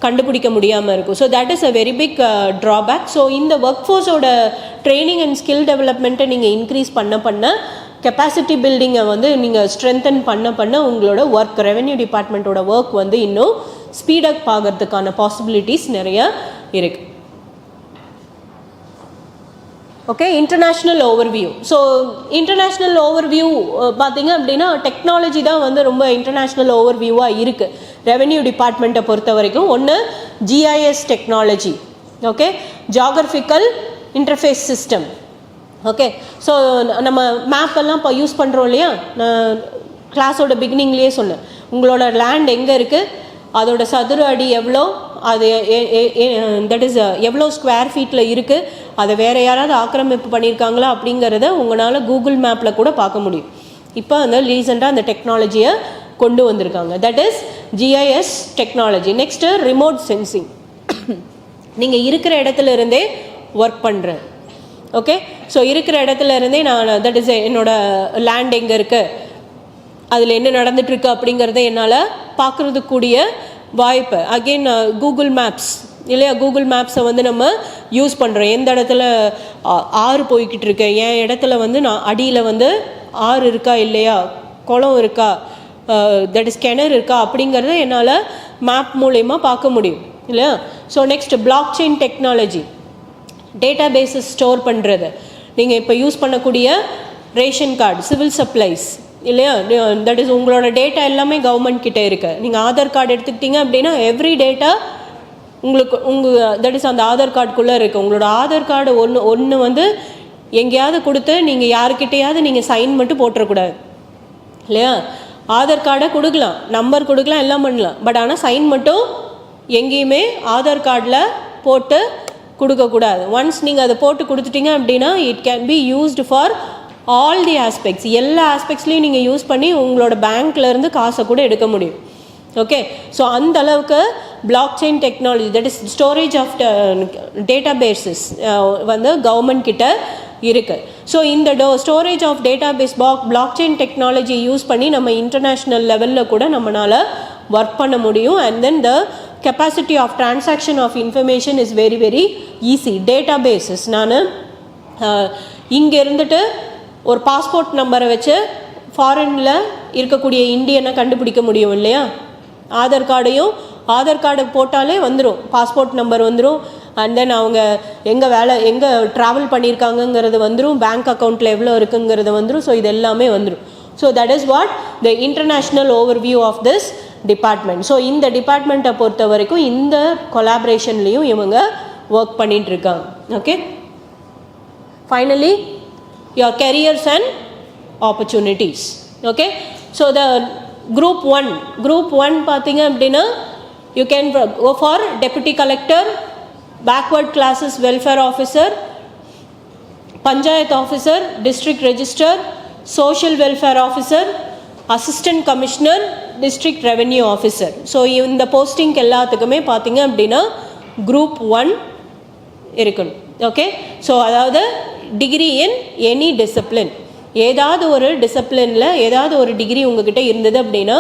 கண்டுபிடிக்க முடியாமல் இருக்கும். So that is a very big drawback. So இந்த ஒர்க் ஃபோர்ஸோட ட்ரைனிங் அண்ட் ஸ்கில் டெவலப்மெண்ட்டை நீங்கள் இன்க்ரீஸ் பண்ண கெப்பாசிட்டி பில்டிங்கை வந்து நீங்கள் ஸ்ட்ரென்தன் பண்ண உங்களோட ஒர்க் ரெவென்யூ டிபார்ட்மெண்ட்டோட ஒர்க் வந்து இன்னும் ஸ்பீடப் ஆகிறதுக்கான பாசிபிலிட்டிஸ் நிறைய இருக்குது. Okay, international overview. So international overview பார்த்தீங்க அப்படின்னா டெக்னாலஜி தான் வந்து ரொம்ப இன்டர்நேஷ்னல் ஓவர்வியூவாக இருக்குது ரெவென்யூ டிபார்ட்மெண்ட்டை பொறுத்த வரைக்கும். ஒன்று GIS technology, okay, geographical interface system. Okay, so நம்ம மேப் எல்லாம் இப்போ யூஸ் பண்ணுறோம் இல்லையா. நான் கிளாஸோட பிகினிங்லேயே சொன்னேன், உங்களோட லேண்ட் எங்கே இருக்குது, அதோட சதுர அடி எவ்வளோ, அது தட் இஸ் எவ்வளோ ஸ்கொயர் ஃபீட்டில் இருக்குது, அதை வேறு யாராவது ஆக்கிரமிப்பு பண்ணியிருக்காங்களா அப்படிங்கிறத உங்களால் கூகுள் மேப்பில் கூட பார்க்க முடியும். இப்போ அந்த ரீசெண்டாக அந்த டெக்னாலஜியை கொண்டு வந்திருக்காங்க. That is GIS technology. Next remote sensing. நீங்கள் இருக்கிற இடத்துல இருந்தே ஒர்க் பண்ணுறேன். ஓகே, ஸோ இருக்கிற இடத்துல இருந்தே நான் தட் இஸ் என்னோடய லேண்ட் எங்கே இருக்குது, அதில் என்ன நடந்துகிட்ருக்கு அப்படிங்கிறத என்னால் பார்க்குறதுக்கூடிய வாய்ப்பு. அகெயின் கூகுள் மேப்ஸ் இல்லையா, கூகுள் மேப்ஸை வந்து நம்ம யூஸ் பண்ணுறோம். எந்த இடத்துல ஆறு போய்கிட்டு இருக்கு, என் இடத்துல வந்து நான் அடியில் வந்து ஆறு இருக்கா இல்லையா, குளம் இருக்கா, தட் இஸ் கிணறு இருக்கா அப்படிங்கிறத என்னால் மேப் மூலயமா பார்க்க முடியும் இல்லையா. So next black chain technology, data bases store பண்ணுறது. நீங்கள் இப்போ யூஸ் பண்ணக்கூடிய ரேஷன் கார்டு, சிவில் சப்ளைஸ் இல்லையா, தட் இஸ் உங்களோட டேட்டா எல்லாமே கவர்மெண்ட் கிட்டே இருக்குது. நீங்கள் ஆதார் கார்டு எடுத்துக்கிட்டீங்க அப்படின்னா எவ்ரி டேட்டா உங்களுக்கு தட் இஸ் அந்த ஆதார் கார்டுக்குள்ளே இருக்குது. உங்களோட ஆதார் கார்டு ஒன்று வந்து எங்கேயாவது கொடுத்து நீங்கள் யாருக்கிட்டையாவது நீங்கள் சைன் மட்டும் போட்டுறக்கூடாது இல்லையா. ஆதார் கார்டை கொடுக்கலாம், நம்பர் கொடுக்கலாம், எல்லாம் பண்ணலாம், பட் ஆனால் சைன் மட்டும் எங்கேயுமே ஆதார் கார்டில் போட்டு கொடுக்கக்கூடாது. ஒன்ஸ் நீங்கள் அதை போட்டு கொடுத்துட்டீங்க அப்படின்னா it can be used for all the aspects. எல்லா ஆஸ்பெக்ட்ஸ்லையும் நீங்கள் யூஸ் பண்ணி உங்களோட பேங்க்லேருந்து காசை கூட எடுக்க முடியும். ஓகே, ஸோ அந்த அளவுக்கு block chain technology, that is storage of data bases வந்து கவர்மெண்ட் கிட்ட இருக்குது. ஸோ இந்த storage of data base block chain technology use பண்ணி நம்ம இன்டர்நேஷ்னல் லெவலில் கூட நம்மளால் ஒர்க் பண்ண முடியும். And then the capacity of transaction of information is very very easy. Data bases, நான் இங்கே இருந்துட்டு ஒரு பாஸ்போர்ட் நம்பரை வச்சு ஃபாரினில் இருக்கக்கூடிய இந்தியனை கண்டுபிடிக்க முடியும் இல்லையா. ஆதார் கார்டு போட்டாலே வந்துடும், பாஸ்போர்ட் நம்பர் வந்துடும். அண்ட் தென் அவங்க எங்கே ட்ராவல் பண்ணியிருக்காங்கங்கிறது வந்துடும், பேங்க் அக்கௌண்ட்டில் எவ்வளோ இருக்குங்கிறது வந்துடும். ஸோ இது எல்லாமே வந்துடும். So that is what the international overview of this department. So இந்த டிபார்ட்மெண்ட்டை பொறுத்த வரைக்கும் இந்த கொலாபரேஷன்லேயும் இவங்க ஒர்க் பண்ணிகிட்ருக்காங்க. Okay, finally your careers and opportunities. Okay, so the group 1 பார்த்தீங்க அப்படின்னா you can go for deputy collector, backward classes welfare officer, panchayat officer, district register, social welfare officer, assistant commissioner, district revenue officer. so இந்த posting எல்லாத்துக்குமே பார்த்தீங்க அப்படின்னா group 1 இருக்கணும். Okay, so அதாவது degree in any discipline, ஏதாவது ஒரு டிசிப்ளினில் ஏதாவது ஒரு டிகிரி உங்ககிட்ட இருந்தது அப்படின்னா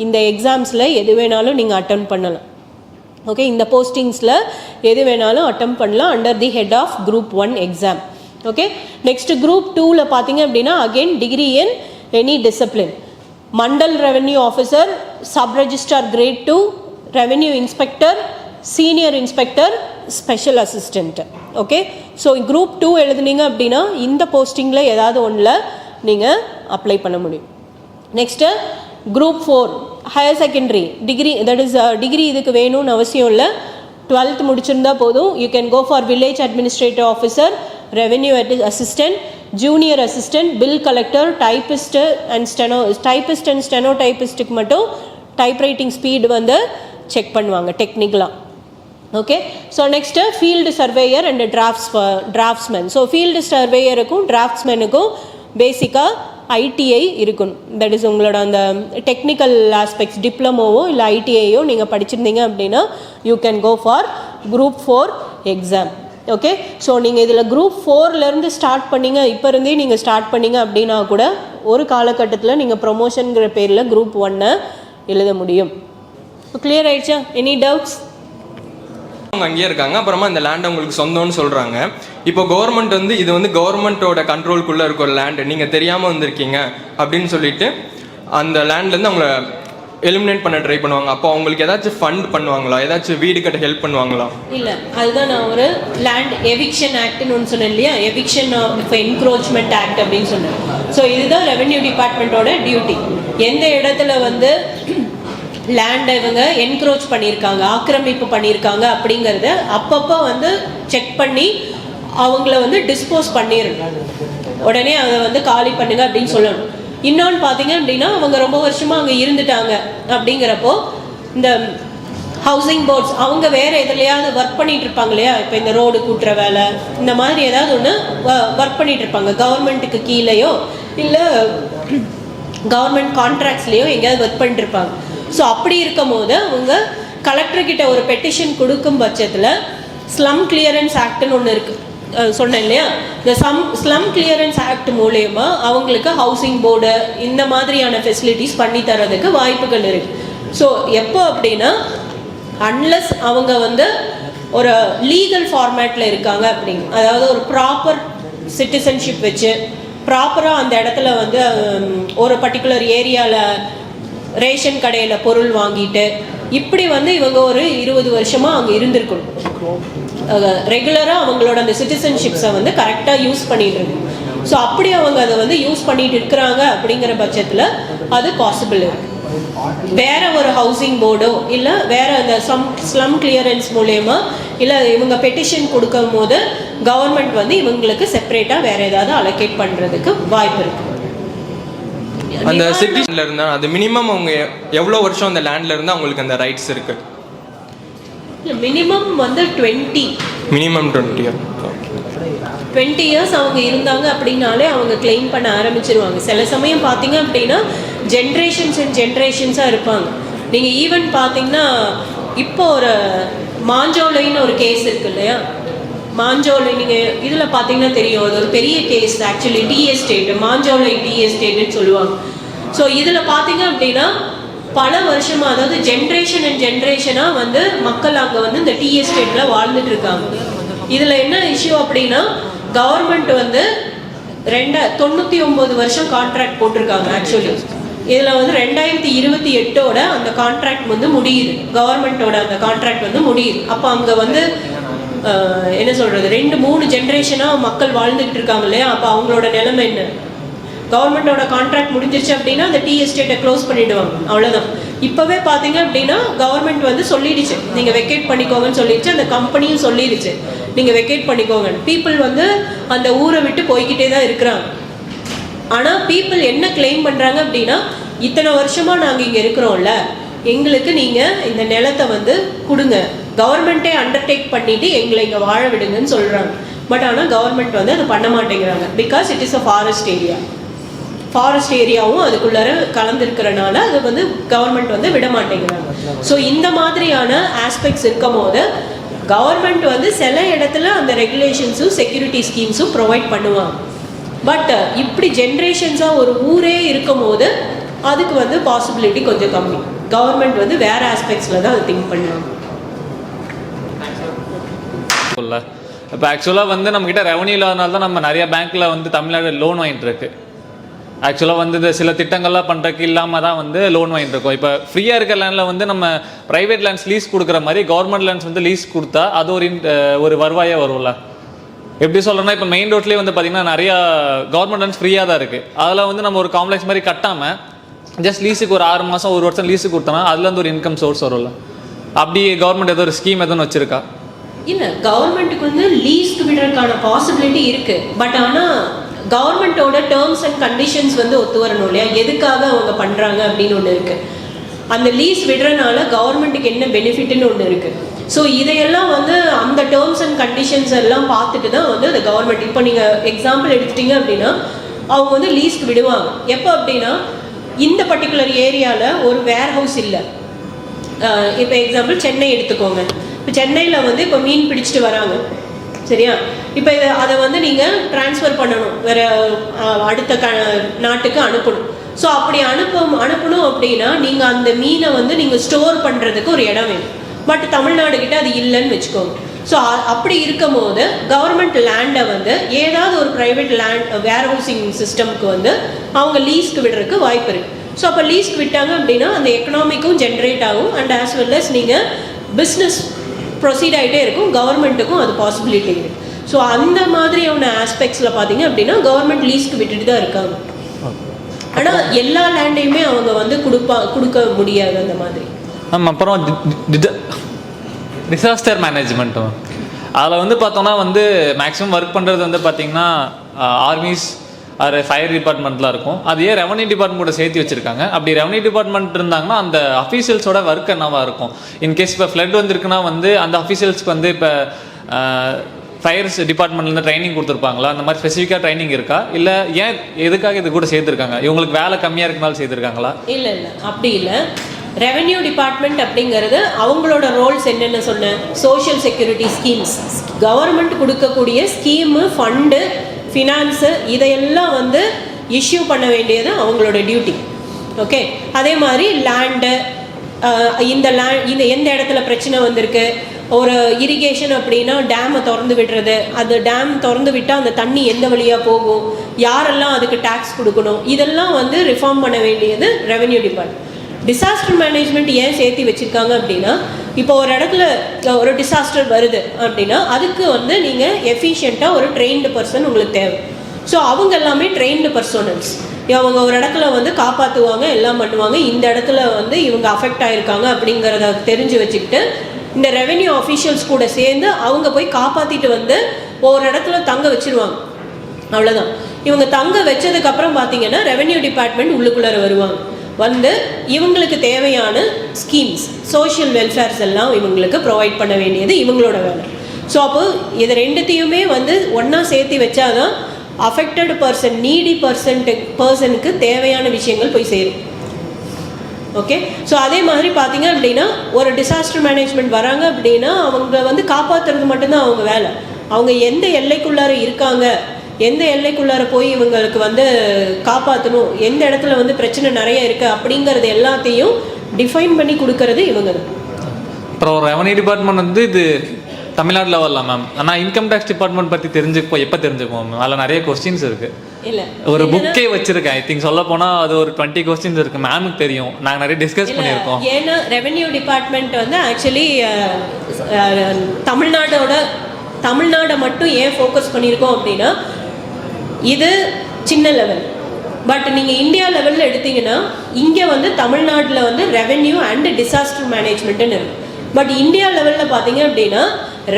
இந்த எக்ஸாம்ஸில் எது வேணாலும் நீங்கள் அட்டன் பண்ணலாம். ஓகே, இந்த போஸ்டிங்ஸில் எது வேணாலும் அட்டன் பண்ணலாம் under the head of group 1 exam. Okay, next group 2ல் பார்த்தீங்க அப்படின்னா again degree in any discipline, mandal revenue officer, sub registrar grade 2, revenue inspector, senior inspector, special assistant. Okay, so group 2 எழுதுனீங்க அப்படின்னா இந்த போஸ்டிங்கில் ஏதாவது ஒன்றில் நீங்கள் அப்ளை பண்ண முடியும். Next group 4 higher secondary degree, that is degree இதுக்கு வேணும்னு அவசியம் இல்லை, 12th முடிச்சிருந்தா போதும். You can go for village administrative officer, revenue assistant, junior assistant, bill collector, typist and steno டைப்பிஸ்ட்டுக்கு மட்டும் டைப்ரைட்டிங் ஸ்பீடு வந்து செக் பண்ணுவாங்க டெக்னிக்கலாக. Okay, so next field surveyor and draftsman. So field சர்வேயருக்கும் டிராஃப்ட்ஸ்மேனுக்கும் பேசிக்காக ஐடிஐ இருக்கணும். தட் இஸ் உங்களோட அந்த டெக்னிக்கல் ஆஸ்பெக்ட்ஸ் டிப்ளமோவோ இல்லை ஐடிஐயோ நீங்கள் படிச்சிருந்தீங்க அப்படின்னா you can go for group 4 exam. Okay, so நீங்கள் இதில் குரூப் 4லேருந்து ஸ்டார்ட் பண்ணிங்க, இப்போ இருந்தே நீங்கள் ஸ்டார்ட் பண்ணிங்க அப்படின்னா கூட ஒரு காலகட்டத்தில் நீங்கள் ப்ரொமோஷனுங்கிற பேரில் குரூப் 1 எழுத முடியும். கிளியர் ஆயிடுச்சா? Any doubts? அவங்க அங்கேயே இருக்காங்க, அப்புறமா இந்த லேண்ட் உங்களுக்கு சொந்தம்னு சொல்கிறாங்க. இப்போ கவர்மெண்ட் வந்து இது வந்து கவர்மெண்ட்டோட கண்ட்ரோலுக்குள்ளே இருக்க ஒரு லேண்டு, நீங்கள் தெரியாமல் வந்திருக்கீங்க அப்படின்னு சொல்லிட்டு அந்த லேண்ட்லேருந்து அவங்கள எலிமினேட் பண்ண ட்ரை பண்ணுவாங்க. அப்போ அவங்களுக்கு ஏதாச்சும் ஃபண்ட் பண்ணுவாங்களா, ஏதாச்சும் வீடு கட்ட ஹெல்ப் பண்ணுவாங்களா? இல்லை, அதுதான் நான் ஒரு லேண்ட் எவிக்ஷன் ஆக்ட்னு ஒன்று சொன்னேன் இல்லையா, எவிக்ஷன் ஆஃப் என்க்ரோச்மெண்ட் ஆக்ட் அப்படின்னு சொன்னேன். ஸோ இதுதான் ரெவென்யூ டிபார்ட்மெண்ட்டோட டியூட்டி. எந்த இடத்துல வந்து லேண்டை இவங்க என்க்ரோச் பண்ணியிருக்காங்க, ஆக்கிரமிப்பு பண்ணியிருக்காங்க அப்படிங்கிறத அப்பப்போ வந்து செக் பண்ணி அவங்கள வந்து டிஸ்போஸ் பண்ணிடணும், உடனே அதை வந்து காலி பண்ணுங்க அப்படின்னு சொல்லணும். இன்னொன்று பார்த்தீங்க அப்படின்னா அவங்க ரொம்ப வருஷமாக அங்கே இருந்துட்டாங்க அப்படிங்கிறப்போ இந்த ஹவுசிங் போர்ட்ஸ் அவங்க வேறு எதுலையாவது ஒர்க் பண்ணிட்டு இருப்பாங்க இல்லையா, இப்போ இந்த ரோடு கூட்டுற வேலை இந்த மாதிரி ஏதாவது ஒன்று ஒர்க் பண்ணிட்டு இருப்பாங்க, கவர்மெண்ட்டுக்கு கீழேயோ இல்லை கவர்மெண்ட் கான்ட்ராக்ட்ஸ்லேயோ எங்கேயாவது ஒர்க் பண்ணிட்டு இருப்பாங்க. ஸோ அப்படி இருக்கும் போது அவங்க கலெக்டர்கிட்ட ஒரு பெட்டிஷன் கொடுக்கும் பட்சத்தில் ஸ்லம் கிளியரன்ஸ் ஆக்ட்னு ஒன்று இருக்குது, சொன்னேன் இல்லையா, இந்த ஸ்லம் கிளியரன்ஸ் ஆக்ட் மூலயமா அவங்களுக்கு ஹவுசிங் போர்டு இந்த மாதிரியான ஃபெசிலிட்டிஸ் பண்ணி தரதுக்கு வாய்ப்புகள் இருக்குது. ஸோ எப்போ அப்படின்னா அன்லஸ் அவங்க வந்து ஒரு லீகல் ஃபார்மேட்டில் இருக்காங்க அப்படிங்க, அதாவது ஒரு ப்ராப்பர் சிட்டிசன்ஷிப் வச்சு ப்ராப்பராக அந்த இடத்துல வந்து ஒரு பர்டிகுலர் ஏரியாவில் ரேஷன் கடையில் பொருள் வாங்கிட்டு இப்படி வந்து இவங்க ஒரு 20 வருஷமாக அங்கே இருந்திருக்கணும், ரெகுலராக அவங்களோட அந்த சிட்டிசன்ஷிப்ஸை வந்து கரெக்டாக யூஸ் பண்ணிட்டு இருக்கணும். ஸோ அப்படி அவங்க அதை வந்து யூஸ் பண்ணிட்டு இருக்கிறாங்க அப்படிங்கிற பட்சத்தில் அது பாசிபிள் இருக்குது. வேற ஒரு ஹவுசிங் போர்டோ இல்லை வேற அந்த ஸ்லம் கிளியரன்ஸ் மூலயமா இல்லை இவங்க பெட்டிஷன் கொடுக்கும் போது கவர்மெண்ட் வந்து இவங்களுக்கு செப்பரேட்டாக வேற ஏதாவது அலோகேட் பண்ணுறதுக்கு வாய்ப்பு இருக்கு. அந்த சிட்டில இருந்தா அது மினிமம் அவங்க எவ்வளோ வருஷம் அந்த லேண்ட்ல இருந்தா அவங்களுக்கு அந்த ரைட்ஸ் இருக்கு? மினிமம் வந்து 20 மினிமம் 20 இயர்ஸ் அவங்க இருந்தாங்க அப்படின்னாலே அவங்க கிளைம் பண்ண ஆரம்பிச்சிருவாங்க. சில சமயம் பார்த்தீங்க அப்படின்னா ஜென்ரேஷன்ஸ் அண்ட் ஜென்ரேஷன்ஸாக இருப்பாங்க. நீங்கள் ஈவன் பார்த்தீங்கன்னா இப்போ ஒரு மாஞ்சோலைன்னு ஒரு கேஸ் இருக்கு இல்லையா, மாஞ்சோலை நீங்கள் இதில் பார்த்தீங்கன்னா தெரியும், அது ஒரு பெரிய case actually, tea estate, Manjolai tea எஸ்டேட்னு சொல்லுவாங்க. ஸோ இதில் பார்த்தீங்க அப்படின்னா பல வருஷமாக, அதாவது ஜென்ரேஷன் அண்ட் ஜென்ரேஷனாக வந்து மக்கள் அங்கே வந்து இந்த டி எஸ்டேட்டில் வாழ்ந்துட்டு இருக்காங்க. இதில் என்ன இஷ்யூ அப்படின்னா கவர்மெண்ட் வந்து 99 வருஷம் கான்ட்ராக்ட் போட்டிருக்காங்க. ஆக்சுவலி இதில் வந்து 2028 அந்த கான்ட்ராக்ட் வந்து முடியுது, கவர்மெண்ட்டோட அந்த கான்ட்ராக்ட் வந்து முடியுது. அப்போ அங்கே வந்து என்ன சொல்கிறது, 2-3 ஜென்ரேஷனாக மக்கள் வாழ்ந்துக்கிட்டு இருக்காங்க இல்லையா, அப்போ அவங்களோட நிலைமை என்ன? கவர்மெண்டோட கான்ட்ராக்ட் முடிஞ்சிருச்சு அப்படின்னா அந்த டி எஸ்டேட்டை க்ளோஸ் பண்ணிவிடுவாங்க, அவ்வளோதான். இப்போவே பார்த்தீங்க அப்படின்னா கவர்மெண்ட் வந்து சொல்லிடுச்சு நீங்கள் வெக்கேட் பண்ணிக்கோங்கன்னு சொல்லிடுச்சு, அந்த கம்பெனியும் சொல்லிடுச்சு நீங்கள் வெக்கேட் பண்ணிக்கோங்க. பீப்புள் வந்து அந்த ஊரை விட்டு போய்கிட்டே தான் இருக்கிறாங்க. ஆனால் பீப்புள் என்ன கிளைம் பண்ணுறாங்க அப்படின்னா இத்தனை வருஷமாக நாங்கள் இங்கே இருக்கிறோம்ல, எங்களுக்கு நீங்கள் இந்த நிலத்தை வந்து கொடுங்க, கவர்மெண்ட்டே அண்டர்டேக் பண்ணிவிட்டு எங்களை இங்கே வாழ விடுங்கன்னு சொல்கிறாங்க. பட் ஆனால் கவர்மெண்ட் வந்து அதை பண்ண மாட்டேங்கிறாங்க. Because it is a forest area, forest ஏரியாவும் அதுக்குள்ளார கலந்துருக்கிறனால அது வந்து கவர்மெண்ட் வந்து விட மாட்டேங்கிறாங்க. ஸோ இந்த மாதிரியான ஆஸ்பெக்ட்ஸ் இருக்கும் போது கவர்மெண்ட் வந்து சில இடத்துல அந்த ரெகுலேஷன்ஸும் செக்யூரிட்டி ஸ்கீம்ஸும் ப்ரொவைட் பண்ணுவாங்க. பட் இப்படி ஜென்ரேஷன்ஸாக ஒரு ஊரே இருக்கும் போது அதுக்கு வந்து பாசிபிலிட்டி கொஞ்சம் கம்மி. கவர்மெண்ட் வந்து வேற ஆஸ்பெக்ட்ஸில் தான் அதை திங்க் பண்ணுவாங்க. இப்போ ஆக்சுவலாக வந்து நம்மக்கிட்ட ரெவன்யூ இல்லாதனால தான் நம்ம நிறைய பேங்க்கில் வந்து தமிழ்நாடு லோன் வாங்கிட்டு இருக்கு. ஆக்சுவலாக வந்து இந்த சில திட்டங்கள்லாம் பண்ணுறதுக்கு இல்லாமல் தான் வந்து லோன் வாங்கிட்டு இருக்கோம். இப்போ ஃப்ரீயாக இருக்க லேண்டில் வந்து நம்ம ப்ரைவேட் லேண்ட்ஸ் லீஸ் கொடுக்குற மாதிரி கவர்மெண்ட் லேண்ட்ஸ் வந்து லீஸ் கொடுத்தா அது ஒரு வருவாயாக வரும்ல. எப்படி சொல்கிறேன்னா இப்போ மெயின் ரோட்லேயே வந்து பார்த்திங்கன்னா நிறையா கவர்மெண்ட் லேண்ட்ஸ் ஃப்ரீயாக தான் இருக்குது. அதில் வந்து நம்ம ஒரு காம்ப்ளெக்ஸ் மாதிரி கட்டாமல் ஜஸ்ட் லீஸுக்கு ஒரு 6 மாதம் 1 வருஷம் லீஸுக்கு கொடுத்தோன்னா அதுலேருந்து ஒரு இன்கம் சோர்ஸ் வரும்ல. அப்படி கவர்மெண்ட் ஏதோ ஒரு ஸ்கீம் எதுவும் வச்சுருக்கா? இல்லை, கவர்மெண்ட்டுக்கு வந்து லீஸ்க்கு விடுறதுக்கான பாசிபிலிட்டி இருக்குது. பட் ஆனால் கவர்மெண்ட்டோட டேர்ம்ஸ் அண்ட் கண்டிஷன்ஸ் வந்து ஒத்து வரணும் இல்லையா, எதுக்காக அவங்க பண்ணுறாங்க அப்படின்னு ஒன்று இருக்குது. அந்த லீஸ் விடுறதுனால கவர்மெண்ட்டுக்கு என்ன பெனிஃபிட்னு ஒன்று இருக்குது. ஸோ இதையெல்லாம் வந்து அந்த டேர்ம்ஸ் அண்ட் கண்டிஷன்ஸ் எல்லாம் பார்த்துட்டு தான் வந்து அந்த கவர்மெண்ட், இப்போ நீங்கள் எக்ஸாம்பிள் எடுத்துட்டீங்க அப்படின்னா அவங்க வந்து லீஸ்க்கு விடுவாங்க. எப்போ அப்படின்னா இந்த பர்டிகுலர் ஏரியாவில் ஒரு வேர் ஹவுஸ் இல்லை. இப்போ எக்ஸாம்பிள் சென்னை எடுத்துக்கோங்க. இப்போ சென்னையில் வந்து இப்போ மீன் பிடிச்சிட்டு வராங்க, சரியா? இப்போ அதை வந்து நீங்கள் ட்ரான்ஸ்ஃபர் பண்ணணும், வேறு அடுத்த நாட்டுக்கு அனுப்பணும். ஸோ அப்படி அனுப்பணும் அப்படின்னா நீங்கள் அந்த மீனை வந்து நீங்கள் ஸ்டோர் பண்ணுறதுக்கு ஒரு இடம் வேணும். பட் தமிழ்நாடுகிட்ட அது இல்லைன்னு வச்சுக்கோங்க. ஸோ அப்படி இருக்கும் போது கவர்மெண்ட் லேண்டை வந்து ஏதாவது ஒரு ப்ரைவேட் லேண்ட் வேர் ஹவுசிங் சிஸ்டம்க்கு வந்து அவங்க லீஸ்க்கு விடுறதுக்கு வாய்ப்பு இருக்குது. ஸோ அப்போ லீஸ்க்கு விட்டாங்க அப்படின்னா அந்த எக்கனாமிக்கும் ஜென்ரேட் ஆகும் அண்ட் ஆஸ் வெல் அஸ் நீங்கள் பிஸ்னஸ் ப்ரொசீட் ஆகிட்டே இருக்கும், கவர்மெண்ட்டுக்கும் அது பாசிபிலிட்டி இருக்குது. ஸோ அந்த மாதிரியான ஆஸ்பெக்ட்ஸில் பார்த்தீங்க அப்படின்னா கவர்மெண்ட் லீஸ்க்கு விட்டுட்டு தான் இருக்காங்க. ஆனால் எல்லா லேண்டையுமே அவங்க வந்து கொடுக்க முடியாது அந்த மாதிரி. அப்புறம் டிசாஸ்டர் மேனேஜ்மெண்ட்டும் அதில் வந்து பார்த்தோன்னா வந்து மேக்ஸிமம் ஒர்க் பண்ணுறது வந்து பார்த்திங்கன்னா ஆர்மிஸ் அது ஃபயர் டிபார்ட்மெண்ட்லாம் இருக்கும். அது ஏன் ரெவன்யூ டிபார்ட்மெண்ட்டோட சேர்த்து வச்சிருக்காங்க? அப்படி ரெவன்யூ டிபார்ட்மெண்ட் இருந்தாங்கன்னா அந்த அஃபீஷியல்ஸோட ஒர்க் என்னவா இருக்கும்? இன்கேஸ் இப்போ ஃப்ளட் வந்திருக்குன்னா வந்து அந்த அஃபீஷியல்ஸ்க்கு வந்து இப்போ ஃபயர்ஸ் டிபார்ட்மெண்ட்லேருந்து ட்ரைனிங் கொடுத்துருப்பாங்களா? அந்த மாதிரி ஸ்பெசிஃபிக்காக ட்ரைனிங் இருக்கா? இல்லை ஏன் எதுக்காக இது கூட சேர்த்துருக்காங்க? இவங்களுக்கு வேலை கம்மியாக இருக்கனால சேர்த்துருக்காங்களா? இல்லை அப்படி இல்லை. ரெவென்யூ டிபார்ட்மெண்ட் அப்படிங்கிறது அவங்களோட ரோல்ஸ் என்னென்ன சொன்னேன், சோஷியல் செக்யூரிட்டி ஸ்கீம்ஸ், கவர்மெண்ட் கொடுக்கக்கூடிய ஸ்கீமு, ஃபண்டு, ஃபினான்ஸு இதையெல்லாம் வந்து இஷ்யூ பண்ண வேண்டியது அவங்களோட டியூட்டி. ஓகே, அதே மாதிரி லேண்டு, இந்த எந்த இடத்துல பிரச்சனை வந்திருக்கு, ஒரு இரிகேஷன் அப்படின்னா டேமை திறந்து விடுறது, அந்த டேம் திறந்து விட்டால் அந்த தண்ணி எந்த வழியாக போகும், யாரெல்லாம் அதுக்கு டேக்ஸ் கொடுக்கணும், இதெல்லாம் வந்து ரிஃபார்ம் பண்ண வேண்டியது ரெவென்யூ டிபார்ட்மெண்ட். டிசாஸ்டர் மேனேஜ்மெண்ட் ஏன் சேர்த்து வச்சுருக்காங்க அப்படின்னா, இப்போ ஒரு இடத்துல ஒரு டிசாஸ்டர் வருது அப்படின்னா அதுக்கு வந்து நீங்கள் எஃபிஷியண்ட்டாக ஒரு ட்ரெயின்டு பர்சன் உங்களுக்கு தேவை. ஸோ அவங்க எல்லாமே ட்ரெயின்டு பர்சனல்ஸ். அவங்க ஒரு இடத்துல வந்து காப்பாற்றுவாங்க, எல்லாம் பண்ணுவாங்க. இந்த இடத்துல வந்து இவங்க அஃபெக்ட் ஆகிருக்காங்க அப்படிங்கிறத தெரிஞ்சு வச்சுக்கிட்டு இந்த ரெவென்யூ ஆஃபீஷியல்ஸ் கூட சேர்ந்து அவங்க போய் காப்பாற்றிட்டு வந்து ஒரு இடத்துல தங்க வச்சுருவாங்க. அவ்வளோதான். இவங்க தங்க வச்சதுக்கப்புறம் பார்த்தீங்கன்னா ரெவென்யூ டிபார்ட்மெண்ட் உள்ளுக்குள்ளார வருவாங்க. வந்து இவங்களுக்கு தேவையான ஸ்கீம்ஸ், சோஷியல் வெல்ஃபேர்ஸ் எல்லாம் இவங்களுக்கு ப்ரொவைட் பண்ண வேண்டியது இவங்களோட வேலை. ஸோ அப்போ இது ரெண்டுத்தையுமே வந்து ஒன்றா சேர்த்து வச்சாதான் அஃபெக்டட் பர்சன், நீடி பர்சனுக்கு தேவையான விஷயங்கள் போய் சேரும். ஓகே, ஸோ அதே மாதிரி பார்த்தீங்க அப்படின்னா ஒரு டிசாஸ்டர் மேனேஜ்மெண்ட் வராங்க அப்படின்னா அவங்க வந்து காப்பாற்றுறது மட்டும்தான் அவங்க வேலை. அவங்க எந்த எல்லைக்குள்ளார இருக்காங்க, எந்த எல்லைக்குள்ளார போய் இவங்களுக்கு வந்து காப்பாற்றணும், எந்த இடத்துல வந்து பிரச்சனை நிறைய இருக்குது அப்படிங்கிறது எல்லாத்தையும் டிஃபைன் பண்ணி கொடுக்கறது இவங்க தான். அப்புறம் ரெவன்யூ டிபார்ட்மெண்ட் வந்து இது தமிழ்நாடு லெவலில் மேம். ஆனால் இன்கம் டேக்ஸ் டிபார்ட்மெண்ட் பற்றி தெரிஞ்சுப்போம், எப்போ தெரிஞ்சுப்போம் மேம்? அதில் நிறைய கொஸ்டின்ஸ் இருக்குது. இல்லை, ஒரு புக்கே வச்சிருக்கேன். ஐ திங்க் சொல்ல போனால் அது ஒரு 20 கொஸ்டின்ஸ் இருக்குது. மேமுக்கு தெரியும், நாங்கள் நிறைய டிஸ்கஸ் பண்ணியிருக்கோம். ஏன்னா ரெவென்யூ டிபார்ட்மெண்ட் வந்து ஆக்சுவலி தமிழ்நாடை மட்டும் ஏன் ஃபோக்கஸ் பண்ணியிருக்கோம் அப்படின்னா, இது சின்ன லெவல். பட் நீங்கள் இந்தியா லெவலில் எடுத்தீங்கன்னா இங்கே வந்து தமிழ்நாட்டில் வந்து ரெவென்யூ அண்ட் டிசாஸ்டர் மேனேஜ்மெண்ட்டுன்னு இருக்குது. பட் இந்தியா லெவலில் பார்த்தீங்க அப்படின்னா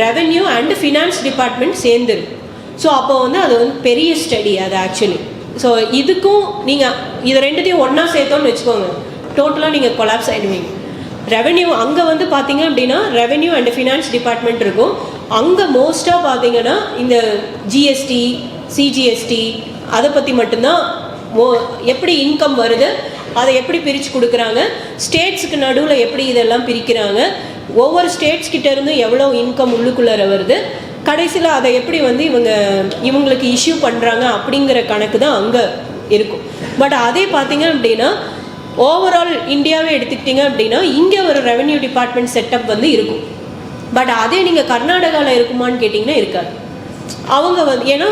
ரெவென்யூ அண்ட் ஃபினான்ஸ் டிபார்ட்மெண்ட் சேர்ந்துருக்கு. ஸோ அப்போ வந்து அது வந்து பெரிய ஸ்டடி அது ஆக்சுவலி. ஸோ இதுக்கும் நீங்கள் இது ரெண்டுத்தையும் ஒன்றா சேர்த்தோன்னு வச்சுக்கோங்க, டோட்டலாக நீங்கள் கொலாப்ஸ் ஆகிடுவீங்க. ரெவென்யூ அங்கே வந்து பார்த்தீங்க அப்படின்னா ரெவென்யூ அண்ட் ஃபினான்ஸ் டிபார்ட்மெண்ட் இருக்கும். அங்கே மோஸ்ட்டாக பார்த்தீங்கன்னா இந்த ஜிஎஸ்டி, சிஜிஎஸ்டி அதை பற்றி மட்டும்தான், எப்படி இன்கம் வருது, அதை எப்படி பிரித்து கொடுக்குறாங்க, ஸ்டேட்ஸுக்கு நடுவில் எப்படி இதெல்லாம் பிரிக்கிறாங்க, ஒவ்வொரு ஸ்டேட்ஸ் கிட்ட இருந்து எவ்வளோ இன்கம் உள்ளுக்குள்ளார வருது, கடைசியில் அதை எப்படி வந்து இவங்களுக்கு இஷ்யூ பண்ணுறாங்க அப்படிங்கிற கணக்கு தான் அங்கே இருக்கும். பட் அதே பார்த்தீங்க அப்படின்னா ஓவரால் இந்தியாவே எடுத்துக்கிட்டிங்க அப்படின்னா இங்கே ஒரு ரெவென்யூ டிபார்ட்மெண்ட் செட்டப் வந்து இருக்கும். பட் அதே நீங்கள் கர்நாடகாவில் இருக்குமான்னு கேட்டிங்கன்னா இருக்காது. அவங்க வந்து ஏன்னா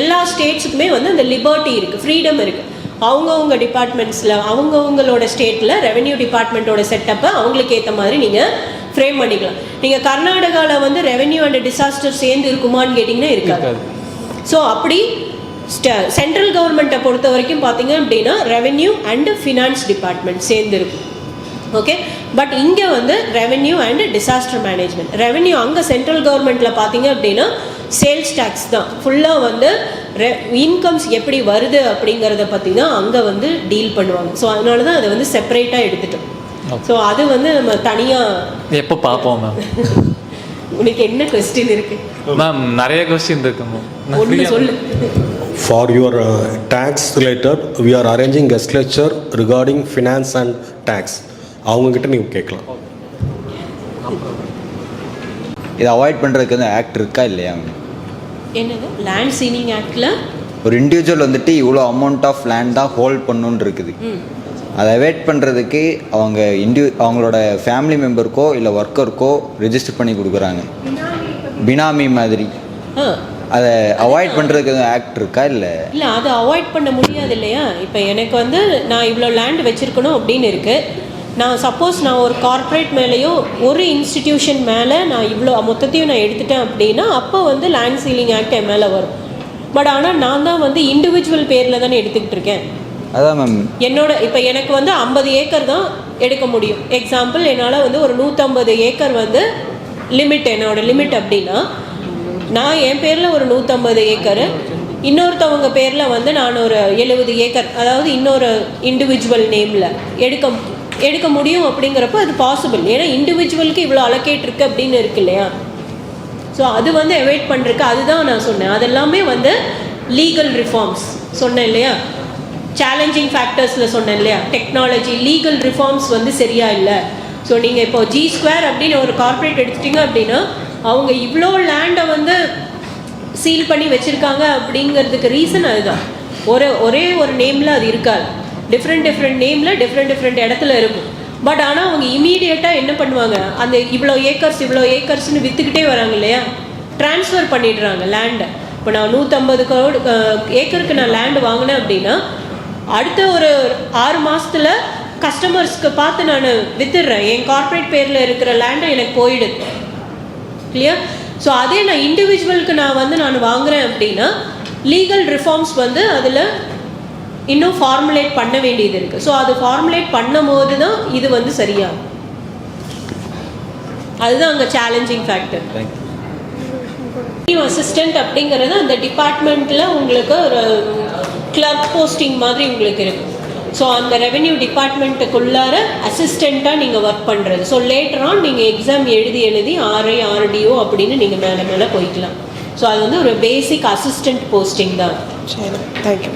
எல்லா ஸ்டேட்ஸுக்குமே வந்து அந்த லிபர்ட்டி இருக்குது, ஃப்ரீடம் இருக்குது. அவங்கவுங்க டிபார்ட்மெண்ட்ஸில் அவங்கவுங்களோட ஸ்டேட்டில் ரெவென்யூ டிபார்ட்மெண்ட்டோட செட்டப்பை அவங்களுக்கு ஏற்ற மாதிரி நீங்கள் ஃப்ரேம் பண்ணிக்கலாம். நீங்கள் கர்நாடகாவில் வந்து ரெவென்யூ அண்ட் டிசாஸ்டர் சேர்ந்து இருக்குமான்னு கேட்டிங்கன்னா இருக்காது. ஸோ அப்படி சென்ட்ரல் கவர்மெண்ட்டை பொறுத்த வரைக்கும் பார்த்தீங்க அப்படின்னா ரெவென்யூ அண்ட் ஃபினான்ஸ் டிபார்ட்மெண்ட் சேர்ந்து இருக்கும். ஓகே, பட் இங்கே வந்து revenue and disaster management. Revenue அங்கே சென்ட்ரல் கவர்மெண்ட்டில் பார்த்தீங்க அப்படின்னா சேல்ஸ் டேக்ஸ் தான் ஃபுல்லாக வந்து இன்கம்ஸ் எப்படி வருது அப்படிங்கிறத பற்றி தான் அங்கே வந்து டீல் பண்ணுவாங்க. ஸோ அதனால தான் அதை வந்து செப்பரேட்டாக எடுத்துட்டோம். ஸோ அது வந்து நம்ம தனியாக எப்போ பார்ப்போம் மேம்? உனக்கு என்ன கொஸ்டின் இருக்கு மேம்? நிறைய கொஸ்டின் இருக்கு மேம், ஒன்று சொல்லு. For your tax related, we are arranging guest lecture regarding finance and tax. அவங்கக்கிட்ட நீங்கள் கேட்கலாம். இதை அவாய்ட் பண்ணுறதுக்கு வந்து ஆக்ட் இருக்கா இல்லையா? என்னது லேண்ட் சீலிங் ஆக்டில் ஒரு இண்டிவிஜுவல் வந்துட்டு இவ்வளோ அமௌண்ட் ஆஃப் லேண்ட் தான் ஹோல்ட் பண்ணணுன்னு இருக்குது. அதை அவாய்ட் பண்ணுறதுக்கு அவங்களோட ஃபேமிலி மெம்பருக்கோ இல்லை ஒர்க்கருக்கோ ரெஜிஸ்டர் பண்ணி கொடுக்குறாங்க, பினாமி மாதிரி. அதை அவாய்ட் பண்ணுறதுக்கு ஆக்ட் இருக்கா இல்லை? இல்லை, அதை அவாய்ட் பண்ண முடியாது இல்லையா? இப்போ எனக்கு வந்து நான் இவ்வளோ லேண்ட் வச்சுருக்கணும் அப்படின்னு இருக்குது. நான் ஒரு கார்ப்பரேட் மேலேயோ ஒரு இன்ஸ்டிடியூஷன் மேலே நான் இவ்வளோ மொத்தத்தையும் நான் எடுத்துட்டேன் அப்படின்னா அப்போ வந்து லேண்ட் சீலிங் ஆக்ட் என் மேலே வரும். பட் ஆனால் நான் தான் வந்து இண்டிவிஜுவல் பேரில் தானே எடுத்துக்கிட்டு இருக்கேன். அதான் மேம், இப்போ எனக்கு வந்து 50 ஏக்கர் தான் எடுக்க முடியும். எக்ஸாம்பிள், என்னால் வந்து ஒரு 150 ஏக்கர் வந்து என்னோட லிமிட் அப்படின்னா நான் என் பேரில் ஒரு 150 ஏக்கரு இன்னொருத்தவங்க பேரில் வந்து நான் ஒரு 70 ஏக்கர், அதாவது இன்னொரு இண்டிவிஜுவல் நேமில் எடுக்க முடியும் அப்படிங்கிறப்ப அது பாசிபிள். ஏன்னா இண்டிவிஜுவலுக்கு இவ்வளோ அலோகேட் இருக்குது அப்படின்னு இருக்கு இல்லையா. ஸோ அது வந்து அவாய்ட் பண்ணுறதுக்கு அதுதான் நான் சொன்னேன். அதெல்லாமே வந்து லீகல் ரிஃபார்ம்ஸ் சொன்னேன் இல்லையா, சேலஞ்சிங் ஃபேக்டர்ஸில் சொன்னேன் இல்லையா, டெக்னாலஜி, லீகல் ரிஃபார்ம்ஸ் வந்து சரியா இல்லை. ஸோ நீங்கள் இப்போ G2 அப்படின்னு ஒரு கார்ப்பரேட் எடுத்துட்டிங்க அப்படின்னா அவங்க இவ்வளோ லேண்டை வந்து சீல் பண்ணி வச்சுருக்காங்க அப்படிங்கிறதுக்கு ரீசன் அதுதான். ஒரே ஒரு நேமில் அது இருக்காது, டிஃப்ரெண்ட் நேமில் டிஃப்ரெண்ட் இடத்துல இருக்கும். பட் ஆனால் அவங்க இமீடியட்டாக என்ன பண்ணுவாங்க, அந்த இவ்வளோ ஏக்கர்ஸ்னு விற்றுக்கிட்டே வராங்க இல்லையா, ட்ரான்ஸ்ஃபர் பண்ணிடுறாங்க லேண்டை. இப்போ நான் 150 ஏக்கருக்கு நான் லேண்டு வாங்கினேன் அப்படின்னா அடுத்த ஒரு 6 மாதத்தில் கஸ்டமர்ஸ்க்கு பார்த்து நான் விற்றுடுறேன். என் கார்ப்பரேட் பேரில் இருக்கிற லேண்டை எனக்கு போயிடுது. கிளியர்? ஸோ அதே நான் இண்டிவிஜுவலுக்கு நான் வாங்குகிறேன் அப்படின்னா லீகல் ரிஃபார்ம்ஸ் வந்து அதில் இன்னும் ஃபார்முலேட் பண்ண வேண்டியது இருக்குது. ஸோ அது ஃபார்முலேட் பண்ணும் போது தான் இது வந்து சரியாகும். அதுதான் அங்கே சேலஞ்சிங் ஃபேக்டர். அசிஸ்டன்ட் அப்படிங்கிறது அந்த டிபார்ட்மெண்ட்டில் உங்களுக்கு ஒரு கிளர்க் போஸ்டிங் மாதிரி உங்களுக்கு இருக்குது. ஸோ அந்த ரெவென்யூ டிபார்ட்மெண்ட்டுக்குள்ளார அசிஸ்டண்ட்டாக நீங்கள் ஒர்க் பண்ணுறது. ஸோ லேட்டரான் நீங்கள் எக்ஸாம் எழுதி RI RDO அப்படின்னு நீங்கள் மேலே போய்க்கலாம். ஸோ அது வந்து ஒரு பேசிக் அசிஸ்டண்ட் போஸ்டிங் தான். சரி, தேங்க்யூ.